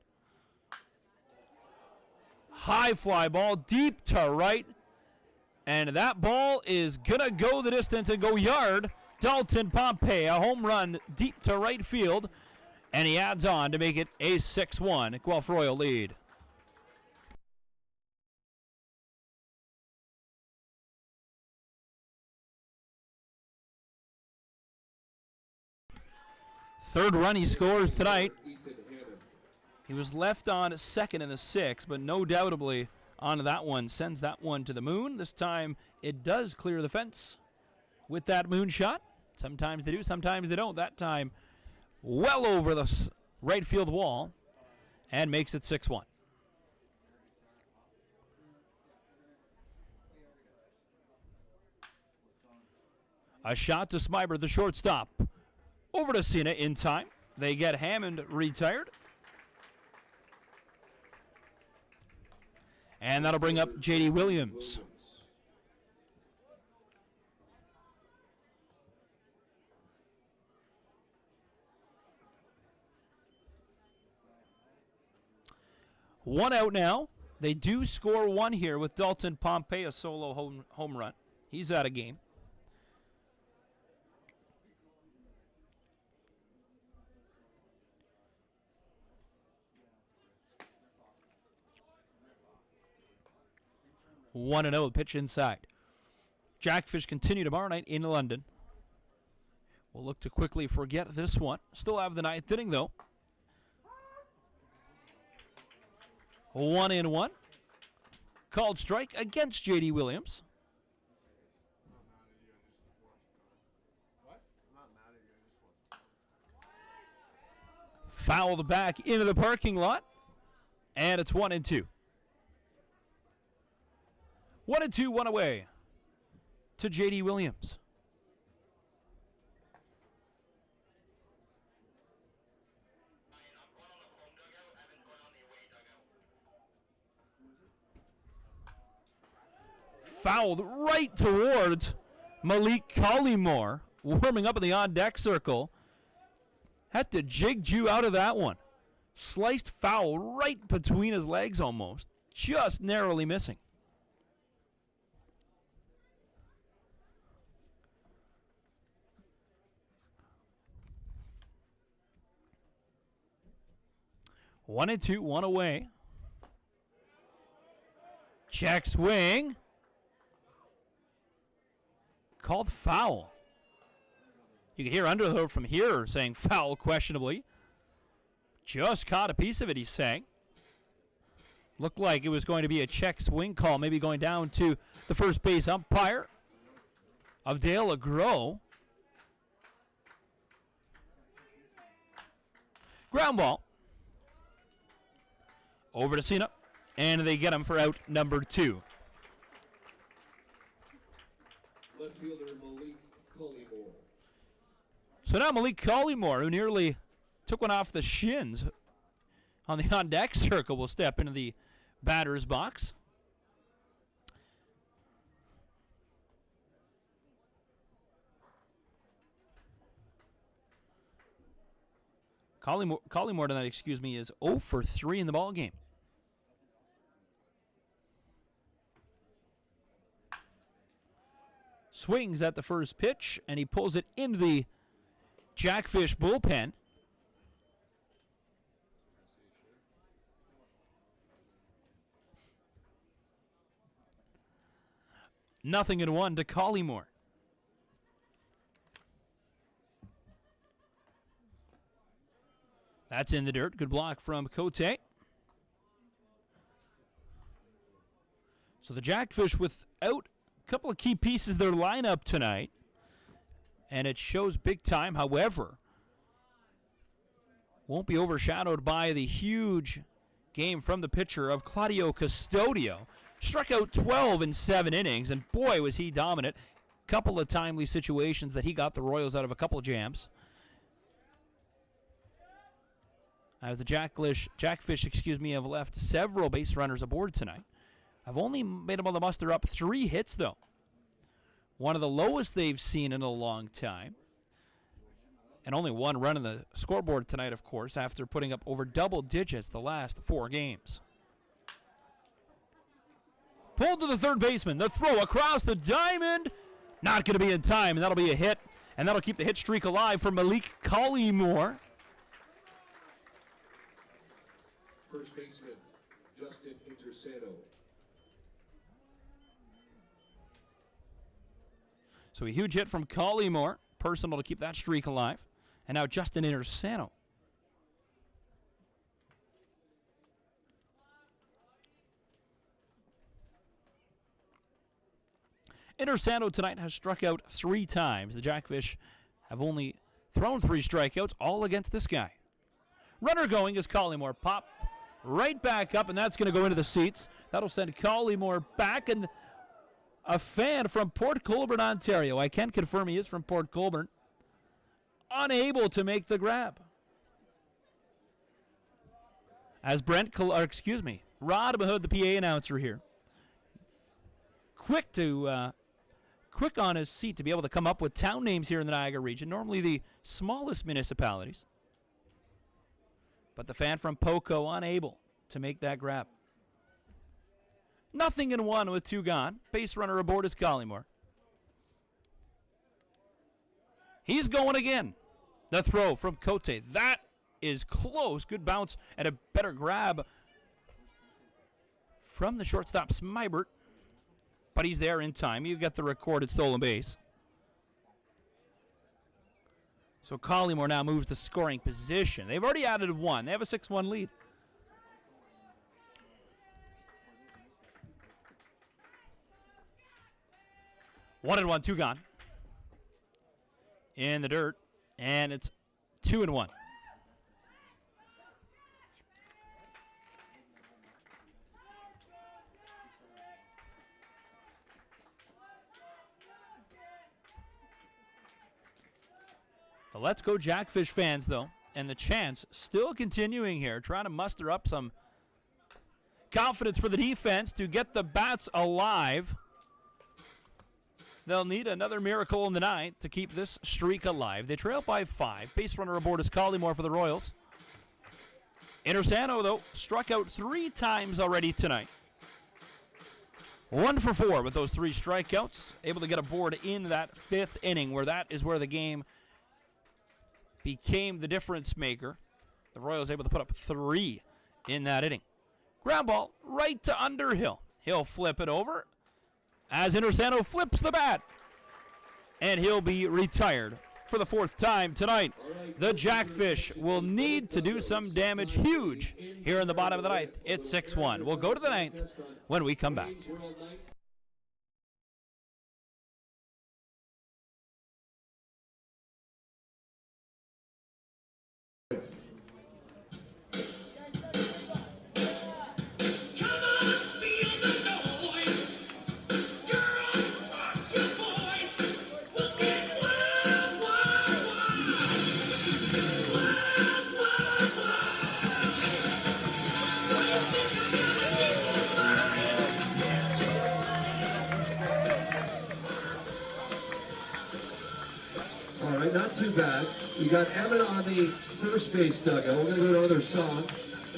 High fly ball, deep to right, and that ball is going to go the distance and go yard. Dalton Pompey, a home run deep to right field, and he adds on to make it a 6-1 Guelph Royal lead. Third run he scores tonight. He was left on second in the 6th, but no doubtably on that one sends that one to the moon. This time it does clear the fence with that moon shot. Sometimes they do, sometimes they don't. That time well over the right field wall and makes it 6-1. A shot to Smyber, the shortstop. Over to Cena in time. They get Hammond retired. And that'll bring up J.D. Williams. One out now. They do score one here with Dalton Pompey, a solo home run. He's out of game. One and 0, pitch inside. Jackfish continue tomorrow night in London. We'll look to quickly forget this one. Still have the 9th inning though. 1-1. Called strike against J.D. Williams. Fouled back into the parking lot. And it's 1-2. 1-2, one away to J.D. Williams. Fouled right towards Malik Collymore, warming up in the on-deck circle. Had to jig Jew out of that one. Sliced foul right between his legs almost, just narrowly missing. 1-2, one away. Check swing. Called foul. You can hear Underhill from here saying foul questionably. Just caught a piece of it, he's saying. Looked like it was going to be a check swing call, maybe going down to the first base umpire of Dale Agro. Ground ball. Over to Cena, and they get him for out number 2. Left fielder Malik Collymore. So now Malik Collymore, who nearly took one off the shins on the on-deck circle, will step into the batter's box. Collymore tonight, is 0 for 3 in the ball game. Swings at the first pitch, and he pulls it into the Jackfish bullpen. Nothing in 1 to Collymore. That's in the dirt. Good block from Cote. So the Jackfish without a couple of key pieces of their lineup tonight. And it shows big time. However, won't be overshadowed by the huge game from the pitcher of Claudio Custodio. Struck out 12 in 7 innings, and boy, was he dominant. Couple of timely situations that he got the Royals out of a couple of jams. As the Jackfish, have left several base runners aboard tonight. I've only been able to muster up 3 hits, though. One of the lowest they've seen in a long time. And only 1 run in the scoreboard tonight, of course, after putting up over double digits the last 4 games. Pulled to the third baseman. The throw across the diamond. Not going to be in time, and that'll be a hit. And that'll keep the hit streak alive for Malik Collymore. First baseman, Justin Intersano. So a huge hit from Collymore. Personal to keep that streak alive. And now Justin Intersano. Intersano tonight has struck out 3 times. The Jackfish have only thrown 3 strikeouts, all against this guy. Runner going is Collymore. Pop right back up, and that's going to go into the seats. That'll send Collymore back, and a fan from Port Colborne, Ontario. I can confirm he is from Port Colborne. Unable to make the grab. As Rod Mahood, the PA announcer here, quick on his seat to be able to come up with town names here in the Niagara region, normally the smallest municipalities. But the fan from Poco unable to make that grab. 0-1 with 2 gone. Base runner aboard is Collymore. He's going again. The throw from Cote. That is close. Good bounce and a better grab from the shortstop Smybert. But he's there in time. You get the recorded stolen base. So Collymore now moves to scoring position. They've already added 1. They have a 6-1 lead. One and 1, 2 gone. In the dirt. And it's 2-1. The Let's Go Jackfish fans, though, and the chants still continuing here, trying to muster up some confidence for the defense to get the bats alive. They'll need another miracle in the night to keep this streak alive. They trail by 5. Base runner aboard is Collymore for the Royals. Intersano, though, struck out 3 times already tonight. 1 for 4 with those 3 strikeouts. Able to get aboard in that 5th inning, where that is where the game became the difference maker. The Royals able to put up 3 in that inning. Ground ball right to Underhill. He'll flip it over as Intersano flips the bat. And he'll be retired for the 4th time tonight. The Jackfish will need to do some damage huge here in the bottom of the 9th. It's 6-1. We'll go to the 9th when we come back. Not too bad. We got Evan on the first base dugout. We're going to go to another song.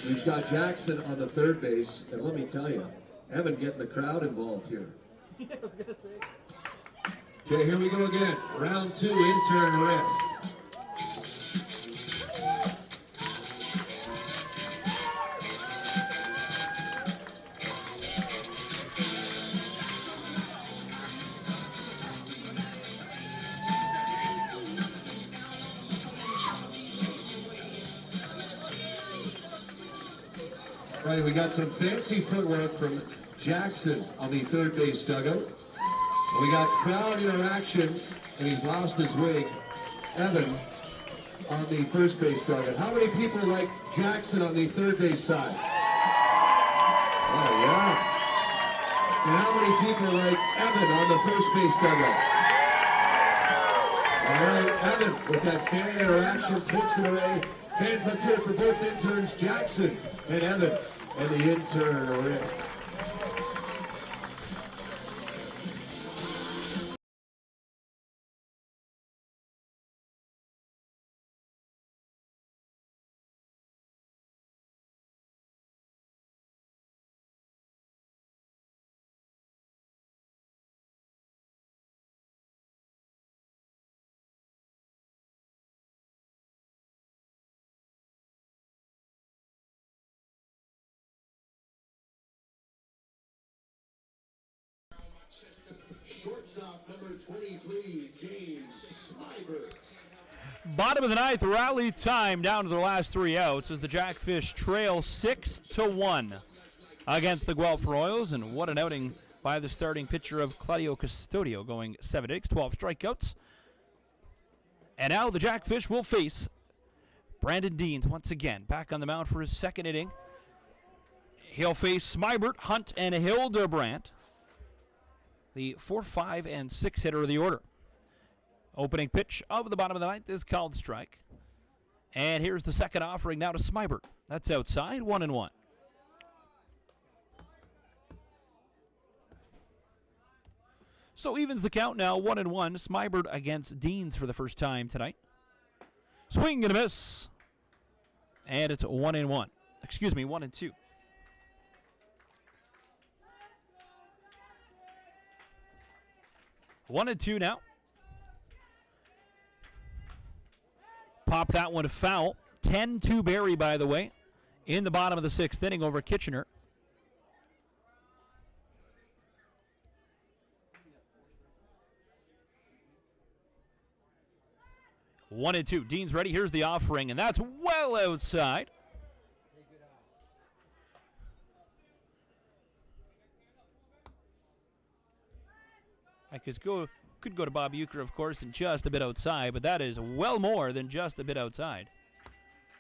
We've got Jackson on the third base. And let me tell you, Evan getting the crowd involved here. I was going to say. Okay, here we go again. Round 2, intern ref. Right, we got some fancy footwork from Jackson on the third base dugout. We got crowd interaction, and he's lost his wig. Evan on the first base dugout. How many people like Jackson on the third base side? Oh, yeah. And how many people like Evan on the first base dugout? All right, Evan, with that fan interaction, takes it away. Fans, let's hear it for both interns, Jackson and Evan, and the intern, Rick. Shortstop number 23, James Smiber. Bottom of the ninth, rally time down to the last 3 outs as the Jackfish trail 6-1 against the Guelph Royals. And what an outing by the starting pitcher of Custodio, going 7 innings, 12 strikeouts. And now the Jackfish will face Brandon Deans once again, back on the mound for his second inning. He'll face Smybert, Hunt, and Hildebrandt, the 4, 5, and 6 hitter of the order. Opening pitch of the bottom of the ninth is called strike. And here's the second offering now to Smybert. That's outside, 1-1. So evens the count now, 1-1. Smybert against Deans for the first time tonight. Swing and a miss. And it's 1-1. Excuse me, 1-2. 1-2 now. Pop that one foul. 10-2 Barry, by the way, in the bottom of the 6th inning over Kitchener. One and two. Dean's ready. Here's the offering, and that's well outside. Could go to Bob Euchre, of course, and just a bit outside, but that is well more than just a bit outside.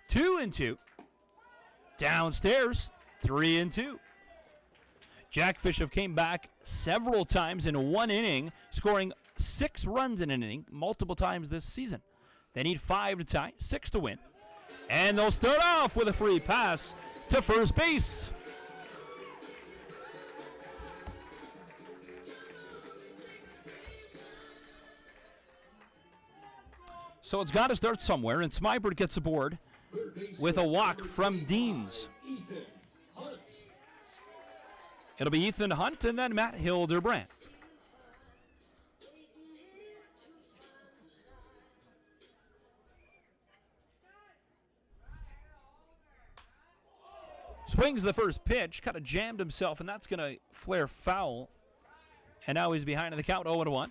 2-2. Downstairs, 3-2. Jackfish have came back several times in one inning, scoring 6 runs in an inning, multiple times this season. They need 5 to tie, 6 to win. And they'll start off with a free pass to first base. So it's got to start somewhere, and Smybert gets aboard with a walk from Deans. It'll be Ethan Hunt and then Matt Hildebrandt. Swings the first pitch, kind of jammed himself, and that's going to flare foul. And now he's behind in the count, 0-1.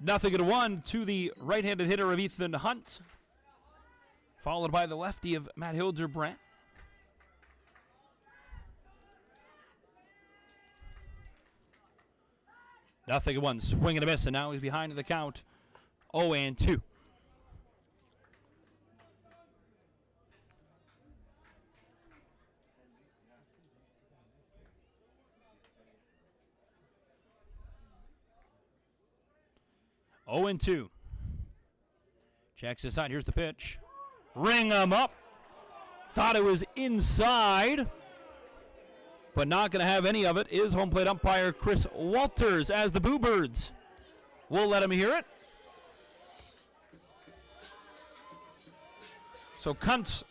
Nothing at 1 to the right-handed hitter of Ethan Hunt, followed by the lefty of Matt Hildebrandt. Nothing at 1, swing and a miss, and now he's behind in the count, 0-2. Oh and 2. Checks his side. Here's the pitch. Ring him up. Thought it was inside, but not going to have any of it is home plate umpire Chris Walters, as the Boo Birds will let him hear it. So Hunt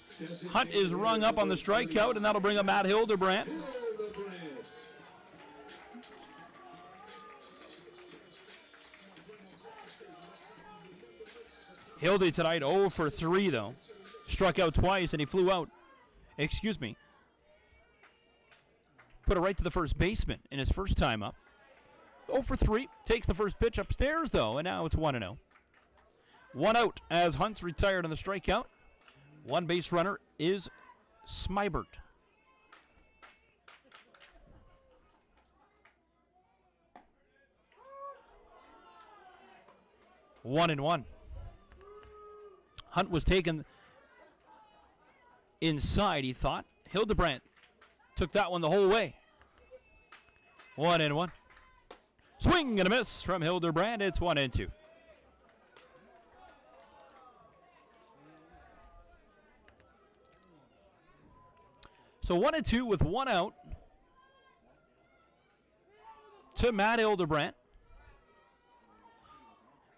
is rung up on the strikeout, and that'll bring up Matt Hildebrandt. Hildy tonight 0 for 3, though. Struck out twice, and he flew out. Excuse me. Put it right to the first baseman in his first time up. 0 for 3. Takes the first pitch upstairs, though, and now it's 1-0. 1 out as Hunt's retired on the strikeout. One base runner is Smybert. One and 1. Hunt was taken inside, he thought. Hildebrandt took that one the whole way. 1-1. Swing and a miss from Hildebrandt. It's 1-2. So 1-2 with one out to Matt Hildebrandt.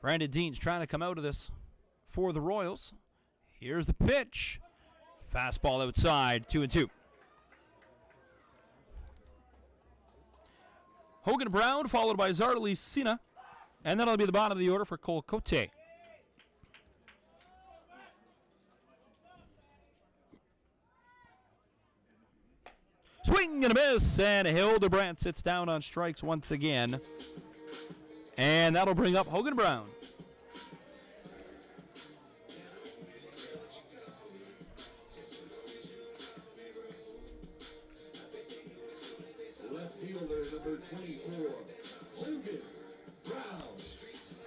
Brandon Dean's trying to come out of this for the Royals. Here's the pitch. Fastball outside, 2-2. Hogan Brown followed by Zardali Sina. And that'll be the bottom of the order for Cole Cote. Swing and a miss, and Hildebrandt sits down on strikes once again. And that'll bring up Hogan Brown. Left fielder number 24, Hogan Brown.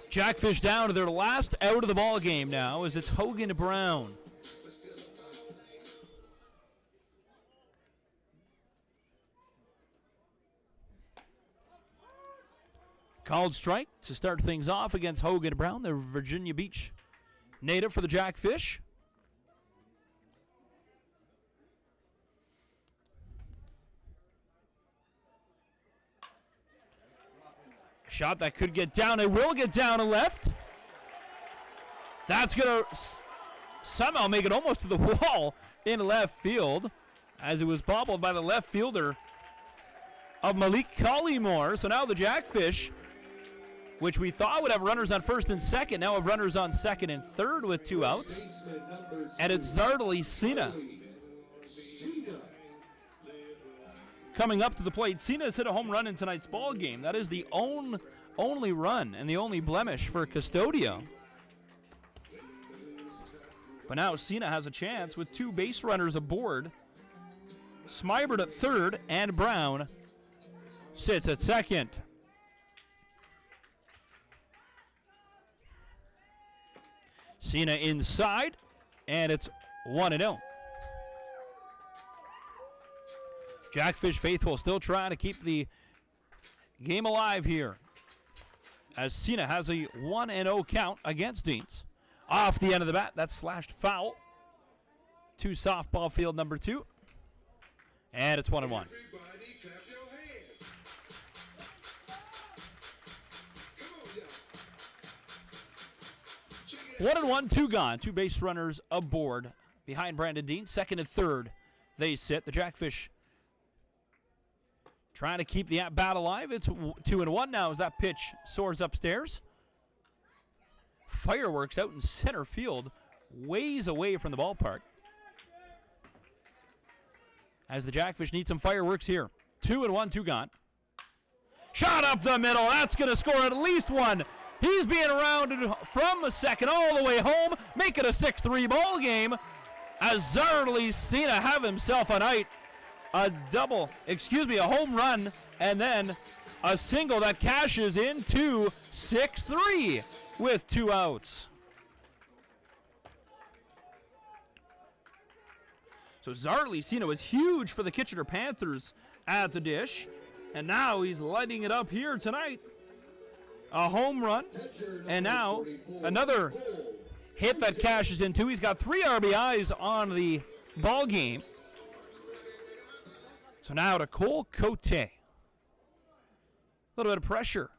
Jackfish down to their last out of the ball game now as it's Hogan Brown. Called strike to start things off against Hogan Brown, the Virginia Beach native for the Jackfish. Shot that could get down. It will get down to left. That's going to somehow make it almost to the wall in left field as it was bobbled by the left fielder of Malik Collymore. So now the Jackfish, which we thought would have runners on first and second, now have runners on second and third with two outs. And it's Zardali Sina coming up to the plate. Sina has hit a home run in tonight's ball game. That is the only run and the only blemish for Custodio. But now Sina has a chance with two base runners aboard. Smybert at third and Brown sits at second. Sina inside, and it's 1-0. Jackfish faithful still trying to keep the game alive here, as Sina has a 1-0 count against Deans. Off the end of the bat, that's slashed foul to softball field number 2, and it's 1-1. 1-1, 2 gone. Two base runners aboard behind Brandon Dean. Second and third, they sit. The Jackfish trying to keep the at-bat alive. It's 2-1 now as that pitch soars upstairs. Fireworks out in center field, ways away from the ballpark. As the Jackfish need some fireworks here. 2-1, 2 gone. Shot up the middle. That's going to score at least one. He's being rounded from a second all the way home. Make it a 6-3 ball game as Zardali Sina have himself a night. A home run, and then a single that cashes into 6-3 with 2 outs. So Zardali Sina was huge for the Kitchener Panthers at the dish, and now he's lighting it up here tonight. A home run, and now another hit that cashes in 2. He's got 3 RBIs on the ball game. So now to Cole Cote. A little bit of pressure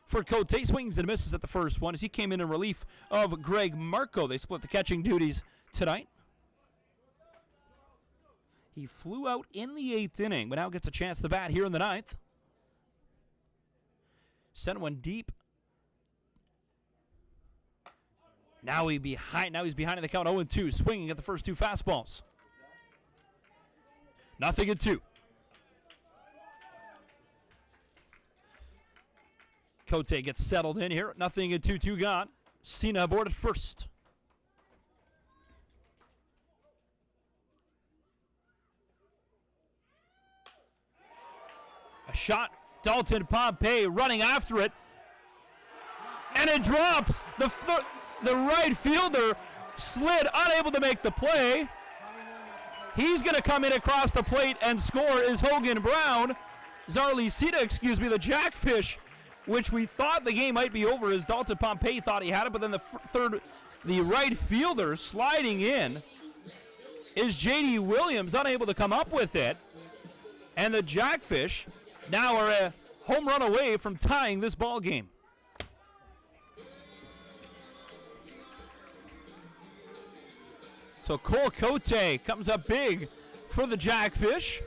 for Cote. Swings and misses at the first one as he came in relief of Greg Marco. They split the catching duties tonight. He flew out in the 8th inning, but now gets a chance to bat here in the 9th. Sent one deep. Now he's behind in the count. 0-2, swinging at the first 2 fastballs. 0-2. Cote gets settled in here. 0-2, 2 gone. Sina aboard at first. A shot. Dalton Pompey running after it. And it drops. The right fielder slid, unable to make the play. He's going to come in across the plate and score is Hogan Brown. Zarlisita, the Jackfish, which we thought the game might be over as Dalton Pompey thought he had it, but then the right fielder sliding in is J.D. Williams, unable to come up with it. And the Jackfish now are a home run away from tying this ball game. So Cole Cote comes up big for the Jackfish.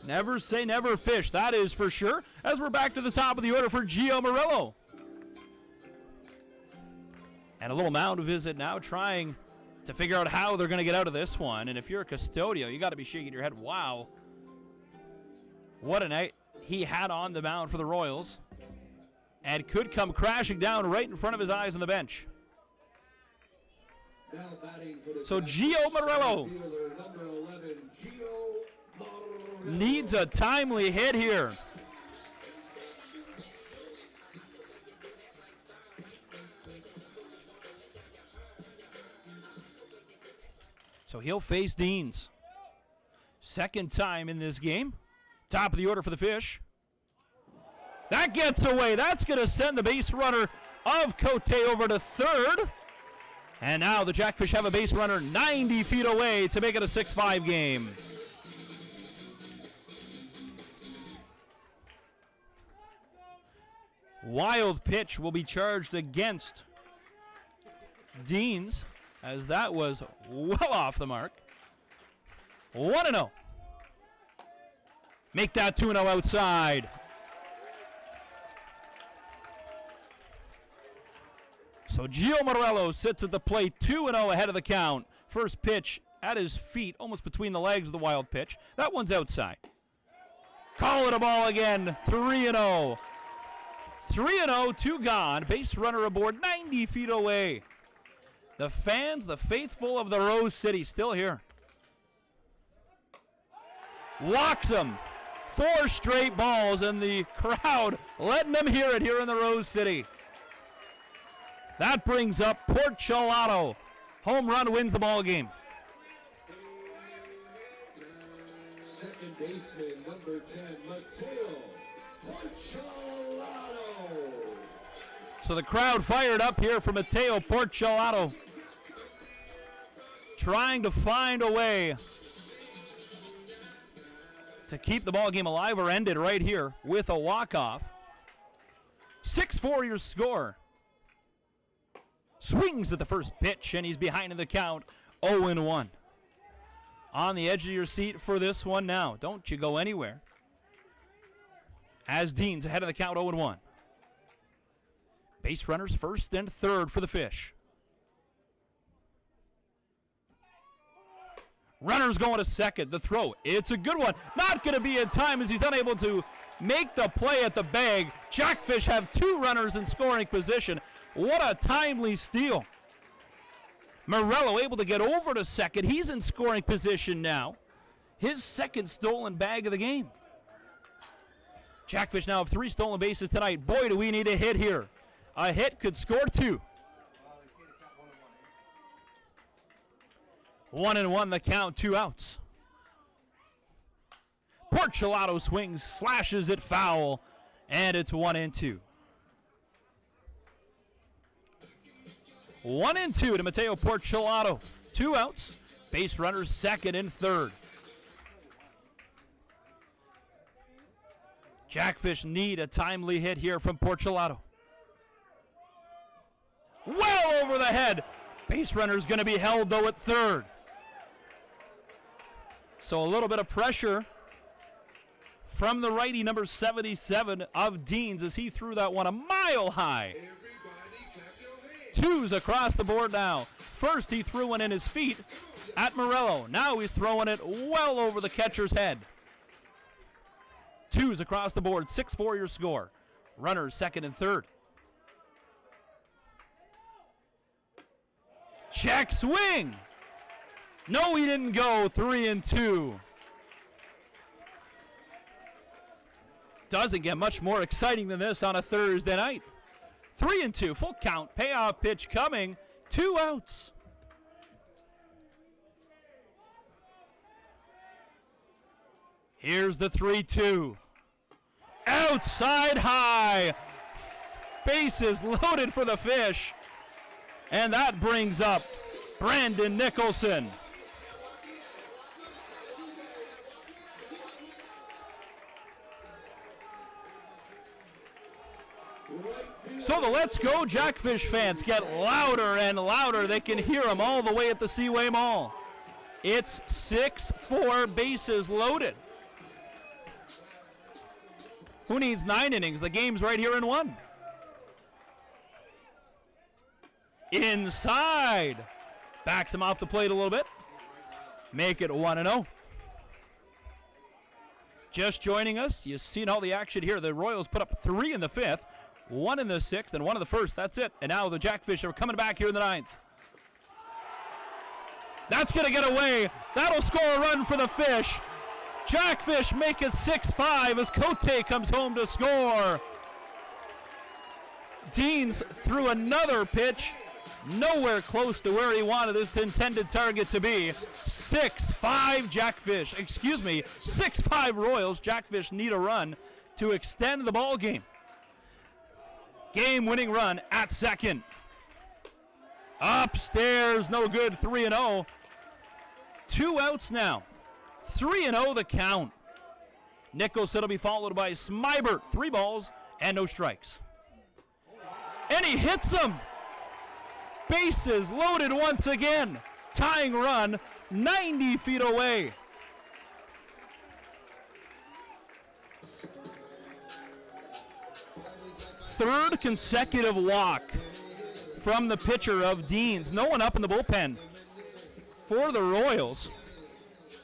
Never say never, Fish. That is for sure. As we're back to the top of the order for Gio Murillo. And a little mound visit now, trying to figure out how they're going to get out of this one. And if you're a Custodio, you got to be shaking your head. Wow. What a night he had on the mound for the Royals. And could come crashing down right in front of his eyes on the bench. So Gio Murillo needs a timely hit here. So he'll face Deans. Second time in this game. Top of the order for the Fish. That gets away. That's going to send the base runner of Cote over to third. And now the Jackfish have a base runner 90 feet away to make it a 6-5 game. Wild pitch will be charged against Deans, as that was well off the mark. 1-0. Make that 2-0 outside. So Gio Murillo sits at the plate, 2-0 ahead of the count. First pitch at his feet, almost between the legs of the wild pitch. That one's outside. Call it a ball again, 3-0. 3-0, 2 gone. Base runner aboard, 90 feet away. The fans, the faithful of the Rose City, still here. Walks him. 4 straight balls, and the crowd letting them hear it here in the Rose City. That brings up Porchelato. Home run wins the ball game. Second baseman, number 10, Mateo Porchelato. So the crowd fired up here for Mateo Porchelato, trying to find a way to keep the ball game alive or end it right here with a walk-off. 6-4 your score. Swings at the first pitch, and he's behind in the count, 0-1. On the edge of your seat for this one now. Don't you go anywhere. As Dean's ahead of the count, 0-1. Base runners first and third for the Fish. Runners going to second. The throw, it's a good one. Not going to be in time as he's unable to make the play at the bag. Jackfish have 2 runners in scoring position. What a timely steal. Murillo able to get over to second. He's in scoring position now. His second stolen bag of the game. Jackfish now have 3 stolen bases tonight. Boy, do we need a hit here. A hit could score 2. 1-1 the count, 2 outs. Porchelato swings, slashes it foul, and it's 1-2. 1-2 to Mateo Porchelato. 2 outs. Base runners second and third. Jackfish need a timely hit here from Porchelato. Well over the head. Base runner's going to be held, though, at third. So a little bit of pressure from the righty, number 77 of Deans, as he threw that one a mile high. 2s across the board now. First, he threw one in his feet at Murillo. Now he's throwing it well over the catcher's head. 2s across the board, 6-4 your score. Runners second and third. Check swing. No, he didn't go. 3-2. Doesn't get much more exciting than this on a Thursday night. 3-2, full count, payoff pitch coming. 2 outs. Here's the 3-2. Outside high. Bases loaded for the Fish. And that brings up Brandon Nicholson. So the Let's Go Jackfish fans get louder and louder. They can hear them all the way at the Seaway Mall. It's 6-4, bases loaded. Who needs 9 innings? The game's right here in 1. Inside. Backs him off the plate a little bit. Make it 1-0. Just joining us, you've seen all the action here. The Royals put up 3 in the 5th, 1 in the 6th, and 1 in the 1st. That's it. And now the Jackfish are coming back here in the 9th. That's going to get away. That'll score a run for the Fish. Jackfish make it 6-5 as Cote comes home to score. Deans threw another pitch, nowhere close to where he wanted his intended target to be. 6-5 Jackfish, 6-5 Royals. Jackfish need a run to extend the ball game. Game-winning run at second. Upstairs, no good, 3-0. 2 outs now. 3-0 the count. Nicholson will be followed by Smybert. 3 balls and no strikes. And he hits him. Bases loaded once again. Tying run 90 feet away. Third consecutive walk from the pitcher of Deans. No one up in the bullpen for the Royals.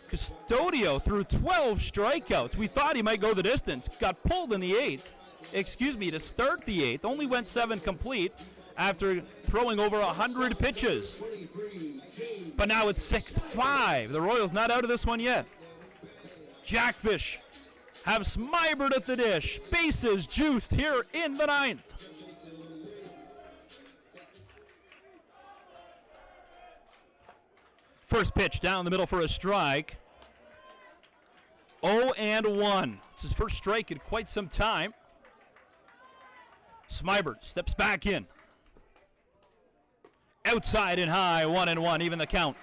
Custodio threw 12 strikeouts. We thought he might go the distance. Got pulled in the 8th. To start the 8th. Only went 7 complete after throwing over 100 pitches. But now it's 6-5. The Royals not out of this one yet. Jackfish have Smybert at the dish. Bases juiced here in the 9th. First pitch down the middle for a strike. 0-1. It's his first strike in quite some time. Smybert steps back in. Outside and high, 1-1, even the count.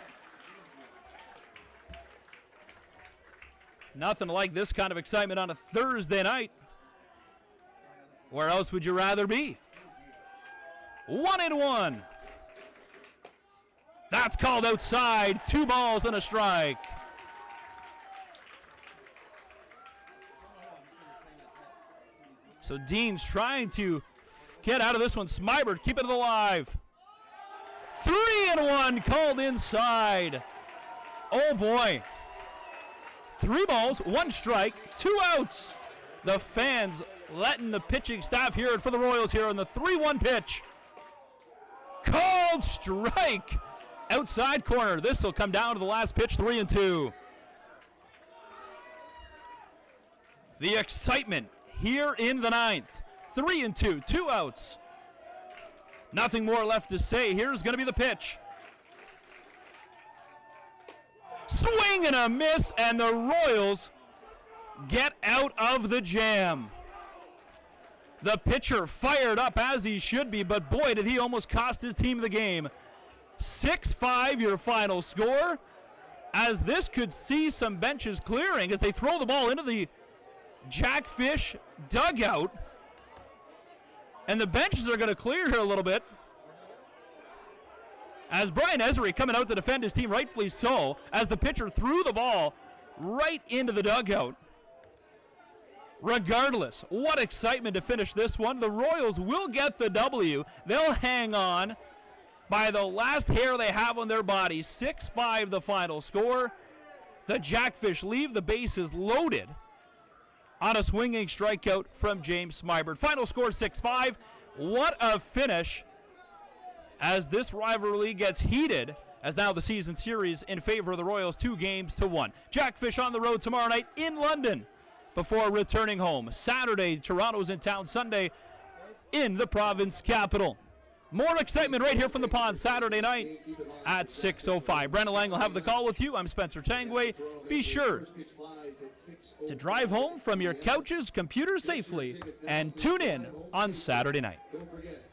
Nothing like this kind of excitement on a Thursday night. Where else would you rather be? 1-1. That's called outside. 2 balls and a strike. So Dean's trying to get out of this one. Smybert keeping it alive. 3-1 called inside. Oh boy. 3 balls, 1 strike, 2 outs. The fans letting the pitching staff hear it for the Royals here on the 3-1 pitch. Called strike. Outside corner. This will come down to the last pitch, 3-2. The excitement here in the 9th. 3-2, 2 outs. Nothing more left to say. Here's going to be the pitch. Swing and a miss, and the Royals get out of the jam. The pitcher fired up as he should be, but boy, did he almost cost his team the game. 6-5 your final score, as this could see some benches clearing as they throw the ball into the Jackfish dugout. And the benches are going to clear here a little bit, as Brian Esri coming out to defend his team, rightfully so, as the pitcher threw the ball right into the dugout. Regardless, what excitement to finish this one. The Royals will get the W. They'll hang on by the last hair they have on their body. 6-5 the final score. The Jackfish leave the bases loaded on a swinging strikeout from James Smybert. Final score 6-5. What a finish as this rivalry gets heated, as now the season series in favor of the Royals, 2-1. Jackfish on the road tomorrow night in London before returning home. Saturday, Toronto's in town. Sunday in the province capital. More excitement right here from the pond Saturday night at 6:05. Brandon Lang will have the call with you. I'm Spencer Tangway. Be sure to drive home from your couches, computer safely, and tune in on Saturday night. Don't forget.